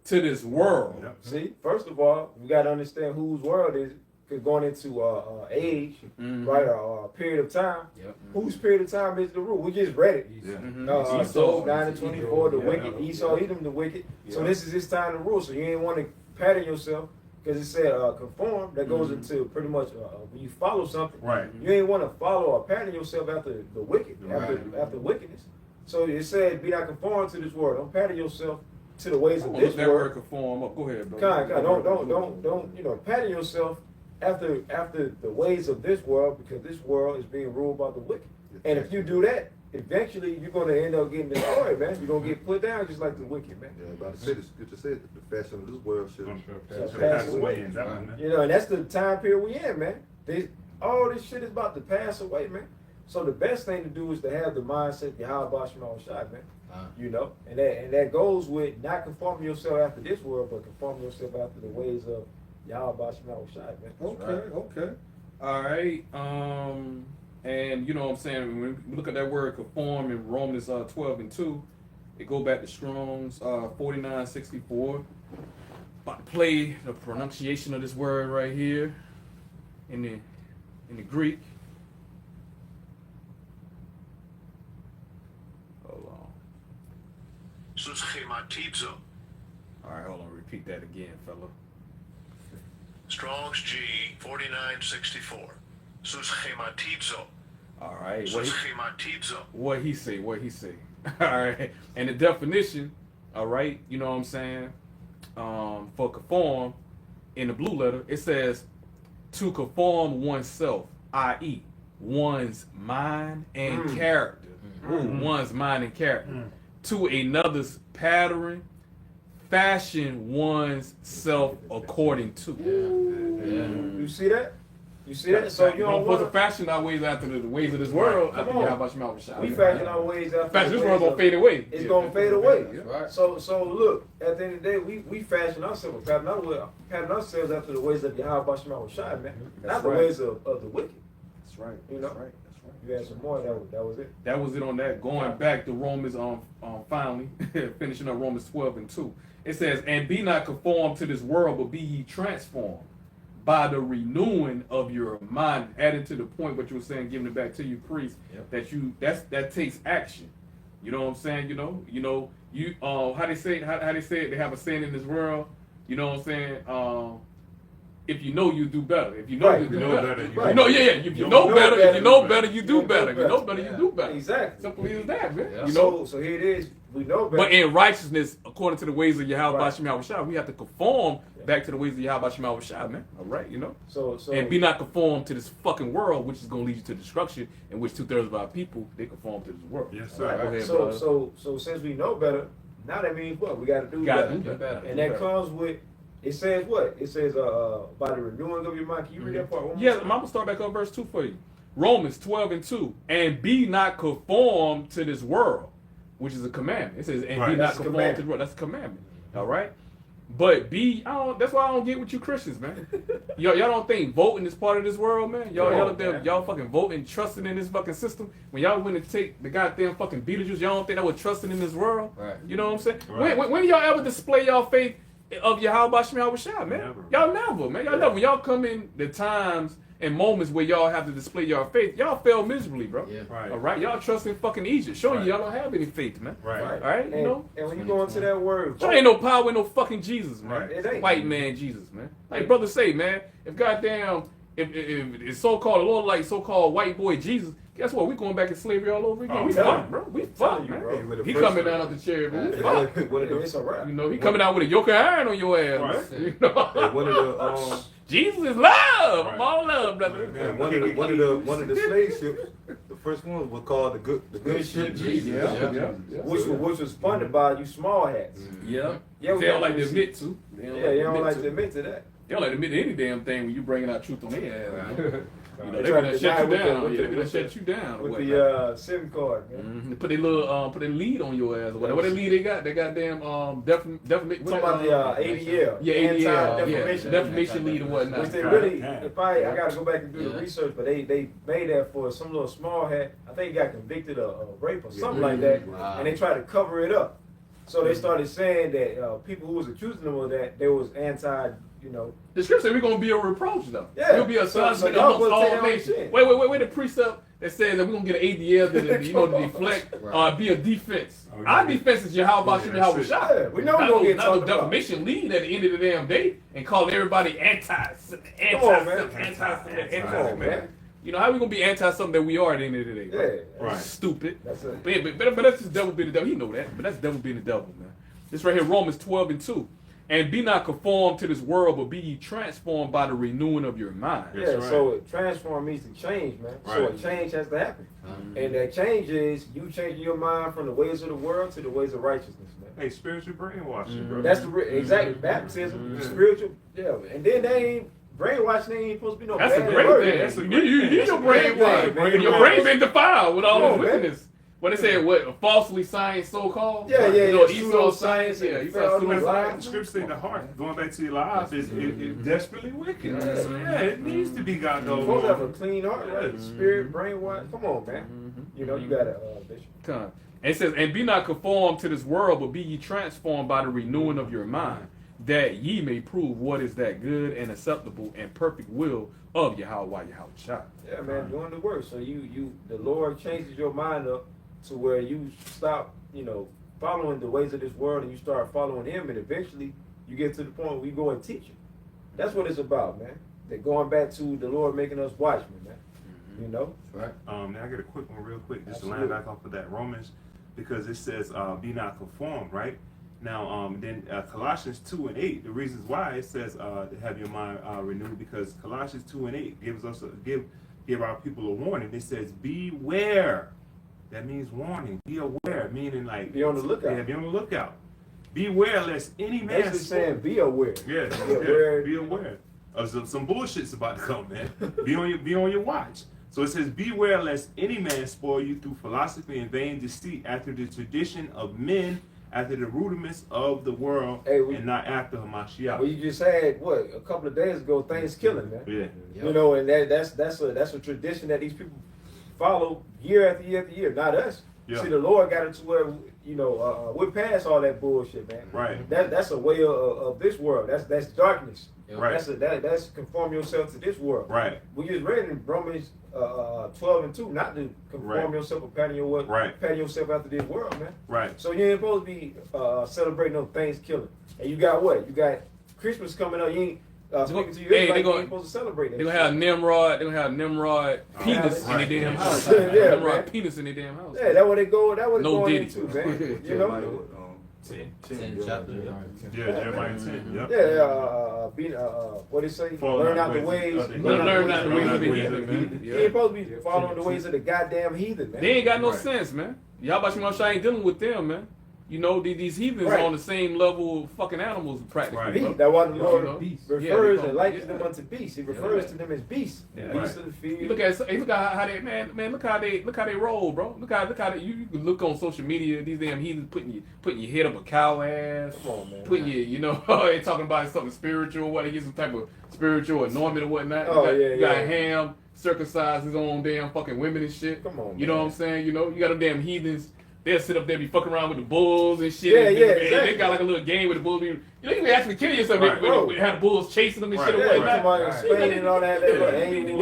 to this world. Yep. See, first of all, we got to understand whose world is it. Because going into age, Mhm. right, or a period of time, Yep. whose period of time is the rule? We just read it. Yeah. Mhm. Esau, 9 and 24, the Yeah. wicked. Esau, Edom, the wicked. So Yeah. this is his time to rule. So you ain't want to pattern yourself because it said conform. That goes into pretty much when you follow something. Right. You ain't want to follow or pattern yourself after the wicked, after wickedness. So it said, be not conformed to this world. Don't pattern yourself to the ways I'm of gonna this look that word world. conform up. Go ahead, bro. Don't pattern yourself after the ways of this world, because this world is being ruled by the wicked. And if you do that, eventually you're gonna end up getting destroyed, man. You're gonna get put down just like the wicked, man. Yeah, about to say the scripture said that the fashion of this world should. Shall Pass away in that one, man. You know, and that's the time period we in, man. All this shit is about to pass away, man. So the best thing to do is to have the mindset Yahawah shot, man. You know, and that goes with not conforming yourself after this world, but conforming yourself after the ways of Yahawah shot, man. Okay. All right. And you know what I'm saying, when we look at that word conform in Romans 12 and 2, it go back to Strong's 4964. About to play the pronunciation of this word right here in the Greek. Hold on. Schematizo. All right, hold on. Repeat that again, fella. Strong's G 4964. Schematizo. All right. Schematizo. What he say? All right. And the definition, all right, you know what I'm saying? For conform, in the blue letter, it says to conform oneself, i.e., one's mind and character. One's mind and character. To another's pattern, fashion one's self according to. You see that? You see that? So you don't supposed want to to. fashion our ways after the ways of this world. Come After on. Yahawashi. We fashion our ways after. Fashion the this ways world gonna of- fade away. It's gonna fade away. That's right. So look, at the end of the day, we fashion ourselves, pattern ourselves after the ways of Yahawah shot, man. Not the right. ways of the wicked. That's right. You know? That's right. You had some more. That was it. That was it on that. Going back to Romans, finally finishing up Romans 12 and 2. It says, "And be not conformed to this world, but be ye transformed by the renewing of your mind." Added to the point what you were saying, giving it back to you, priest. Yep. That takes action. You know what I'm saying? You how they say it, they have a saying in this world. You know what I'm saying? If you know, you do better. If you know, Right. you do You know better. better, you You do know, better. If you know better, if you know better, you do better. If you know better, Yeah. you do better. Exactly. Simple as that, man. Yeah. You know. So here it is. We know better. But in righteousness, according to the ways of Yahawah Right. Shah, we have to conform back to the ways of Yahawah Shah, man. All right, you know. so And be not conformed to this fucking world, which is going to lead you to destruction, in which 2/3 of our people they conform to this world. Yes, All sir. right, go ahead, so brother. so since we know better, now that means what? We got to do Gotta better. do better. And that comes with. It says what? It says by the renewing of your mind. Can you read that part one more Yeah, time? I'm gonna start back up verse 2 for you. Romans 12 and 2. And be not conformed to this world, which is a commandment. It says, and be Right. not That's a conformed to the world. That's a commandment. All right? But that's why I don't get with you Christians, man. y'all don't think voting is part of this world, man? Y'all fucking voting, trusting in this fucking system. When y'all went to take the goddamn fucking Beetlejuice, y'all don't think that was trusting in this world? Right. You know what I'm saying? Right. When y'all ever display y'all faith of Yahawah Shah, man? Never. Y'all never, man. Y'all never. When y'all come in the times and moments where y'all have to display your faith, y'all fail miserably, bro. Yeah. Right. All right? Y'all trust in fucking Egypt. Showing Right. you y'all don't have any faith, man. Right. Right. All right? And, You know? and when you go into that word, Y'all ain't no power in no fucking Jesus, man. Right. It ain't. White man Jesus, man. Like brother say, man, if it's so-called, the Lord like so-called white boy Jesus, guess what? We going back in slavery all over again. Oh, we yeah. fucked, bro. We fucked, you, man. bro. With the He first coming one. down off the chair, bro. We Yeah, fucked. one of the- it's a wrap. You know, he coming out with a yoke of iron on your ass, Right. man. You know? And one of the Jesus is love. Right. I'm all love, brother. and one of the slave ships, the first one was called the good ship Jesus. Yeah. Which was funded by you small hats. Yeah. Yeah, we They don't got like to to admit to. Yeah, you don't like to admit to that. They don't let admit to any damn thing when you bringing out truth on their ass. Right. Man. You know, They they try gonna to shut deny you with the- down. with Yeah, the- they gonna with shut you down. or with whatnot. the SIM card, man. Put a little put a lead on your ass or whatever. What that lead they got? They got damn definitely Talking about the ADL. yeah, ADL, Anti-defamation. defamation lead and whatnot. Which they God really, damn. if I gotta go back and do Yeah. the research, but they made that for some little small hat. I think he got convicted of rape or something like that, Wow. and they tried to cover it up. So they started saying that people who was accusing them of that, they was anti, you know. The scripture we're gonna be a reproach though. Yeah. We'll be a So suspect y'all amongst gonna take all that on nations. chin. Wait, the precept that says that we're gonna get an ADL to you know to deflect Right. be a defense. Oh, yeah. Our defense is Yahawashi Yeah, Yahawashi. Yeah, we know we're gonna get not talked no about. defamation lead at the end of the damn day and calling everybody anti-Semitic, man. You know how we gonna be anti something that we are at the end of the day? Bro? Yeah, Right. Stupid. That's it. But that's just devil being the devil. He know that, but that's devil being the devil, man. This right here, Romans 12:2. And be not conformed to this world, but be ye transformed by the renewing of your mind. That's Yeah, right. so transform means to change, man. So a Right. change has to happen. And that change is you changing your mind from the ways of the world to the ways of righteousness, man. Hey, spiritual brainwashing, bro. That's the exactly baptism, spiritual, yeah. And then they ain't brainwashing. They ain't supposed to be no That's a bad great word. thing. That's a You great your thing. brain Great wide. thing. Your brain been defiled with all Come this on, man. wickedness. What they say, what falsely science so called? Yeah, You know, yeah. Esau Pseudoscience yeah, and Esau false pseudo lies. science. Scripture say the heart, going back to your life, is desperately wicked. So, yeah, it needs to be God You're supposed to have a dog. clean heart, right? Spirit, brain, what? Come on, man. You know you gotta, Bishop. Come. And it says, and be not conformed to this world, but be ye transformed by the renewing of your mind, that ye may prove what is that good and acceptable and perfect will of Yahawah Yahawashi. Yeah, man, doing the work. So the Lord changes your mind up to where you stop, you know, following the ways of this world and you start following Him, and eventually you get to the point where you go and teach Him. That's what it's about, man. They're going back to the Lord making us watchmen, man. You know? Right. Now I get a quick one real quick, just Absolutely. to land back off of that Romans, because it says, be not conformed, right? Now, then Colossians 2:8, the reasons why it says to have your mind renewed, because Colossians 2:8 gives us give our people a warning. It says, beware. That means warning. Be aware, meaning like Be on the lookout. Yeah, be on the lookout. Beware lest any man. Basically saying, be aware. Yeah, Be aware. be aware of some bullshit's about to come, man. be on your watch. So it says, beware lest any man spoil you through philosophy and vain deceit, after the tradition of men, after the rudiments of the world, Hey, and not after Hamashiach. Well, you just had what a couple of days ago, Thanksgiving, man. Yeah. You know, and that's a tradition that these people follow year after year after year. Not us. Yeah. See, the Lord got it to where we're past all that bullshit, man. Right. That's a way of this world. That's darkness. Yeah. Right. That's conform yourself to this world. Right. We just read in Romans 12:2, not to conform Right. yourself or pattern yourself after this world, man. Right. So you ain't supposed to be celebrating no Thanksgiving. And you got what? You got Christmas coming up. You ain't speaking to you. Hey, Everybody they gonna- ain't supposed to celebrate that. They're gonna have Nimrod. They're gonna have Nimrod penis in their right. damn house. Yeah, Nimrod man. penis in their damn house. Yeah, that what they go. That what No going Diddy. into, man. You know. 10 chapter. Yeah, Jeremiah 10. Yep. Yeah, what they say? Follow Learn not out the the ways. ways of the Learn not the ways of the heathen, heathen, man. You ain't supposed to be following the ways of the goddamn heathen, man. They ain't got no Right. sense, man. Yahawashi Yahawashi ain't dealing with them, man. You know, these heathens Right. on the same level of fucking animals practically. Right. bro. Beast. That's why the You Lord know? refers Yeah, and likens yeah. them unto beasts. He refers to them as beasts. Yeah. Beasts of the field. You look at how they look how they roll, bro. Look how they, you can look on social media. These damn heathens putting your head up a cow ass, Come on, man. putting you know they talking about something spiritual, what they get some type of spiritual anointment or whatnot. Oh, you got yeah. Ham circumcised his own damn fucking women and shit. Come on, you know man. what I'm saying? You know, you got them damn heathens. They'll sit up there, be fucking around with the bulls and shit. Yeah, and yeah, they exactly. got like a little game with the bulls. You know, you can actually kill yourself. Right. They have the bulls chasing them and Right. shit or Yeah, whatnot. come on, Right. Spain and all that. Yeah. But they ain't even-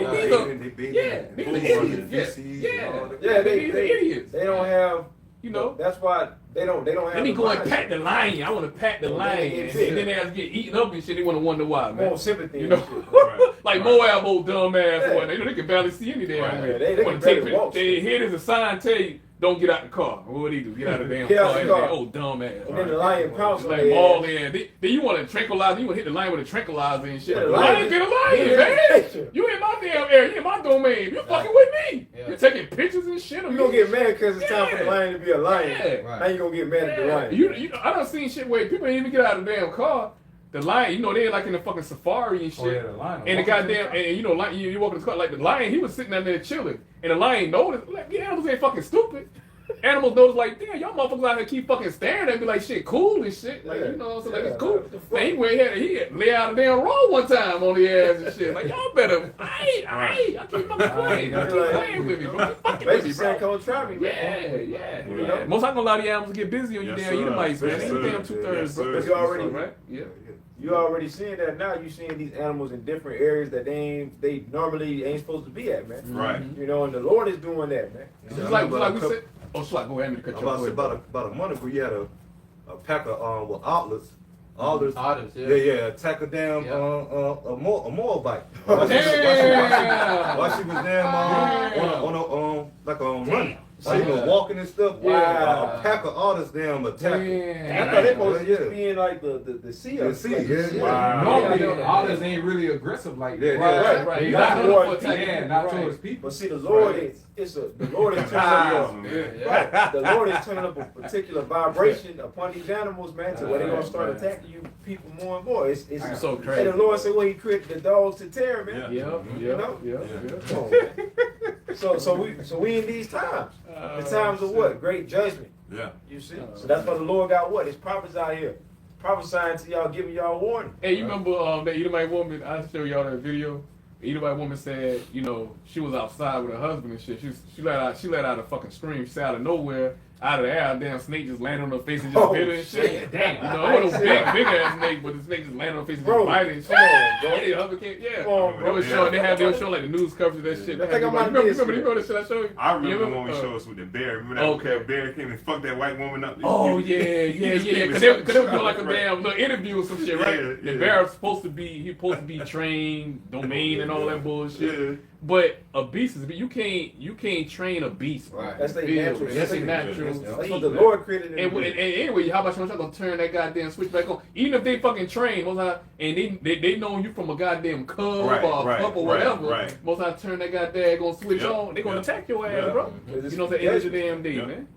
Yeah, they idiots. They don't have. You know, That's why they don't have. let me the go and mind. pat the lion. I want to pat the Yeah, lion, they and get then they have to get eaten up and shit. They want to wonder why, man. More sympathy. You and know, shit. Right. like Right. Moab old dumb ass. Yeah. Boy, they can barely see any damn Right. way. Yeah, they wanna can barely take walk. Their head is a sign tell you don't get out the car. What do you do? Get out of the damn Get out car. the And car. they, oh dumb ass. And then the lion pounces on Like their ball ass. in. Then you want to tranquilize. You want to hit the lion with a tranquilizer and shit. Yeah, the lion lion- get a he lion, in man. the picture. You in my damn area. You in my domain. You're fucking with me. Yeah. You're taking pictures and shit of You me. gonna get mad because it's time for the Yeah. lion to be a lion. Yeah. Right. Now you gonna get mad at the lion. You, I done seen shit where people ain't even get out of the damn car. the lion, you know, they're like in the fucking safari and shit. Oh, yeah, the lion. And the goddamn, and you know, like you walk in the car, like the lion, he was sitting down there chilling, and the lion noticed, like, yeah, animals ain't fucking stupid. Animals notice, like, damn, y'all motherfuckers out here keep fucking staring at me like shit cool and shit. Like, you know what I'm saying? Like, it's cool. Man, he went ahead and he lay out a damn roll one time on the ass and shit. Like, y'all better, I keep fucking playing. Y'all keep playing with me, bro. Keep fucking with me, Basically, bro. come try me, man. Yeah. You know? Most I'm gonna allow the animals to get busy on you Yes, damn sir. Edomites, man. Yes, They sir. damn 2/3, Yes, bro. sir. Because you already, right? Yeah. you already seeing that now. You seeing these animals in different areas that they normally ain't supposed to be at, man. Right. You know, and the Lord is doing that, man. Just like we said. Oh, Slot, go ahead and cut I'm you about to say off. about a month ago, you had a pack of with outlets. Otters, Otters, yeah, yeah. attack a damn Yeah. a Moabite. Damn! While she was damn on a like running. She was walking and stuff. Wow. A pack of otters damn attacking. I thought they supposed to just be in like the sea. The sea, yeah. Wow. Normally, otters ain't really aggressive like that. Yeah, right. They Not not towards towards people. yeah, not Right. towards people. But see, the Lord the Lord is turning up. Right. The Lord is turning up a particular vibration upon these animals, man, to where they're gonna start attacking you people more and more. It's So and crazy. the Lord said, well, He created the dogs to terror, man. Yeah, You know? yeah. Come on, man. So we in these times. The times of what? Great judgment. Yeah. You see? So that's why the Lord got what? His prophets out here prophesying to y'all, giving y'all warning. Hey, you remember that Edomite woman? I showed y'all that video. The Edomite woman said, you know, she was outside with her husband and shit. She let out a fucking scream. She said out of nowhere, out of the air, a damn snake just landed on her face and just bit her and shit. Damn. You know, it was a big ass snake, but the snake just landed on her face and Bro, just bite it and shit. come on, bro. Yeah, the husband came, yeah. Come on, bro. They was showing, they were showing like the news coverage of that shit. I think I might remember miss it. the shit I showed you? I remember You when we showed us with the bear. Remember that, Okay. that bear came and fucked that white woman up? Oh He- yeah. he Because was they were doing like a right. damn little interview or some shit, right? Yeah, The yeah. bear's supposed to be trained, domain, and all that bullshit. Yeah. But a beast is you can't train a beast. Right. That's their Feel, natural man. That's their state. natural. That's state, what the man. Lord created in And, the and anyway, how about you gonna turn that goddamn switch back on? Even if they fucking train, most time, and they know you from a goddamn cub Right, or a right, pup or right, whatever. right. Most time turn that goddamn gonna switch Yep, on. They gonna yep, attack your ass, yep. bro. It's You know what I'm saying? It's a judgment. damn day, Yep. man.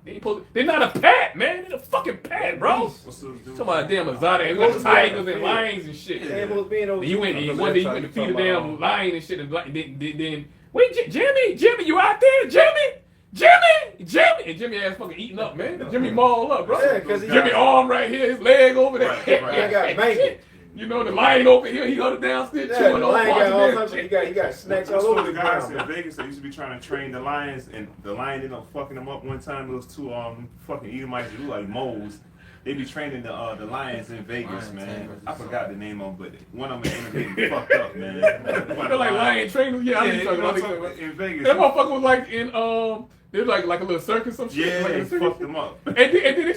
They're not a pet, man. They're a fucking pet, bro. What's up, dude? Talking about damn exotic, and got tigers and lions and shit. Animals being those. You went remember one that day you time went to you feed a talking damn about, lion and shit, and then wait, Jimmy, you out there, Jimmy, and Jimmy ass fucking eating up, man. Jimmy maul up, bro. Yeah, 'cause he- Jimmy arm right here, his leg over there. Right, right. He got banged. You know the lion over here, he got downstairs Yeah, chewing the on lion parts got of all that types of, shit. he got snacks That's all one over of the the guys ground. in Vegas that used to be trying to train the lions, and the lion ended up fucking them up one time. Those two fucking Edomites that look like moles. They be training the lions in Vegas, Lion man. tamers I or forgot the name of them, but one of them ended up getting fucked up, man. They're like lion trainers, yeah. I Yeah, know you what know you're what I'm talking talking about. about? In Vegas. That motherfucker was like in they was like a little circus, some shit. Yeah, like they a circus. fucked them up. And then they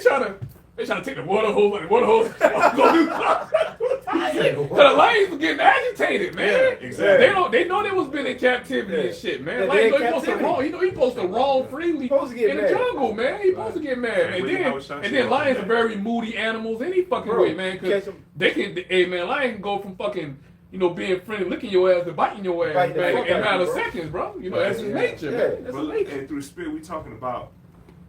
try to take the water hose, like the water hose. Go do something. The lions were getting agitated, man. Yeah, exactly. They know they was been in captivity Yeah. and shit, man. Yeah, Like, they in he supposed to captivity. roam. You know he supposed to roam freely Supposed to get in the mad. jungle, man. He supposed to get mad. Yeah, And when then Yahawashi and then was lions like are that. very moody animals any fucking Bro, way, man. catch Cause 'em. they can, hey man, lion can go from fucking. You know, being friendly, licking your ass and biting your ass, Biting the man, fuck in a out matter of of you, bro. seconds, bro. You know, that's his nature, Yeah. man. That's his But nature. and through the spirit, we talking about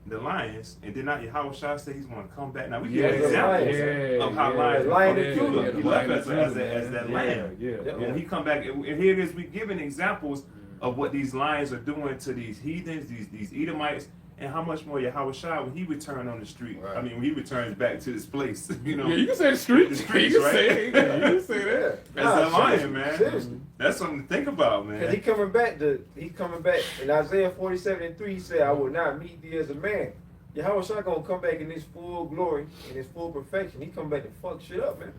the lions, and then not Yahawashi say he's going to come back. Now we Yeah, give examples yeah, of how yeah. lions. The lion come and back. Judah. He The left lion us and as Judah, that man. lamb. Yeah. When he come back, and here it is, we giving examples of what these lions are doing to these heathens, these Edomites, and how much more Yahawashi when he return on the street. Right. I mean, when he returns back to this place, you know. Yeah, you can say the streets. The streets, you can right? say it. Yeah, you can say that. That's Nah, that lion, seriously, man. seriously. That's something to think about, Cause man. he coming back in Isaiah 47:3. He said, "I will not meet thee as a man." Yahawashi gonna come back in his full glory, in his full perfection. He come back to fuck shit up, man.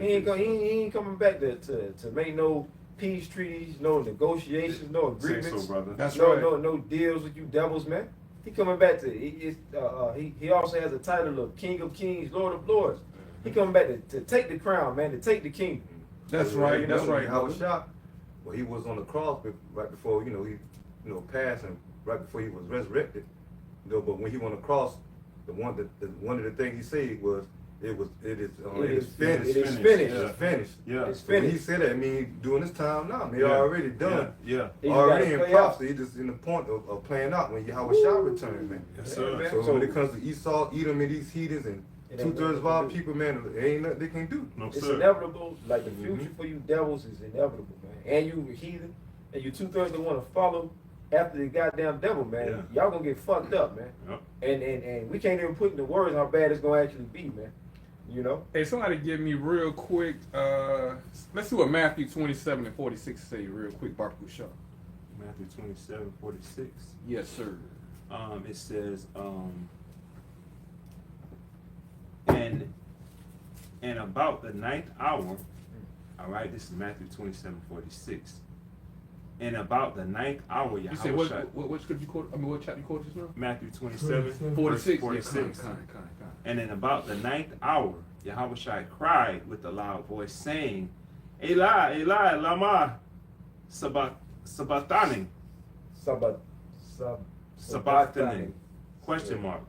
He ain't coming back to make no peace treaties, no negotiations, no Say agreements, so, brother. That's no, right. no deals with you devils, man. He coming back to he also has a title of King of Kings, Lord of Lords. He coming back to take the crown, man, to take the kingdom. That's right. That's right. How was shot? Well, he was on the cross right before he passed and right before he was resurrected. But when he went across, one of the things he said was it is finished. It is finished. finished. It's finished. Yeah. It's So when he finished. said that, I mean, during this time now, man, Yeah. already done. Yeah. He Already gotta in play out. prophecy, he just in the point of playing out when Yahawashi returned, man. Yes, Yeah, sir. man. So when it comes to Esau, Edom, and these heathens, and It ain't 2/3 of our nothing to do. people, man, there ain't nothing they can do. No, It's sir. inevitable. Like the future for you devils is inevitable, man. And you heathen, and you 2/3 that want to follow after the goddamn devil, man. Y'all gonna get fucked up, man. Yep. And we can't even put into words how bad it's gonna actually be, man. You know. Hey, somebody give me real quick. Let's see what Matthew 27 and 46 say real quick. Baruch Shah. Matthew 27:46. Yes, sir. It says, and about the ninth hour, all right, this is Matthew 27:46. And about the ninth hour, You said what Yahawashi, what script you quoted? I mean, what chapter you quoted just now? Matthew 27, 46. 46. Yeah, kind. And in about the ninth hour, Yahawashi cried with a loud voice, saying, Eli, Eli, lama sabachthani, sabachthani, question mark.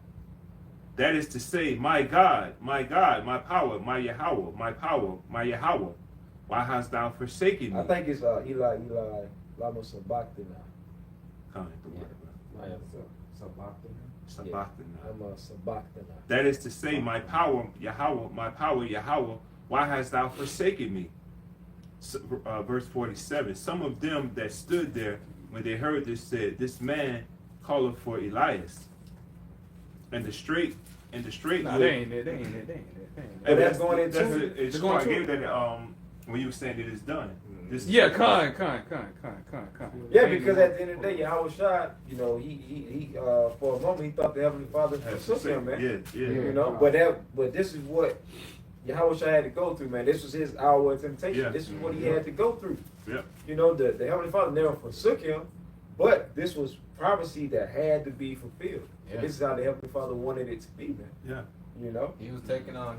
That is to say, my God, my power, my Yahawah, my power, my Yahawah, why hast thou forsaken me? I think it's Eli, Lama Sabachthani. Kind of the word, I am sabachthani. I'm a Sabachthani. That is to say, my power, Yahawah, my power, Yahawah, why hast thou forsaken me? Verse 47. Some of them that stood there, when they heard this, said, this man calleth for Elias. And the straight Nah, they ain't it. They ain't it. But that's going into it. It's They're going going to to give that when you were saying that it's done. This Yeah, kind. Yeah, because at the end of the day, Yahawashi, you know, he for a moment he thought the Heavenly Father forsook him, man. Yeah. You know, but this is what Yahawashi had to go through, man. This was his hour of temptation. Yeah. This is what he had to go through. Yeah. You know, the Heavenly Father never forsook him, but this was prophecy that had to be fulfilled. Yeah. This is how the Heavenly Father wanted it to be, man. Yeah. You know, He was taking on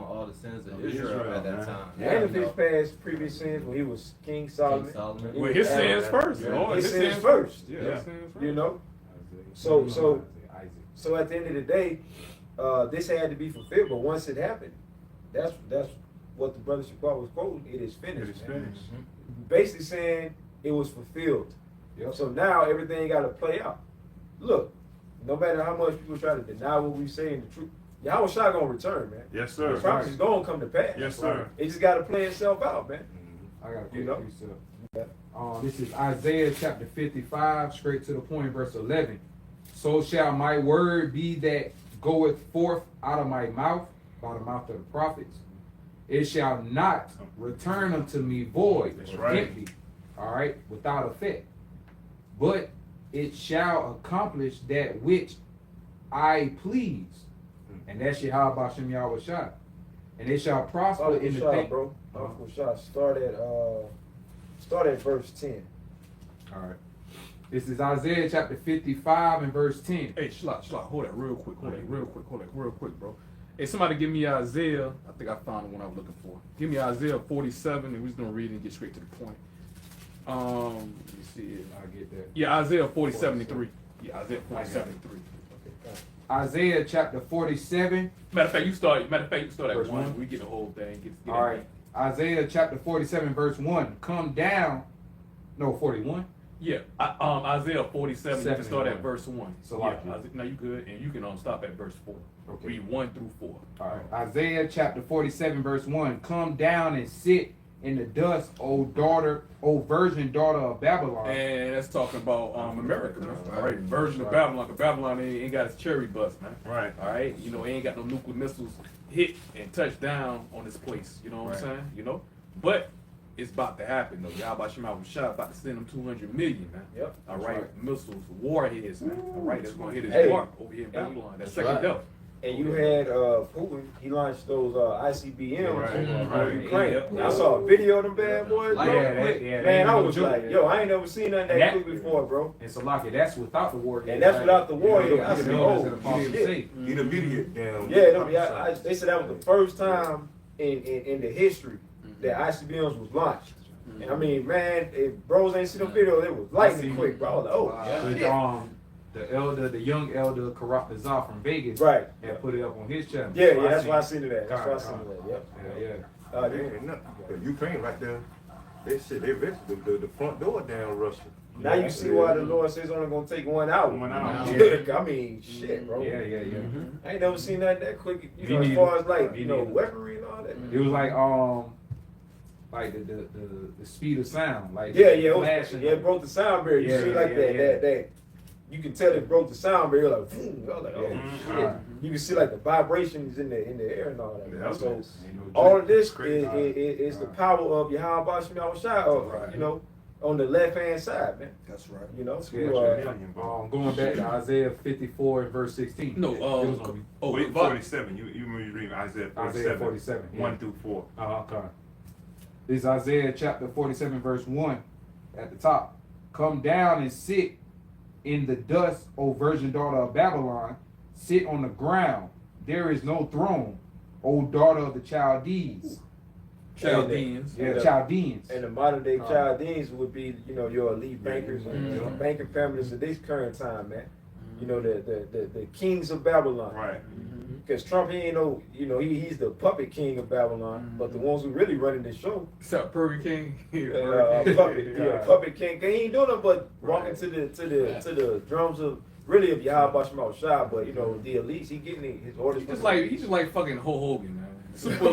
all the sins of Of Israel Israel, at that man. time. and You of know. his past previous sins when he was King Solomon. Solomon. He Well, was his Adam. sins first. Yeah. Lord, His sins first. Yeah, Yeah. his sins first. You know, so at the end of the day, this had to be fulfilled. But once it happened, that's what the brother Shaquat was quoting. It is finished. It is man. finished. Basically saying it was fulfilled. Yep. So now everything got to play out. Look, no matter how much people try to deny what we say in the truth, Yahawashi gonna return, man. Yes, The sir. prophecy's gonna come to pass. Yes, sir. It just got to play itself out, man. I got a quick You know? precept. Yeah. This is Isaiah chapter 55, straight to the point, verse 11. So shall my word be that goeth forth out of my mouth, by the mouth of the prophets. It shall not return unto me void, That's or right. empty, all right, without effect. But it shall accomplish that which I please. And that's Yahawah Bahasham Yahawashi. And it shall prosper in the thing. Bro. Start at verse 10. All right. This is Isaiah chapter 55 and verse 10. Hey, Shlot, hold that real quick, bro. Hey, somebody give me Isaiah. I think I found the one I was looking for. Give me Isaiah 47, and we're just gonna read it and get straight to the point. Let me see it. I'll get that. Yeah, Isaiah 40:73. Yeah, Isaiah 40:73. Isaiah chapter 47. Matter of fact, you start at Verse 1. one. We get the whole thing. Get All right. Isaiah chapter 47 verse 1. Come down. No, 41. Yeah, Isaiah 47. You can 7 start and at 1. verse 1. So yeah, like you. no, you good, and you can stop at verse 4. Okay. Read 1 through 4. All right. Isaiah chapter 47 verse 1. Come down and sit in the dust, O virgin daughter of Babylon. And that's talking about America, man. Right. All right, version of Right. Babylon. 'Cause Babylon ain't got its cherry bus, man. Right. All right, you know, it ain't got no nuclear missiles hit and touch down on this place. You know what Right. I'm saying? You know, but it's about to happen though. Yahawah Shema was shot about to send them 200 million, man. Yep. All That's right, right. missiles, warheads, man. All right, that's gonna hit his Hey. mark over here in Babylon. That's That's second right. death. And you had Putin, he launched those ICBMs Right, on right. Ukraine. Yeah. I saw a video of them bad boys, bro. Man, I was like, yo, I ain't never seen nothing that That- quick before, bro. And Salaki, that's without the war. And that's without the war. Yeah, I said, you oh, didn't shit. say. Get immediate down. Yeah, they said that was the first time in the history that ICBMs was launched. And I mean, man, if bros ain't seen the video, it was lightning quick, bro. I was like, oh, With, shit. the young elder Karat Bazar from Vegas, Right. and put it up on his channel. Yeah, So yeah, that's seen why I it. seen it at. That's why I seen it at. Yep. Yeah, yeah. Ain't nothing. Ukraine right there. They ripped the front door down Russia. Now you see why the Lord says only gonna take one out. One out. I mean, shit, bro. Yeah. I ain't never seen that quick. You know, Me as far as neither. like Me you know neither. weaponry and all that. It was like the speed of sound. Like flashing. It broke the sound barrier. You see like that. You can tell it broke the sound barrier. Like, boom. I was like, oh shit. You can see like the vibrations in the air and all that. Yeah, man. So ain't no all joke. of this Crazy. is the power of Yahawah Yahawashi, you know, on the left hand side, man. That's right. You know, Going back to Isaiah 54 and verse 16. No, It was gonna be- Wait, 47. You read Isaiah 47. Isaiah 47, yeah. 1 through 4. Okay. This is Isaiah chapter 47, verse 1 at the top. Come down and sit in the dust, O virgin daughter of Babylon. Sit on the ground. There is no throne, O daughter of the Chaldees. Chaldeans. Yeah, Chaldeans. And the modern day Chaldeans would be, you know, your elite bankers and you know, banking families of this current time, man. You know, the kings of Babylon. Right. Because Trump, he ain't no, you know, he's the puppet king of Babylon, but the ones who really running the show, Except Prairie King. puppet king, he ain't doing nothing but walking to the drums of really of Yahawah Shai, but you know the elites, he getting his orders. He's just like fucking Hulk Hogan, man.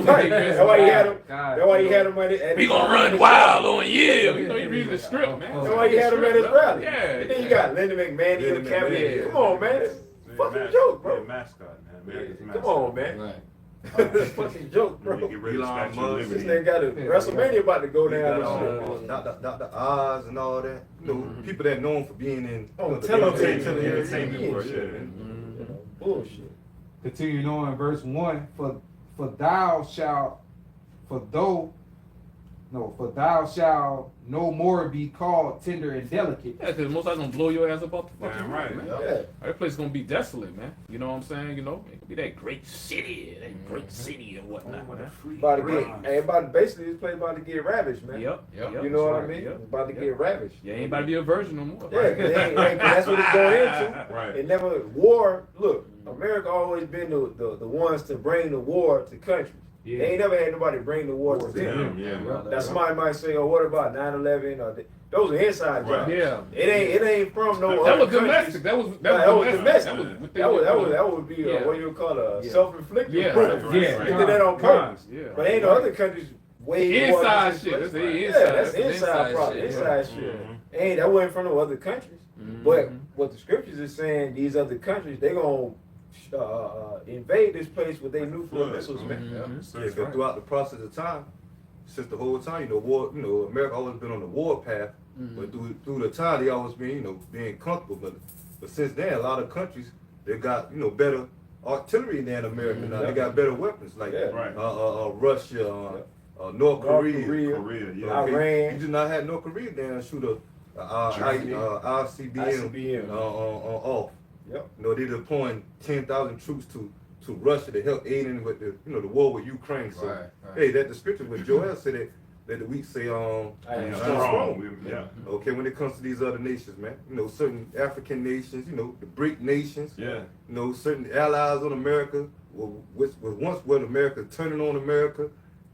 Right. That's why he had him. God. That's why he had him at We gonna run wild on you. You know, he reading the script, man. That's why he had him at his rally. Yeah. And then you got Linda McMahon in the cabinet. yeah. Come on, man. It's a fucking joke, bro. Mascot, man. America's Come mascot. on, man. Right. It's a fucking joke, When you bro. get rid of the Elon Statue of Musk, This Liberty. nigga got a WrestleMania about to go They down got and shit. Dr. Oz and all that. You know, people that known for being in Oh, the television. entertainment world. Yeah. Yeah. You know, bullshit. Continuing on in verse 1, for thou shalt no more be called tender and delicate. Yeah, because most of gonna blow your ass up off the fucking Damn roof, right. man. Yeah. That place gonna be desolate, man. You know what I'm saying? You know, it could be that great city and whatnot, man. About to get, everybody basically this place about to get ravaged, man. Yep. You know what I That's mean? right, It's about to get ravaged. Yeah, ain't about to be a virgin no more. Yeah, 'cause that's what it's going into. Right. It never war. Look, America always been the ones to bring the war to countries. Yeah. They ain't never had nobody bring the war to them. Yeah. Now somebody might say, "Oh, what about 9/11?" Or those are inside Right. jobs. Yeah. It ain't from no. That other was domestic. countries. That was domestic. within That your- would be Yeah. what you call a Yeah. self-inflicted. Yeah. wound. Right, Yeah. right. They did that on purpose. Yeah. But ain't no other countries way more Inside than this shit. place. That's the Yeah, inside. that's That's inside problem. shit. Inside shit. Mhm. Ain't that wasn't from no other countries. But what the scriptures is saying, these other countries, they gonna invade this place with their nuclear missiles, man. Yeah, That's 'cause right. throughout the process of time, since the whole time, war, America always been on the war path, but through the time they always been, being comfortable. But since then, a lot of countries they got, better artillery than America now. They got better weapons like Yeah. Right. Russia, North Korea. Korea, yeah. Iran. You did not have North Korea down shoot a Germany. ICBM ICBM. off. Yep. They deploying 10,000 troops to Russia to help aid in with the war with Ukraine. So Right. hey, that the scripture with Joel said that the weak say I am Yeah, strong. strong. Yeah. okay, when it comes to these other nations, man, certain African nations, the BRIC nations, Yeah. certain allies on America, which was once what America turning on America,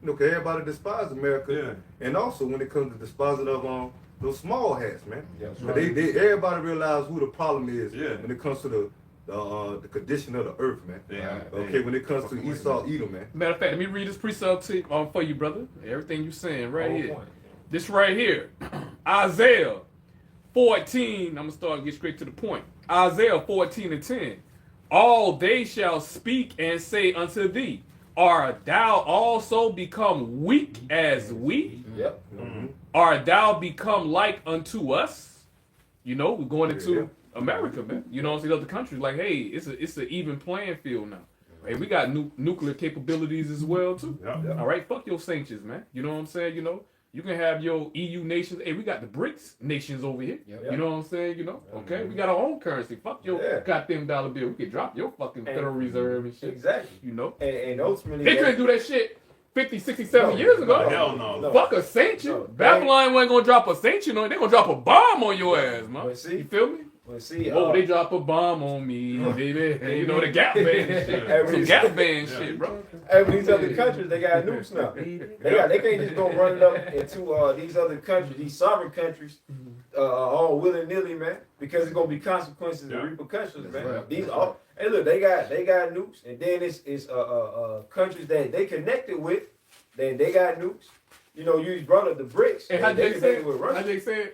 cause everybody despise America, Yeah. and also when it comes to despising of those small hats, man. Yeah. But they everybody realize who the problem is Yeah. when it comes to the condition of the earth, man. Yeah. Okay, when it comes to Esau, Edom, man. Matter of fact, let me read this precept for you, brother. Everything you saying right On here. point. This right here. Isaiah 14. I'm going to start and get straight to the point. Isaiah 14:10. All they shall speak and say unto thee, art thou also become weak as we? Yep. Art thou become like unto us? We're going into Yeah. America, man. You know what I'm saying? Other countries, like, hey, it's an even playing field now. Hey, we got nuclear capabilities as well, too. Yeah. All right, fuck your sanctions, man. You know what I'm saying? You can have your EU nations. Hey, we got the BRICS nations over here. Yep. You know what I'm saying? Okay, we got our own currency. Fuck your Yeah. goddamn dollar bill. We could drop your fucking Federal Reserve and shit. Exactly. They And ultimately, couldn't do that shit 50, 60, 70 years ago. Hell no. Fuck a sanction. No. Babylon wasn't gonna drop a sanction on you. They gonna drop a bomb on your ass, man. But see- You feel me? But see, Oh, they drop a bomb on me, baby. And you know the Gap Band shit. Some Gap Band shit, bro. every these other countries, they got nukes now. They can't just go run it up into these other countries, these sovereign countries, all willy nilly, man. Because it's gonna be consequences and repercussions, man. right. These all, hey, look, they got nukes, and then it's countries that they connected with, then they got nukes. You know, you brought up the BRICS. And how they they said, with Russia. how they said,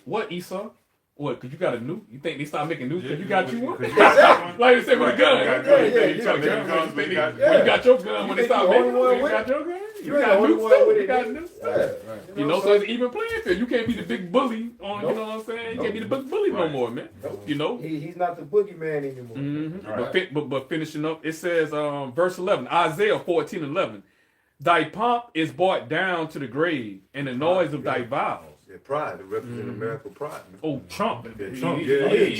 what, Esau? What, because you got a nuke? You think they start making nukes because you got you one? Exactly. Like they said with a gun. Yeah, You try to get guns, but when you got- you got your gun, when they think start you making only one them, you with got it? your gun. You You ain't got the only nukes one too. with You it, got nigga. nukes Yeah. too. You know, so it's an even playing field. You can't be the big bully on, you know what I'm saying? You can't be the big bully no more, man. Nope. You know? He's not the boogeyman anymore. Mm-hmm. But finishing up, it says, verse 11, Isaiah 14:11. Thy pomp is brought down to the grave, and the noise of thy vows. Yeah, pride. It represents American pride, man. Oh, Trump. Yeah, Trump, He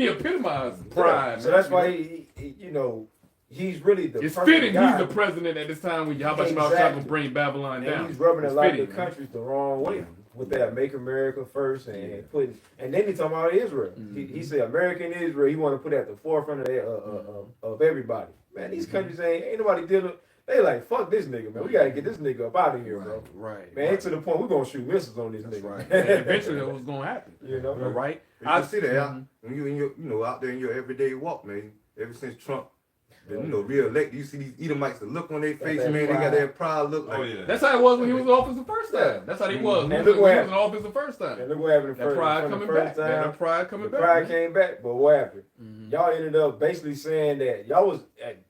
yeah. epitomized pride. So man. that's why he you know, he's really the It's perfect fitting guy. he's the president at this time when Yahawashi Exactly. trying to bring Babylon And down. he's rubbing a It's lot of fitting, the man. countries the wrong way with that "Make America First" and putting, and then he talking about Israel. He said American Israel. He want to put at the forefront of everybody. Man, these countries ain't nobody dealing. They like, fuck this nigga, man. We gotta get this nigga up out of here, bro. Right. Man, it's to the point we're gonna shoot missiles on this nigga. Right. And eventually that was going to happen. You know, Right? You can see that when you out there in your everyday walk, man. Ever since Trump, been, re-elected, you see these Edomites, the look on their face, that man. They got pride. that proud look. Oh Like, yeah. That's how it was when he was in office the first time. That's how he was. And When look he what was in happened. office the first time. And look what happened That pride from the coming first back. time. That pride coming The back. pride came back, but what happened? Y'all ended up basically saying that y'all was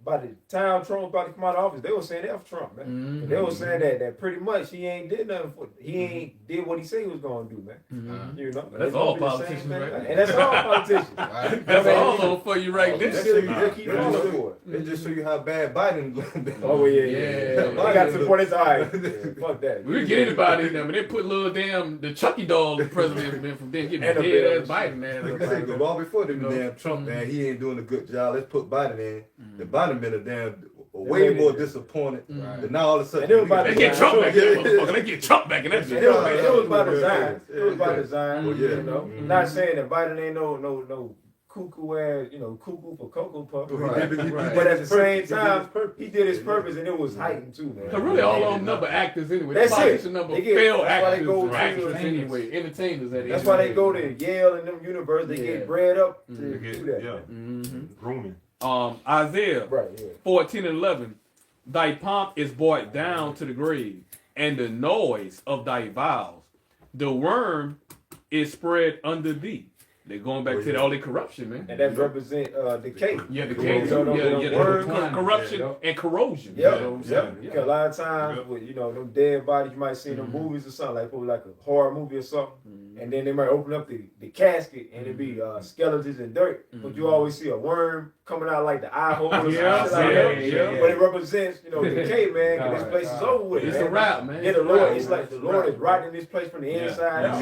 by the time Trump was about to come out of office, they were saying F Trump, man. And they were saying that pretty much he ain't did nothing for he ain't did what he said he was gonna do, man. You know, That's It's all gonna be the politicians same thing. right there. And that's all politicians. Right. That's Man, all over for you right They there. still keep Yeah. falling for it. They just show you how bad Biden. Oh yeah. Yeah. They got to the point it's all right. Fuck that. We get anybody in there, but they put little damn the Chucky doll president man from then getting And a dead ass bill. Biden man. Like I said, because all before them, You know? damn Trump, man, he ain't doing a good job. Let's put Biden in. The Biden been a damn way more disappointed. But now all of a sudden, And it was about They to get Trump back in that Yeah. motherfucker. They get Trump back in that And shit. it was by design. Yeah. It was by design. Oh, yeah. You know, not saying that Biden ain't no cuckoo ass, cuckoo for Cocoa Puff. Right. But at the same time, he did his purpose, and it was heightened too, man. So really, all of them number actors anyway. That's Politicians it. number They get- failed that's why they actors go or to actresses entertainers. anyway. Entertainers at the That's end why of they the go day. to Yale and them universities. They Yeah. get bred up to They do get- that. yeah. man. Grooming. Isaiah Right. Yeah. 14:11. Thy pomp is brought down to the grave, and the noise of thy vows. The worm is spread under thee. They're going back to all the corruption, man. And that represent decay. Yeah, the You case, know, yeah, the word- corruption Yeah. and corrosion. Yep, You know what I'm yep. saying? Because a lot of times, with them dead bodies, you might see them movies or something like probably like a horror movie or something, and then they might open up the casket and it be skeletons and dirt, but you always see a worm coming out like the eye hole or Yeah, something like that. yeah. But it represents decay, man. Because this place is over with. It's man. a wrap, man. Yeah, the It's a Lord. wrap. It's like the Lord is rotting this place from the inside out.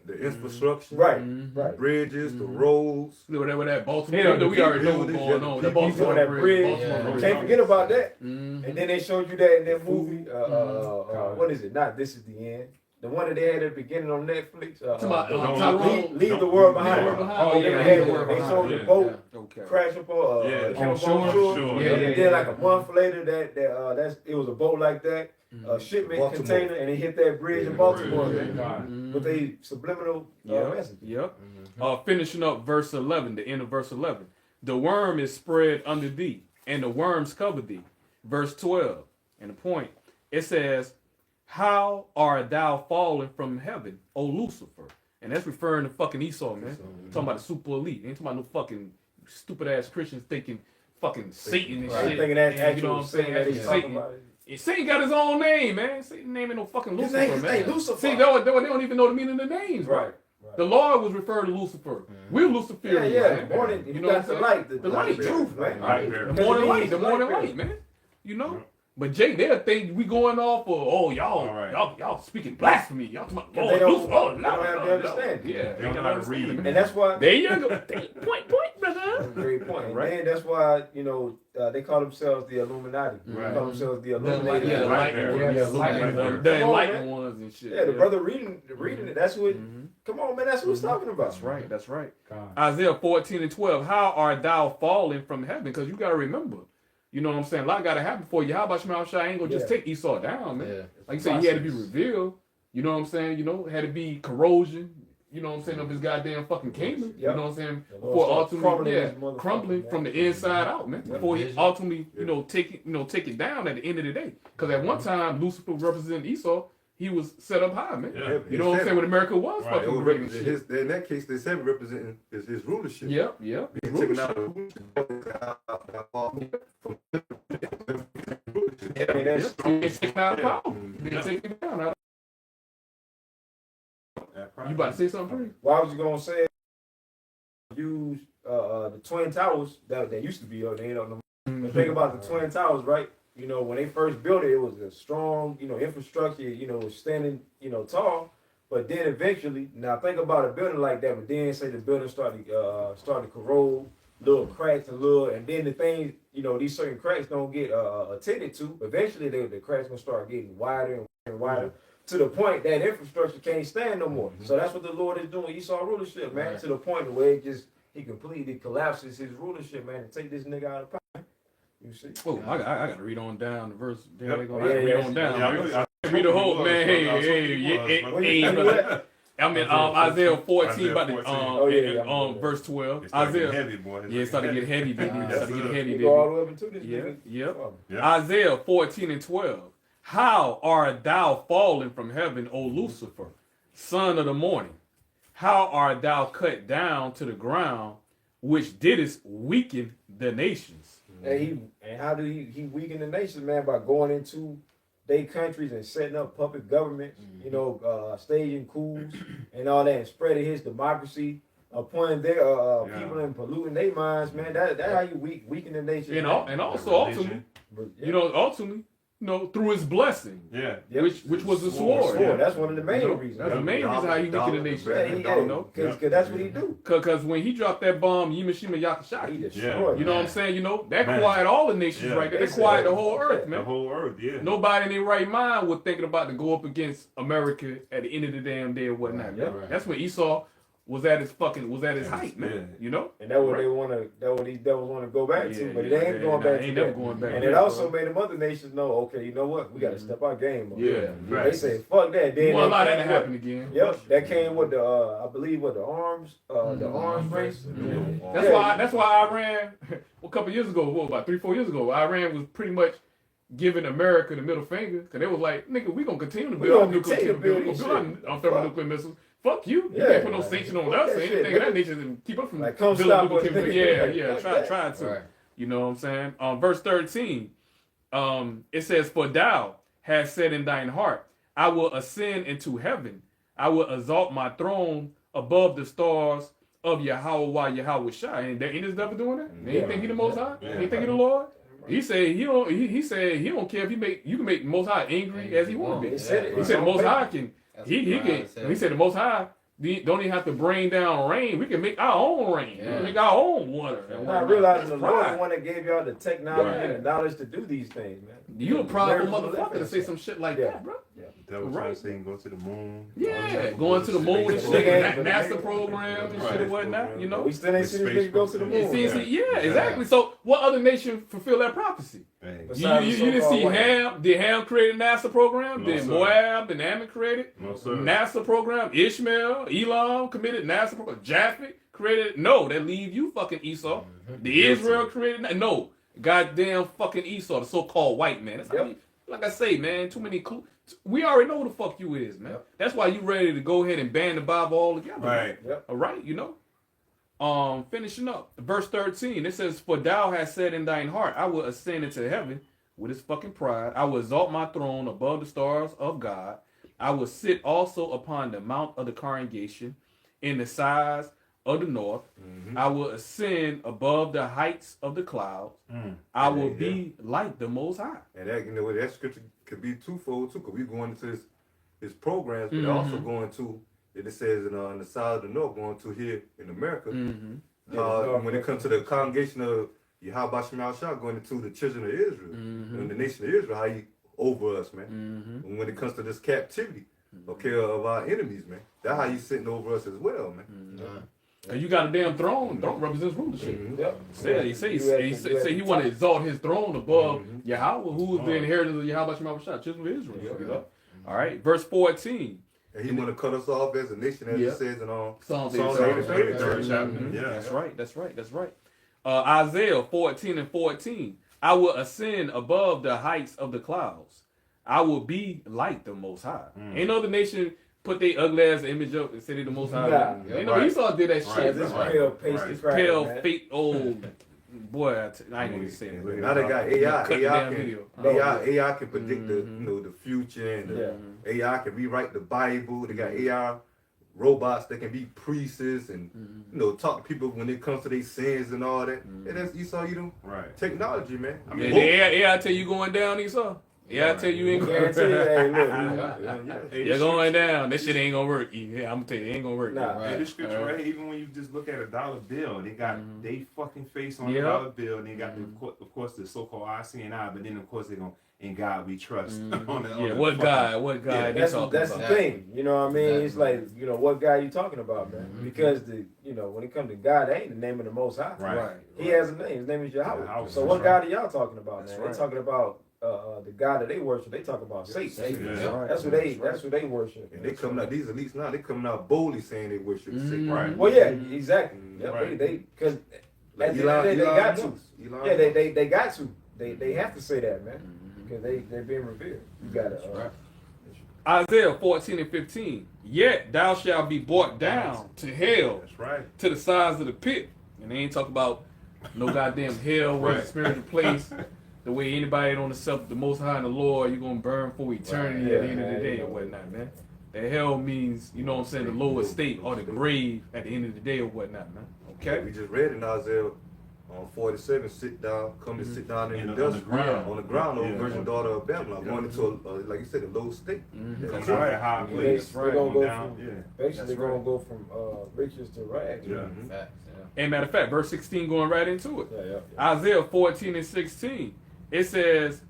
The infrastructure, Right, right. bridges, the roads. Whatever that Baltimore, Yeah, we already know what's the going on. That People Baltimore on that bridge. Baltimore Bridge. Can't forget about that. Mhm. And then they showed you that in that movie. What is it? Not This Is the End. The one that they had at the beginning on Netflix. Leave the world behind. Oh, They yeah, had Leave the it. World They Behind. sold the Yeah. boat, Okay. crash up on Yeah. came up On on shore. shore. Yeah, And then like a month later, it was a boat like that, a shipment Baltimore. container, and it hit that bridge in Baltimore. Yeah. Man. With a subliminal message. Yep. Finishing up verse 11, the end of verse 11. The worm is spread under thee, and the worms cover thee. Verse 12, and the point, it says, how art thou fallen from heaven, O Lucifer? And that's referring to fucking Esau, man. Talking about the super elite. Ain't talking about no fucking stupid ass Christians thinking fucking Satan and Right. shit. Thinking that And, you know actual what I'm saying? Satan that he's That's talking Satan. about. Satan got his own name, man. Satan name ain't no fucking His Lucifer, name- man. hey, Lucifer. See, they don't even know the meaning of the names, bro. Right. The Lord was referring to Lucifer. We're Luciferians. Yeah, man. morning. You know got what the I'm light, saying? the light, truth, man. Light bearer. The morning light, the Light morning bearer. light, man. You know? But Jay, they'll think we going off for, oh, y'all, All right. y'all speaking blasphemy. Y'all talking about They Lord don't- Lucifer. Oh, they don't have the understanding. Yeah, They don't know how to read. And that's why There you go. Point, brother. great point. And Right. then that's why, you know, they call themselves the Illuminati. Right. They call themselves the Yeah, Illuminati. yeah, Right lightning there. ones. Yeah, lightning The ones. Come on, enlightened man. ones and shit. Yeah, the brother reading it. That's what. Mhm. Come on, man. That's what it's talking about. That's right. That's right. God. Isaiah 14:12. How art thou falling from heaven? Because you got to remember, you know what I'm saying? A lot got to happen for you. How about Shemai ain't gonna just Yeah. take Esau down, man? Yeah. Like you said, he had to be revealed. You know what I'm saying? You know, had to be corrosion. You know what I'm saying, of his goddamn fucking kingdom. Yep. You know what I'm saying? The Lord Before start ultimately, crumbling yeah, this motherfucker, crumbling man. from the inside out, man. Before he Vision. ultimately, take it down at the end of the day. Because at one time, Lucifer represented Esau. He was set up high, man. Yeah. You know what I'm saying? When America was Right. It fucking would great and represent shit. his, in that case, they said representing his rulership. Yep, yep. Being taken out of I mean, that's Being taken out of power. Being taken down. You about to say something, Free? Well, I was gonna say use the Twin Towers that used to be up there. You know, but think about the Twin Towers, right? You know, when they first built it, it was a strong, infrastructure. You know, was standing, tall. But then eventually, now think about a building like that. But then say the building started to corrode, little cracks and then the things, these certain cracks don't get attended to. Eventually, the cracks gonna start getting wider and wider. To the point that infrastructure can't stand no more. So that's what the Lord is doing. Esau rulership, man. Right. To the point where he completely collapses his rulership, man, and take this nigga out of power. You see? Oh, I got to read on down the verse. There they go. Yeah, I gotta read yeah. on down. Yeah, Read the whole man. I'm in Isaiah 14, about the verse 12. Isaiah. Heavy, boy. Yeah, it started to get heavy, baby. It started to get heavy, He baby. go all the way up into this Yeah, nigga. yep. Yeah. Isaiah 14:12. How art thou fallen from heaven, O Lucifer, son of the morning? How art thou cut down to the ground, which didst weaken the nations? And how do he weaken the nation, man? By going into their countries and setting up puppet governments, staging coups and all that, and spreading his democracy upon their people and polluting their minds, man. That's how you weaken the nation. And also ultimately, ultimately, through his blessing, Yeah. which was the sword. Yeah, that's one of the main reasons. That's the main reason how he weakened the nation. Because that's what he do. Because when he dropped that bomb, Yimashima He Yakashaki, destroyed. you know what I'm saying? That Man. quiet all the nations Yeah. right there. They quiet the whole earth, The man. whole earth, yeah. Nobody in their right mind was thinking about to go up against America at the end of the damn day or whatnot. Right, man. right. That's when Esau was at his height, man. Yeah. And that's what they want to. That's what these devils want to go back to. But they ain't going back to Ain't that. never going back. And to it that, also bro. made them other nations know, okay, you know what? We got to step our game up. Yeah. Right. They say, fuck that. Then You want a lot of they that to came happen with- again. Yep, that came with the, I believe, with the arms race. That's why Iran, a couple years ago, about 3-4 years ago, Iran was pretty much giving America the middle finger because they was like, nigga, we gonna continue to We build our gonna nuclear continue to build capability. these We're gonna shit. build our thermonuclear missiles. Fuck you. You Yeah, can't put no like, sanction on fuck us or that anything shit, of that nigga. nature and keep us from Like, come building stop nuclear us, capability. nigga. Yeah, Like try that. to. Right. You know what I'm saying? Verse 13, it says, For thou hast said in thine heart, I will ascend into heaven. I will exalt my throne above the stars of Yahawah, Yahawashi. Ain't this devil doing that? He ain't think he the Most High? He ain't think he the Lord? He said he don't. He said he don't care if you can make the Most High angry as he want to be. He said it. He said the Most High can. That's He what can. God said. He said the Most High don't even have to bring down rain. We can make our own rain. We Yeah. can make our own water. I'm not realizing the That's Lord pride. the one that gave y'all the technology Right. and the knowledge to do these things, man. You a prideful Very motherfucker to say little some shit like Yeah. that, bro. Devil Right. trying to say he can go to the moon. Yeah, going to the moon and shit, Nigga, NASA programs and shit and whatnot. You know. We still ain't seen this nigga go to the And moon. see, yeah, exactly. So, what other nation fulfill that prophecy? Hey. Besides You the didn't so-called see white. Ham? Did Ham create a NASA program? No, Did sir. Moab and Ammon create it? No, sir. NASA program? Ishmael, Elam committed NASA program. Japhet created? No, that leave you fucking Esau. The Israel created? No, goddamn fucking Esau, the so-called white man. That's how like I say, man, too many clues. We already know who the fuck you is, man. Yep. That's why you ready to go ahead and ban the Bible altogether. Right. Yep. All right, finishing up, verse 13, it says, For thou hast said in thine heart, I will ascend into heaven with his fucking pride. I will exalt my throne above the stars of God. I will sit also upon the mount of the congregation in the sides of the north. I will ascend above the heights of the clouds. I will be like the Most High. And that scripture could be twofold too, because we're going into his programs, but also going to, it says in the side of the north, going to here in America, when it comes to the congregation of Yahawashi going into the children of Israel and the nation of Israel, how he over us, man. And when it comes to this captivity, okay, of our enemies, man, that's how he's sitting over us as well, man. And you got a damn throne. Don't represent rulership. Yep. He say he want to exalt his throne above Yahawah, who is the inheritance of Yahweh Shemashah, children of Israel. You know? All right, verse 14. And he want to cut us off as a nation, as it says in Psalms Psalms 83rd chapter. Yeah, That's right. That's right. Isaiah 14 and 14. I will ascend above the heights of the clouds. I will be like the Most High. Ain't no other nation put their ugly ass image up and say they the Most High. Nah. Ain't no Esau did that shit. This Right. pale pasty crap, Pale, man. fake old boy. I ain't gonna say that. Now they got AI. Cut the damn video. AI can predict the the future, and Yeah. AI can rewrite the Bible. They got AI robots that can be priests and talk to people when it comes to their sins and all that. And that's Esau, Right. technology, man. I mean, Yeah, the AI tell you going down, Esau. Yeah, I tell you ain't Yeah, I going tell you, hey, look, You're going down. That shit ain't gonna work. Yeah, I'm gonna tell you, it ain't gonna work. Nah. And the scripture right here, even when you just look at a dollar bill, they got they fucking face on Yep. the dollar bill, and they got of course the so-called I see and I, but then of course they're gonna in God we trust. on the What fucking- God? What God? Yeah, they that's talking the about? thing. You know what I mean? It's like, what guy you talking about, man? Because when it comes to God, that ain't the name of the Most High. Right. He has a name. His name is Yahawah. Yahawah, So that's what right. God are y'all talking about, man? That's They right. talking about the God that they worship. They talk about Satan. Yeah. That's what they worship. And they coming out, these elites now, they coming out boldly saying they worship Satan. Right. Well, yeah, exactly. Yep, Right. Because Like at the end of the day, they Elon got to. Musk. Elon Yeah, Musk. they got to. They have to say that, man. Because they're being revered. You gotta. Isaiah 14 and 15. Yet thou shalt be brought down to hell, That's right. to the sides of the pit. And they ain't talk about no goddamn hell was a Right. spiritual place. The way anybody on the Most High and the Lord, you're gonna burn for eternity Right. at the end of the Yeah, day yeah. or whatnot, man. The hell means, you know what I'm saying, the lower state or the grave at the end of the day or whatnot, man. Okay? We just read in Isaiah 47, sit down, come and sit down in the On dust, the ground. on the ground, Yeah. virgin daughter of Babylon, going into like you said, a low state. That's Right. right. High They, place. they're gonna Going go down. from Yeah. basically That's gonna right. go from riches to rags. Yeah. Facts, And matter of fact, verse 16 going right into it. Yeah. Isaiah 14 and 16. It says,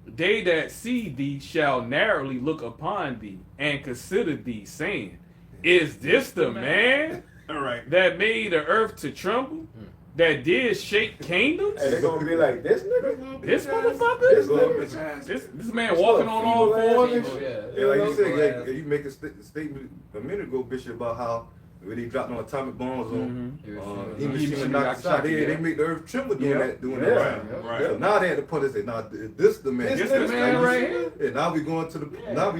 they that see thee shall narrowly look upon thee and consider thee, saying, is this the man All right. that made the earth to tremble? That did shake kingdoms? Hey, they're gonna be like, this nigga? This This motherfucker? nigga? This man walking on all fours and shit. Yeah, like you said, you make a statement a minute ago, Bishop, about how when they dropped on atomic bombs on Hiroshima and Nagasaki, they made the earth tremble doing that. Right. So now they had to put us in. Now this the man. This the man right here. Yeah, now we going to the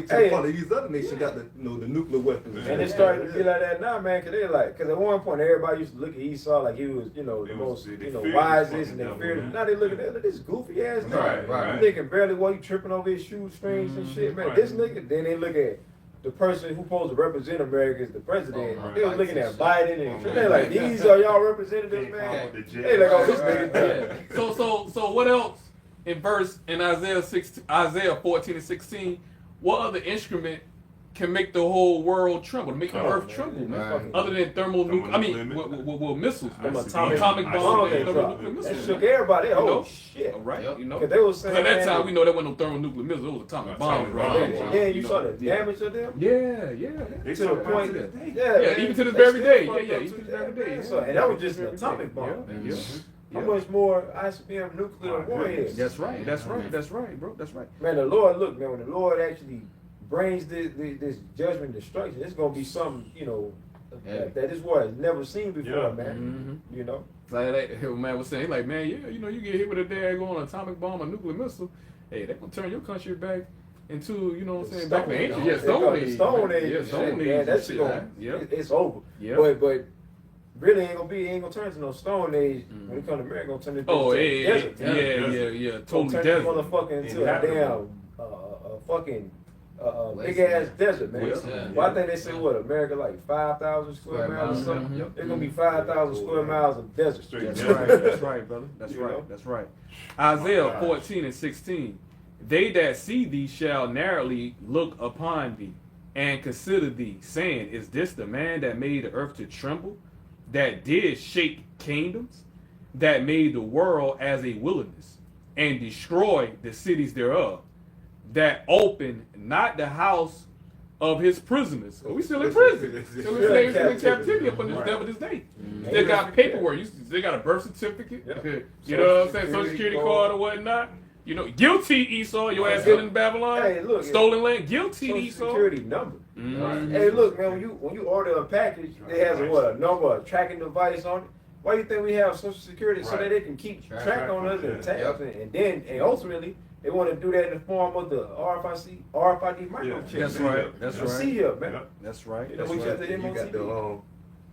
Hey. part of these other nations got the the nuclear weapons. And it started to be like that now, man, because at one point everybody used to look at Esau like he was, the most, they feared the wisest, and they fucking feared devil, him. Now they look at this goofy ass Right, nigga. right. They can barely walk, you tripping over his shoestrings and shit, man. Right. This nigga, then they look at the person who's supposed to represent America as the president. Oh, right. They was looking at Right. Biden and Right. they're like, these are y'all representatives, man. They like, oh, this nigga done. So what else in Isaiah 14 and 16? What other instrument can make the whole world tremble, make the Come on, earth man. tremble, They man? fucking- Other than Thermonuclear missiles, Them atomic atomic bombs, bombs and they dropped. thermonuclear That missiles. shook everybody. You Oh know? shit. All right, Yep. you know. Because they was saying At that man, time, we know there wasn't no thermonuclear missiles. It was atomic bombs, Atomic right? bombs. yeah, you know. saw the damage of them. Yeah. They To the talk about point it that, today. yeah, man, Even to this they very still day. fucked Yeah, up even to this very day. So, and that was just an atomic bomb. Yeah. How much more ICBM nuclear My warheads? goodness. That's right. That's right, bro. That's right. Man, the Lord, look, man, when the Lord actually brings this judgment and destruction, it's gonna be something, that this world has never seen before, Yeah. man. You know? Like man was saying, like, man, yeah, you get hit with a daggone atomic bomb or nuclear missile, hey, they gonna turn your country back into, you know what I'm saying, back to ancient. Yeah, Stone Age. Stone Age. Yeah, and Stone shit, Age. man, and that's shit, going, man. Yeah. it's over. Yeah. But really ain't gonna turn to no Stone Age when it comes to America. Gonna turn it Oh, into a yeah, desert. yeah. Gonna Totally turn this desert. motherfucker into a Inhabitable. damn fucking Wasteland. big ass desert, man. Wasteland. Well, I think they say what America like 5,000 square miles or something. Yep. It's gonna be 5,000 square miles of desert. Straight That's desert. right. That's right, brother. That's You know? right. That's right. Isaiah gosh. 14 and 16. They that see thee shall narrowly look upon thee and consider thee, saying, is this the man that made the earth to tremble? that did shake kingdoms, that made the world as a wilderness, and destroyed the cities thereof, that opened not the house of his prisoners. Oh, we still in prison. Still in captivity up until this day. They got paperwork. They got a birth certificate. You know what I'm saying? Social security card or whatnot. You know, guilty Esau. Your ass still in Babylon. Hey, look, stolen land. Guilty Social Esau. security number. Hey, look, man. When you order a package, it has a number, a tracking device on it. Why do you think we have Social Security so that they can keep track on us and tag us, and ultimately they want to do that in the form of the RFID microchip. That's right. That's right. See here, man. That's right. You know, That's we right. just You got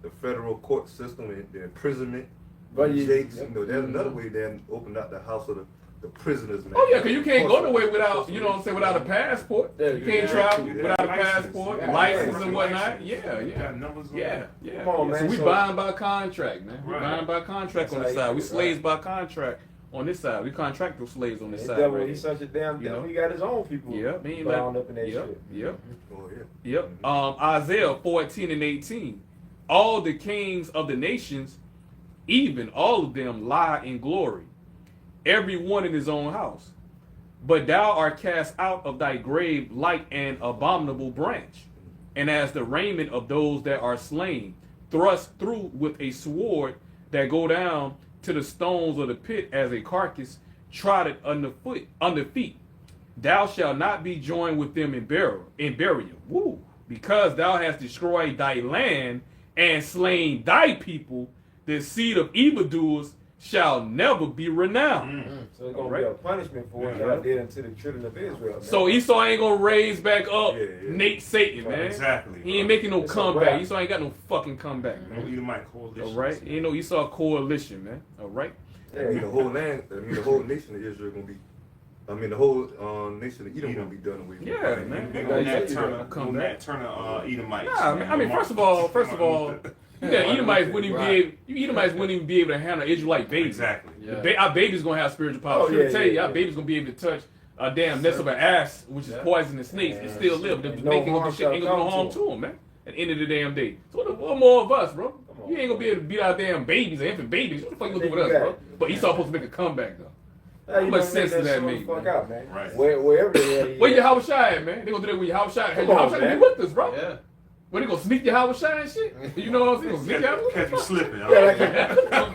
the federal court system and the imprisonment. But Jakes, you know, there's another way they opened up the house of the prisoners, man. Oh yeah, because you can't go nowhere without, you know what I'm saying, without a passport. You can't travel without a passport, license and whatnot. Yeah. Come on, man. So we So- buying by contract, man. We Right. buying by contract on this That's how side. you We do it, slaves by contract on this side. We contractual slaves on this The side. devil, Right he's here. such a damn You devil. know? He got his own people Yep, he ain't bound like- up in that Yep. shit. Yep. Oh, yeah. Yep. Isaiah 14 and 18. All the kings of the nations, even all of them, lie in glory, every one in his own house. But thou art cast out of thy grave like an abominable branch, and as the raiment of those that are slain, thrust through with a sword that go down to the stones of the pit as a carcass trodden under feet. Thou shalt not be joined with them in burial. Woo! Because thou hast destroyed thy land and slain thy people, the seed of evildoers shall never be renowned. So it's gonna Alright. be a punishment for what y'all did unto the children of Israel. Man. So Esau ain't gonna raise back up Yeah. Nate Satan, man. Exactly. He ain't making no It's a comeback. wrap. Esau ain't got no fucking comeback, No man. Edomite coalition. All right, ain't no Esau coalition, man. All right. I mean, the whole land, the whole nation of Israel gonna be, the whole nation of Edom gonna be done away with. Yeah, man. They Yeah, gonna yeah, Nat Turner, come gonna back. Nat Turner Edomites. Nah, man. I mean, first of all, you got Edomites wouldn't even be able. You Edomites wouldn't even be able to handle Israelite babies. Exactly. Yeah. Our babies gonna have spiritual power. Oh, Sure yeah, tell you, yeah, our yeah. babies gonna be able to touch a damn nest of an ass, which is poisonous snakes, and still live. The And snake ain't no gonna harm do shit, ain't shall gonna do no come harm to to them, man. At the end of the damn day. So what more of us, bro? on, You ain't gonna be able to beat our damn babies, infant babies. What the fuck you gonna do with us, bro? But Esau supposed to make a comeback though. How you How much gonna sense make does that shit make, Fuck man? out, man. Right. Wherever the hell he Where is. Yahawashi at, man? They gonna do that with Yahawashi. Hey, Come on, Yahawashi man. be with us, bro. Yeah. When they gonna sneak Yahawashi and shit? You know what I'm saying? Gonna sneak out? Catch you slipping. Yeah,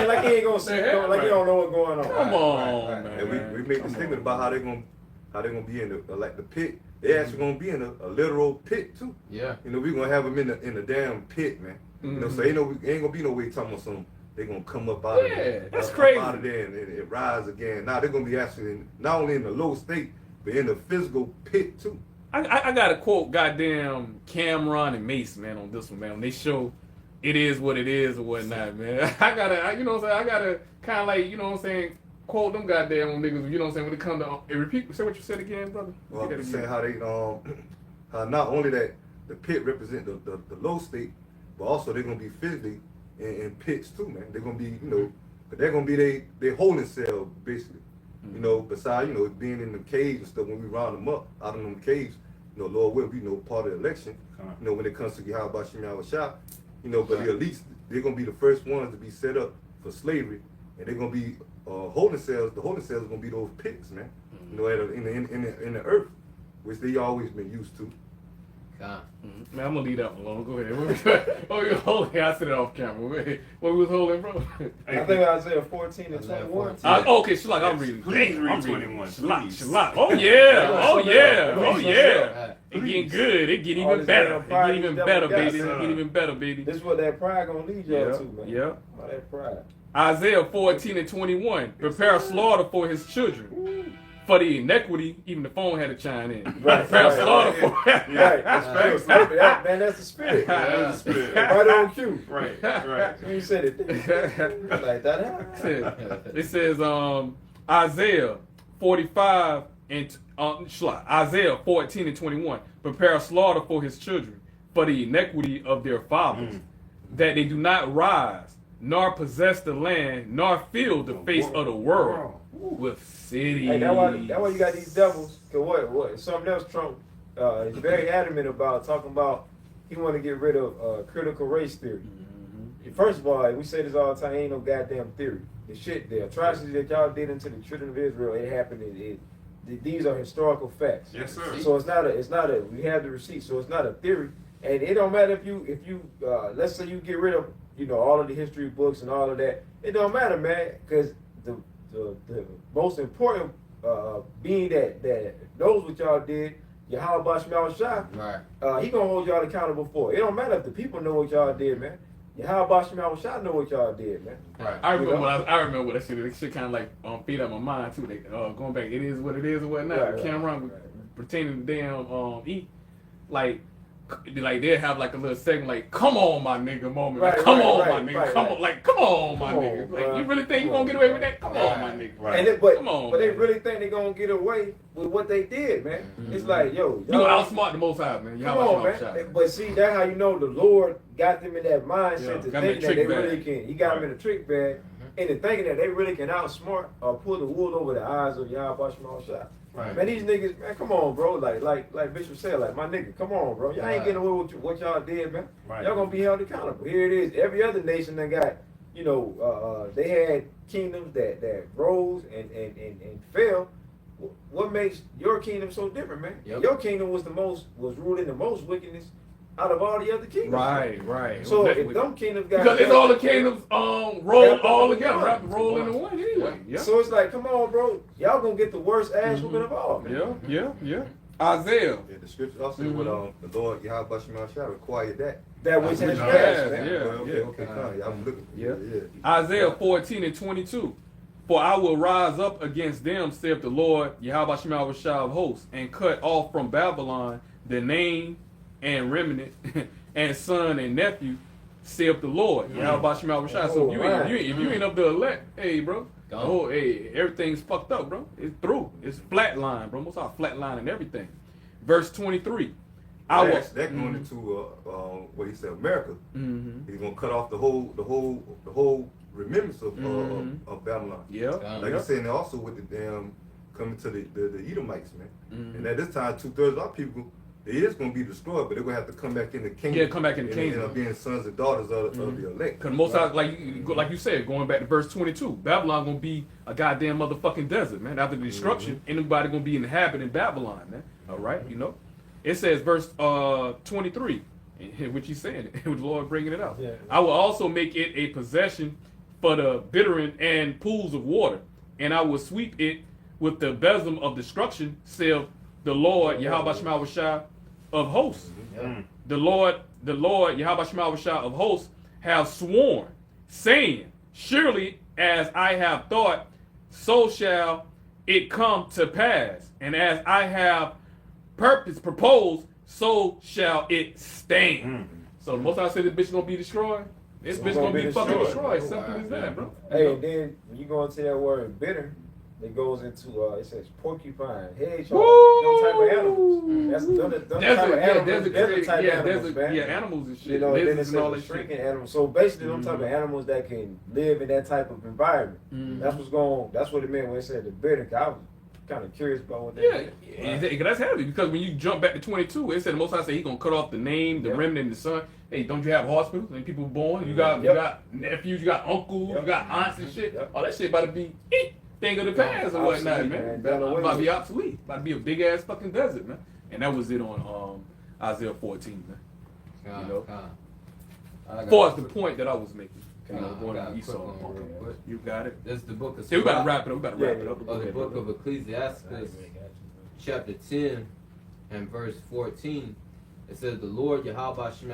like he ain't gonna see, like he don't know what's going on. Come on, man. And we made the statement about how they gonna be in the pit. They actually gonna be in a literal pit too. Yeah. You know, we gonna have them in the damn pit, man. You know, so ain't gonna be no way talking about some. They gonna come up out of Yeah, there, that's up crazy. out of there and rise again. Now they're gonna be actually not only in the low state, but in the physical pit too. I gotta quote goddamn Cameron and Mace, man, on this one, man. When they show it is what it is or whatnot, man. You know what I'm saying? I gotta kind of like, you know what I'm saying, quote them goddamn niggas, you know what I'm saying, when it comes to, say what you said again, brother. Well, Say I'm that saying again. how they how not only that the pit represent the low state, but also they're gonna be physically in pits too, man. They're gonna be, you know, but they're gonna be they holding cell basically. You know, besides, you know, being in the caves and stuff when we round them up out of them caves, you know, Lord will be part of the election. You know, when it comes to Yahawashi, you know, but the elites, they're gonna be the first ones to be set up for slavery, and they're gonna be holding cells. The holding cells are gonna be those pits, man. You know, in the earth, which they always been used to. God. Man, I'm gonna leave that one alone. Go ahead. What we was holding? I said it off camera. What we was holding, bro? I think Isaiah 14 and 21. Okay, Shalak, I'm reading. Please Damn, read I'm reading. 21, Shalak, please. Shalak. Oh yeah, oh yeah, oh Please. yeah. It getting good. It get All even this better. damn It pride get even these better, devil baby. got, It get even better, baby. This is what that pride gonna lead y'all to, man. Yeah. All that pride. Isaiah 14 and 21. Prepare slaughter for his children. For the iniquity, even the phone had to chime in. Right, Prepare right. slaughter for Right, that's right. Man, that's the spirit. That's the spirit. Right on cue. Right, right. When you said it, like that happened. It says Isaiah 45 and Isaiah 14 and 21. Prepare slaughter for his children, for the iniquity of their fathers, that they do not rise, nor possess the land, nor fill the face of the world with cities. Hey, that's why you got these devils. Cause what? Something else Trump is very adamant about, talking about he want to get rid of critical race theory. First of all, we say this all the time, ain't no goddamn theory. The shit, the atrocities that y'all did into the children of Israel, it happened. These are historical facts. Yes, sir. So it's not a. We have the receipts, so it's not a theory. And it don't matter if you let's say you get rid of all of the history books and all of that. It don't matter, man, because the most important being that knows what y'all did, Yahawashi, Right. he gonna hold y'all accountable for it. It don't matter if the people know what y'all did, man. Yahawashi know what y'all did, man. Right. I remember I remember that shit. That shit kind of like feed up my mind too. They, going back, it is what it is and whatnot. Right, Cameron right. pretending to damn eat like they'll have like a little segment like "Come on, my nigga" moment. Like, Right, come right, on, right, my nigga. right, Come right. on, like come on, my Come nigga. on, Like bruh. you really think you Come gonna get on, away with that? Come on, my Right. nigga. Right. And but Come on, they man. really think they gonna get away with what they did, man. It's like, yo, You gonna outsmart the Most High, man. come on, man. But see, that's how you know the Lord got them in that mindset to got 'em in think a that they trick really bag. can. He got them in a trick bag, and in thinking that they really can outsmart or pull the wool over the eyes of Yahawashi. Right. Man, these niggas, man, come on, bro. Like Bishop said, like my nigga, come on, bro. Y'all ain't getting away with what y'all did, man. Right. Y'all gonna be held accountable. Here it is. Every other nation that got, they had kingdoms that rose and fell. What makes your kingdom so different, man? Yep. Your kingdom was ruled in the most wickedness out of all the other kingdoms. Right. So if them kingdoms got because it's all the kingdoms roll Wrapped up all into together, one. wrap the roll into one anyway. Yeah. So it's like, come on, bro. Y'all gonna get the worst ass whooping of all, man. Yeah. Isaiah. Yeah, the scripture also with the Lord Yahawashi required that. That which has Yeah, passed, man. yeah. Okay, fine. I'm looking. Yeah. Isaiah 14:22. For I will rise up against them, saith the Lord, Yahawashi of hosts, and cut off from Babylon the name and remnant, and son and nephew, saith the Lord, Yahawashi. So if you ain't up the elect, hey, bro, hey, everything's fucked up, bro. It's through. It's flatline, bro. Most all flatline and everything. Verse 23. That going into what he said, America. He's gonna cut off the whole remembrance of Babylon. Yeah. Like I said, and also with the damn coming to the Edomites, man. And at this time, 2/3 of our people, they is gonna be destroyed, but they're gonna have to come back in the kingdom. Yeah, come back in the kingdom. And being sons and daughters of the elect. Because most like you said, going back to verse 22, Babylon gonna be a goddamn motherfucking desert, man. After the destruction, anybody gonna be inhabiting Babylon, man. All right, It says verse 23, which he's saying, with the Lord bringing it out. Yeah. I will also make it a possession for the bittering and pools of water, and I will sweep it with the besom of destruction, saith the Lord Yahawashi of hosts. The Lord Yahawashi of hosts have sworn, saying, surely as I have thought, so shall it come to pass, and as I have proposed, so shall it stand. So the Most High said this bitch gonna be destroyed. This bitch gonna be fucking destroyed. Simple as that, bro. Hey, and then when you go into that word bitter, it goes into it says porcupine, hedgehog, them type of animals. That's them type of animals. Desert type animals, man. Animals and shit. Then it Lizards and all says that shrinking shit. animals. So basically, them type of animals that can live in that type of environment. That's what it meant when it said the bitter. 'Cause I was kind of curious about what that meant. Yeah, that's heavy because when you jump back to 22, it said the Most High said He gonna cut off the name, the remnant, and the son. Hey, don't you have hospitals and people born? You got nephews, you got uncles, you got aunts and shit. All that shit about to be thing of the past or whatnot, Obsolete, man. man. About to be obsolete. About to be a big ass fucking desert, man. And that was it on Isaiah 14, man. As far as the point that I was making. Going to Esau. You got it. This is the book of Yeah, we gotta wrap it up. We gotta wrap it up. the book of Ecclesiasticus, chapter 10 and verse 14. It says, the Lord Yahawashi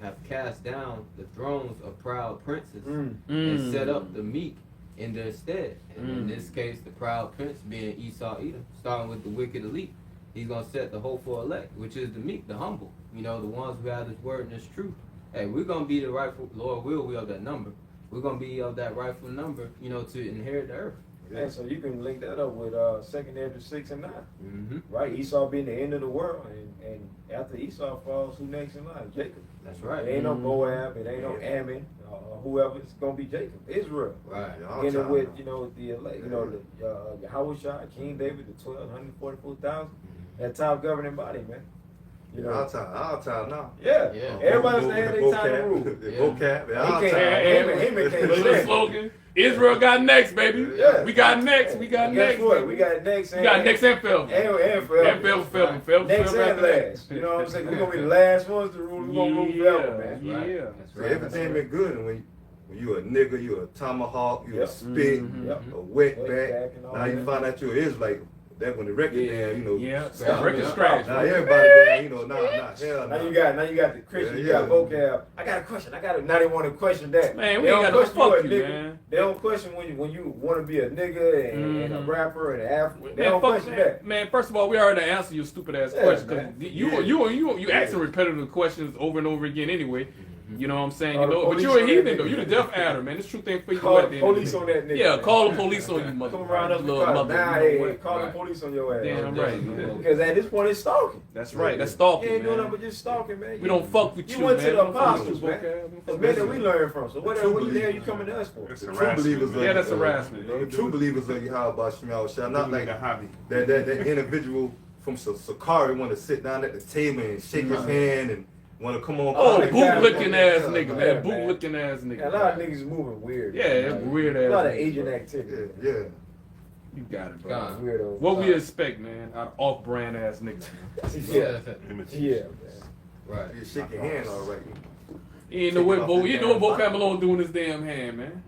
have cast down the thrones of proud princes and set up the meek in their stead. And in this case, the proud prince being Esau Edom, starting with the wicked elite. He's going to set the hopeful elect, which is the meek, the humble, the ones who have this word and this truth. Hey, we're going to be the rightful, Lord will, we of that number. We're going to be of that rightful number, to inherit the earth. And so you can link that up with 2nd Ezra 6 and 9. Right? Esau being the end of the world. And after Esau falls, who next in line? Jacob. That's right. It ain't no Moab, it ain't no Ammon, whoever. It's going to be Jacob, Israel. Right. Beginning with, the elect, the Yahawashi, King David, the 144,000. That top governing body, man. You know? Our time now. Yeah. Yeah. Everybody's had their time to rule. Vocab. He Our can't- time. Heyman can't Look at do the that. slogan. Israel got next, baby. Yeah. We got next. We got Guess next. what? baby. We got next. We got next and film. And forever. And film. Next and last. You know what I'm saying? We're gonna be the last ones to rule. We're gonna rule forever, man. Yeah. So everything been good, and when you a nigga, you a tomahawk, you a spit, Yep. a wetback. Wetback and all Now you that. find out you're Israelite. That when the record down, you know. Yeah. stop. Record scratch. Now everybody down, you know, nah, hell Now no. you got the Christian, you got vocab. I got a question. Now they want to question that. Man, we They ain't don't got no question fuck a you, nigga. man. They don't question when you want to be a nigga and a rapper and an athlete. They don't question that. Man, first of all, we already answered your stupid ass Yeah, question. 'Cause man. You asking repetitive questions over and over again anyway. You know what I'm saying? Call You the know, but police you're a on heathen that though. nigga. You the death adder, man. This truth ain't for you Call at the the end of police the on day. that nigga. Yeah, man. call the police on you, mother. Come around us little the car. mother. Nah, you know hey, what? call the Right. police on your ass. Damn right. Yeah. Because at this point it's stalking. That's right. That's You stalking, ain't doing man. nothing but just stalking, man. We don't fuck with you, You went man. to We the don't fuck with apostles, you, man. vocab. The men that we learn from. So what the hell you coming to us for? It's The true harassment. believers of Yeah, that's harassment. The true believers of Yahawah Shah, not like a hobby. that individual from Sakari want to sit down at the table and shake his hand and want to come on. Oh, yeah, boot licking ass yeah, nigga, yeah, man. man. Boot licking ass Yeah, a nigga. lot of niggas moving weird. Yeah, man. it's weird A ass. lot of niggas, Asian bro. activity. Yeah. You got it, bro. God. Weirdo. What we expect, man, out of off-brand ass niggas. Yeah. Imitation. Yeah, man. Right. You shake your hand all right. You ain't know what Vocab Malone doing his damn hand, man.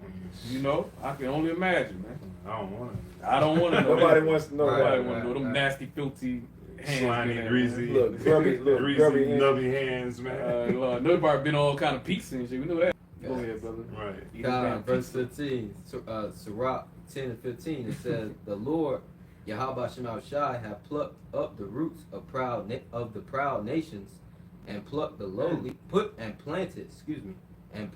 You know, I can only imagine, man. I don't want I don't want to know. Nobody that. wants to know Nobody that. want to know them nasty, filthy it. hands. Slimy, man. greasy, Look, grubby greasy, hands. nubby hands, man. Lord, nobody been all kind of pizza and shit. We know that. Go ahead, brother. Right. Eat his God, damn verse pizza. 15, Sirach 10 and 15, it says, the Lord, Yahawah Shai, have plucked up the roots of the proud nations, and plucked the lowly,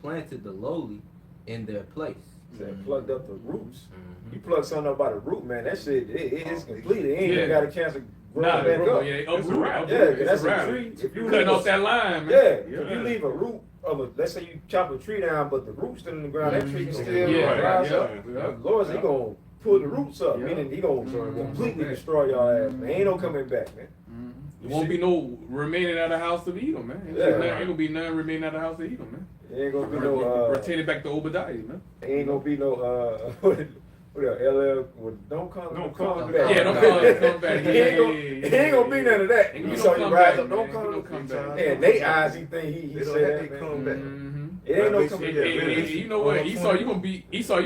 planted the lowly in their place. Said plugged up the roots. Mhm. You plug something up by the root, man. That shit, it's complete. It ain't Yeah. even got a chance of growing Nah, back bro, up. yeah, It's a uproot, wrap. uproot. Yeah, It's that's a wrap. tree. If you Cutting leave off a, that line, man. yeah, Yeah. if you leave a root of a, let's say you chop a tree down, but the root's still in the ground, that tree can still Yeah, rise yeah, up. yeah. The Lord said he gonna pull the roots up, Yeah. meaning he gonna completely destroy y'all ass, man. Ain't no coming back, man. There won't be no remaining out of the house of Edom, man. Ain't gonna be none remaining out of the house of Edom, man. It ain't gonna be no, Retain it back to Obadiah, man. ain't gonna be no, what else, LL, well, don't come back. Yeah, don't come back. He ain't gonna be none of that. Ain't You gonna saw you come rise back, up, don't man. Ain't come gonna back. come back. Yeah, in they eyes, he think he They don't say have that, to man. come back. It ain't no That coming makes back. you- You know what? Esau, you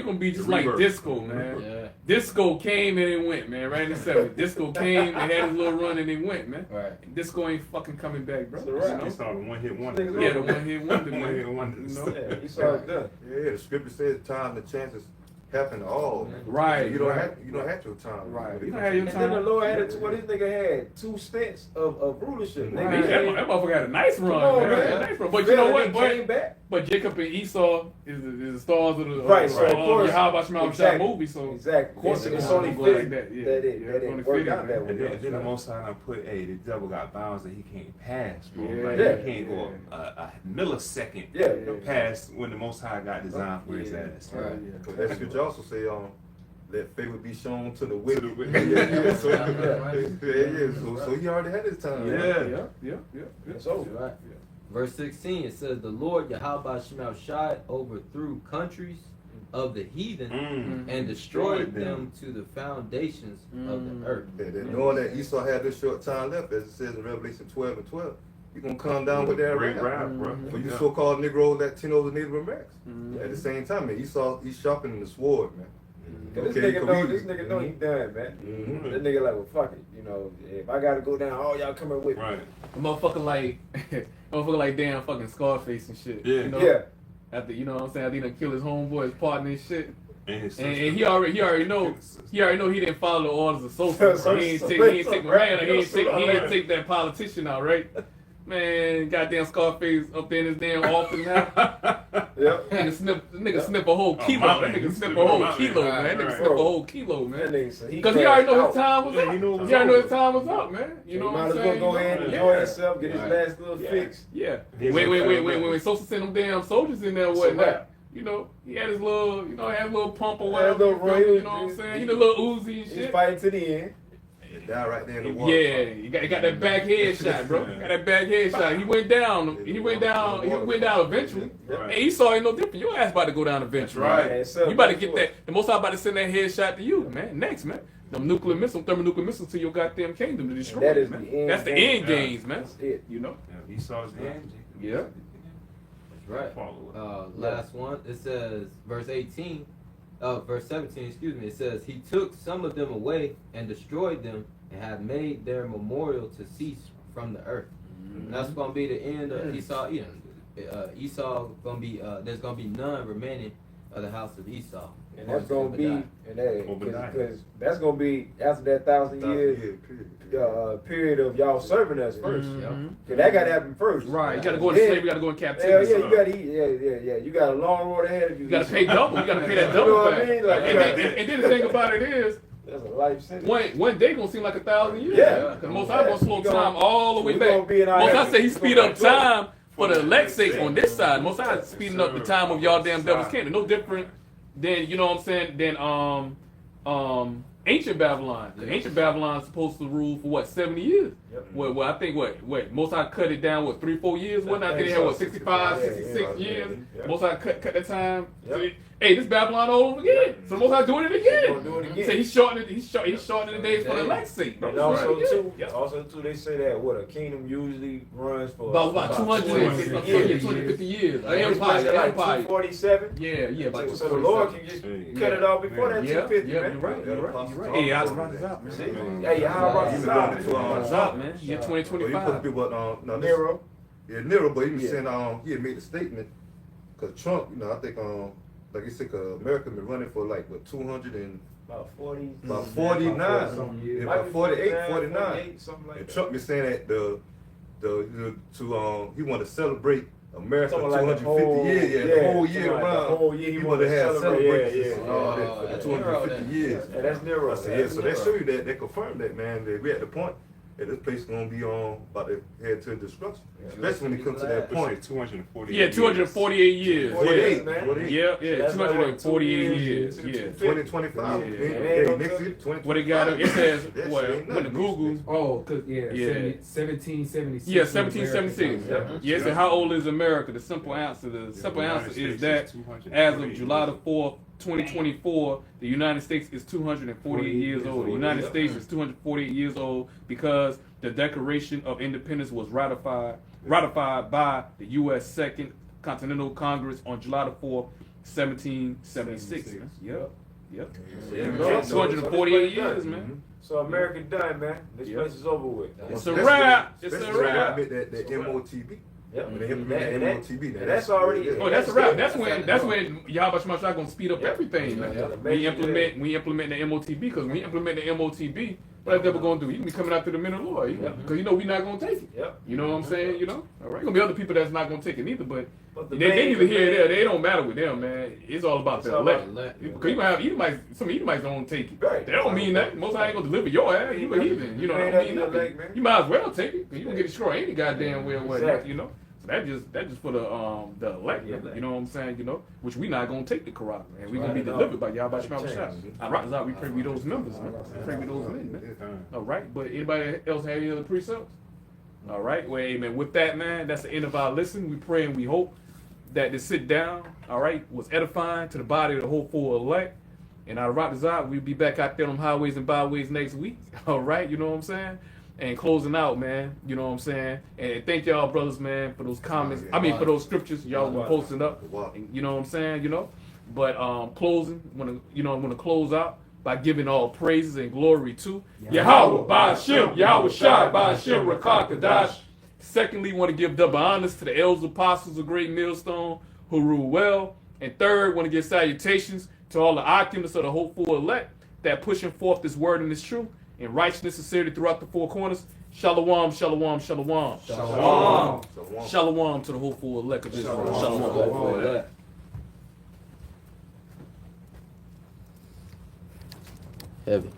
gonna be just like Rebirth. Disco, man. Yeah. Disco came and it went, man. Right in the 70s. Disco came and had his little run and it went, man. Right. And Disco ain't fucking coming back, bro. It's a wrap. You It's know? all the one-hit wonder. Niggas Yeah, the one hit wonder, One man. hit wonder. You know? Yeah, he saw it done. Yeah, the scripture says time and chances happen to all. Right. You don't right. have your time. Right. You don't have your And then the time. Lord had it to where this nigga had 2 stints of rulership. Man, Nigga, that motherfucker had a nice run, Come on, man. man. Had a nice run. But you know what? Came back. But Jacob and Esau is the stars of the Right, so of course, Yahawah Shema exactly. movie. So Exactly. of course it's it's only gonna go like fitting that. Yeah. that Yeah, it it's only worked fitting, out that man. way. And then the Most High done put, hey, the devil got bounds that he can't pass, bro. Yeah. Like, Yeah. he can't go a millisecond Yeah. past when the Most High got designed for his ass. Right. But that scripture also say, let favor be shown to the wicked. To the wicked. yeah. So, Yeah. so he already had his time. Yeah. It's over. Right. Verse 16, it says, the Lord Yahawah Shai overthrew countries of the heathen and destroyed them to the foundations of the earth. Yeah, then knowing that Esau had this short time left, as it says in Revelation 12 and 12, you're going to come down with that Great wrath. rap, bro. For you so-called Negroes, Latinos, and Native Americans. At the same time, man, Esau, he's sharpening the sword, man. Cause Okay, this cool. nigga know he done, man. Mhm. This nigga like, well, fuck it. You know, if I gotta go down, all y'all coming with me. Right. A motherfucker like damn fucking Scarface and shit. Yeah. You know? Yeah. After you know what I'm saying, after he done killed his homeboy, his partner and shit. And his And sister. he already know he didn't follow the orders of Sosa. So- He ain't so- take so- man, he ain't take that politician out, right? Man, goddamn Scarface up there in his damn office now. Yep. Nigga snip a whole kilo. mountain. That nigga He snip a snip a whole mountain. kilo, man. That Right, nigga right. snip a whole kilo, That man. nigga said he Because he already know his crashed out. time was Yeah, up. he knew it was He already know over. his time was up, man. You know He what might I'm as well saying? go ahead and enjoy himself, get his Right. last little fix. Yeah. He Wait, was when Sosa sent them damn soldiers in there and So whatnot. what? You know, he had his little, had a little pump or Had a whatever. little run. You know what I'm saying? He the little Uzi and He's shit. fighting to the end. It died right there in the water. Yeah, he got that back head shot, bro. Got that back head shot. He went down. He went down eventually. Right. Hey, Esau ain't no different. Your ass about to go down eventually. Right. Yeah, so You about to get that. The Most High about to send that headshot to you, man. Next, man. Them nuclear missiles, thermonuclear missiles to your goddamn kingdom to destroy That it, is man. the end That's the game. end games, man. That's it. You know. Yeah, Esau's the end. Yeah. That's right. Follow Last one. It says, verse 17, excuse me. It says, he took some of them away and destroyed them and have made their memorial to cease from the earth. And that's going to be the end of Esau. Esau going to be, there's going to be none remaining of the house of Esau. And that's gonna be, and that, Obadiah. because that's gonna be after that 1,000 years period of y'all serving us first. Mhm. Cause that gotta happen first. Right. You got to go into Then- slavery. You got to go in Hell captivity. yeah, you gotta eat. Yeah. You got a long road ahead of you. You got to pay double. You got to pay that You double know what I back. mean? Like, And then the thing about it is, That's a life sentence. one day gonna seem like 1,000 years. Yeah. Because Most High gonna slow We gonna- time all the way we back. gonna be in our Most High heaven. say he We speed gonna up do it. time for the elect's sake on this side. Most High speeding up the time of y'all damn devil's kingdom. No different than, you know what I'm saying, than ancient Babylon. 'Cause ancient Babylon's supposed to rule for what, 70 years? Yep. Well, I think Most High cut it down, 3-4 years? What? I think they had 65, 66 years. Yeah. Most High cut that time. Yep. So, hey, this Babylon all over again. So Most High doing it again. Gonna do it again. So he's shortening the days for the elect's sake. And also Right. too, Yeah. they say that what a kingdom usually runs for About 250 years. 250 years. An empire. Like Empire. 247. Yeah. About So the Lord can just cut it off before that Yeah, 250, yeah, man. you're right. Hey, I was right out, man. See? Hey, Yahawah Even is down out. to, What's up, man? Year But you supposed to 2025. be what, no, this- Nero. Yeah, Nero, but he was Yeah. saying, he had made a statement, because Trump, I think, like he said, America been running for like, what, 200 and, About 40. about 49, yeah, about 48, 49. Something like And that. Trump been saying that he want to celebrate America Something like the 250 whole- years, the yeah, whole something year like the around. whole year he want wanna to have celebrate, celebrations yeah, and all that for the that's 250 Nero, years. Yeah, that's Nero. I said, yeah, so that show you that, they confirmed that, man, that we at the point that this place gonna be about to head to destruction. Especially when it comes to that Point point. 240. Yeah, 248 years. 48, Yeah, man. 48. yeah, That's like, what, 248 2 years. years, Yeah. 2025. Yeah. Yeah, next year, 2025. What it got? It says That what? shit ain't When the nothing. Google. Oh, cause Yeah. 1776. Yeah, was 1776. American. Yes, and how old is America? The simple answer is that as of July the 4th, 2024, the United States is 248 years old. The United States is 248 years old because the Declaration of Independence was ratified by the U.S. Second Continental Congress on July the 4th, 1776. Man. Yep. Yeah. 248 years, man. So America done, man. This Yeah. place is over with. It's a wrap. It's a Especially when they wrap. implement that MOTB. Yep. When they implement that MOTB. and that's already. Oh, that's a wrap. That's when Yahawashi gonna speed up Yeah. everything. Man. Yeah. We implement the MOTB because when we implement the MOTB, what that devil gonna do? He gonna be coming out through the middle of the Lord, because we not gonna take it. Yep. You know what I'm saying? All right. Gonna be other people that's not gonna take it either, but But the they main- neither here nor there. They don't matter with them, man. It's all about It's the all about elect. elect. Because you might have some Edomites don't take it. Right. That don't mean that. Most I ain't gonna deliver your ass. You a heathen. You know Man, what I mean? that be elect, man. You might as well take it. 'Cause you gonna get destroyed any goddamn way. Exactly. You know. So that just for the elect. Yeah. You know what I'm saying? Which we not gonna take the Quran, man. We gonna be Right. delivered by Yahawah Change. Shah. We pray with those members, man. Pray with those men, man. All right. But anybody else have any other precepts? All right. Well, amen. With that, man, that's the end of our listen. We pray and we hope that this sit down, all right, was edifying to the body of the whole full elect. And out of Rawchaa, we'll be back out there on highways and byways next week. All right, you know what I'm saying? And closing out, man, you know what I'm saying? And thank y'all, brothers, man, for those comments. I mean, for those scriptures y'all were posting up. And you know what I'm saying? But closing, want to close out by giving all praises and glory to Yahawah, Bahasham, Yahawashi, Bahasham, Rawchaa, Qadash. Secondly, want to give double honors to the elders, apostles of Great Millstone who rule well. And third, want to give salutations to all the occupants of the hopeful elect that pushing forth this word and this truth in righteousness and sincerity throughout the four corners. Shalom, shalom, shalom. Shalom. Shalom to the hopeful elect of Israel. Shalom. Heavy.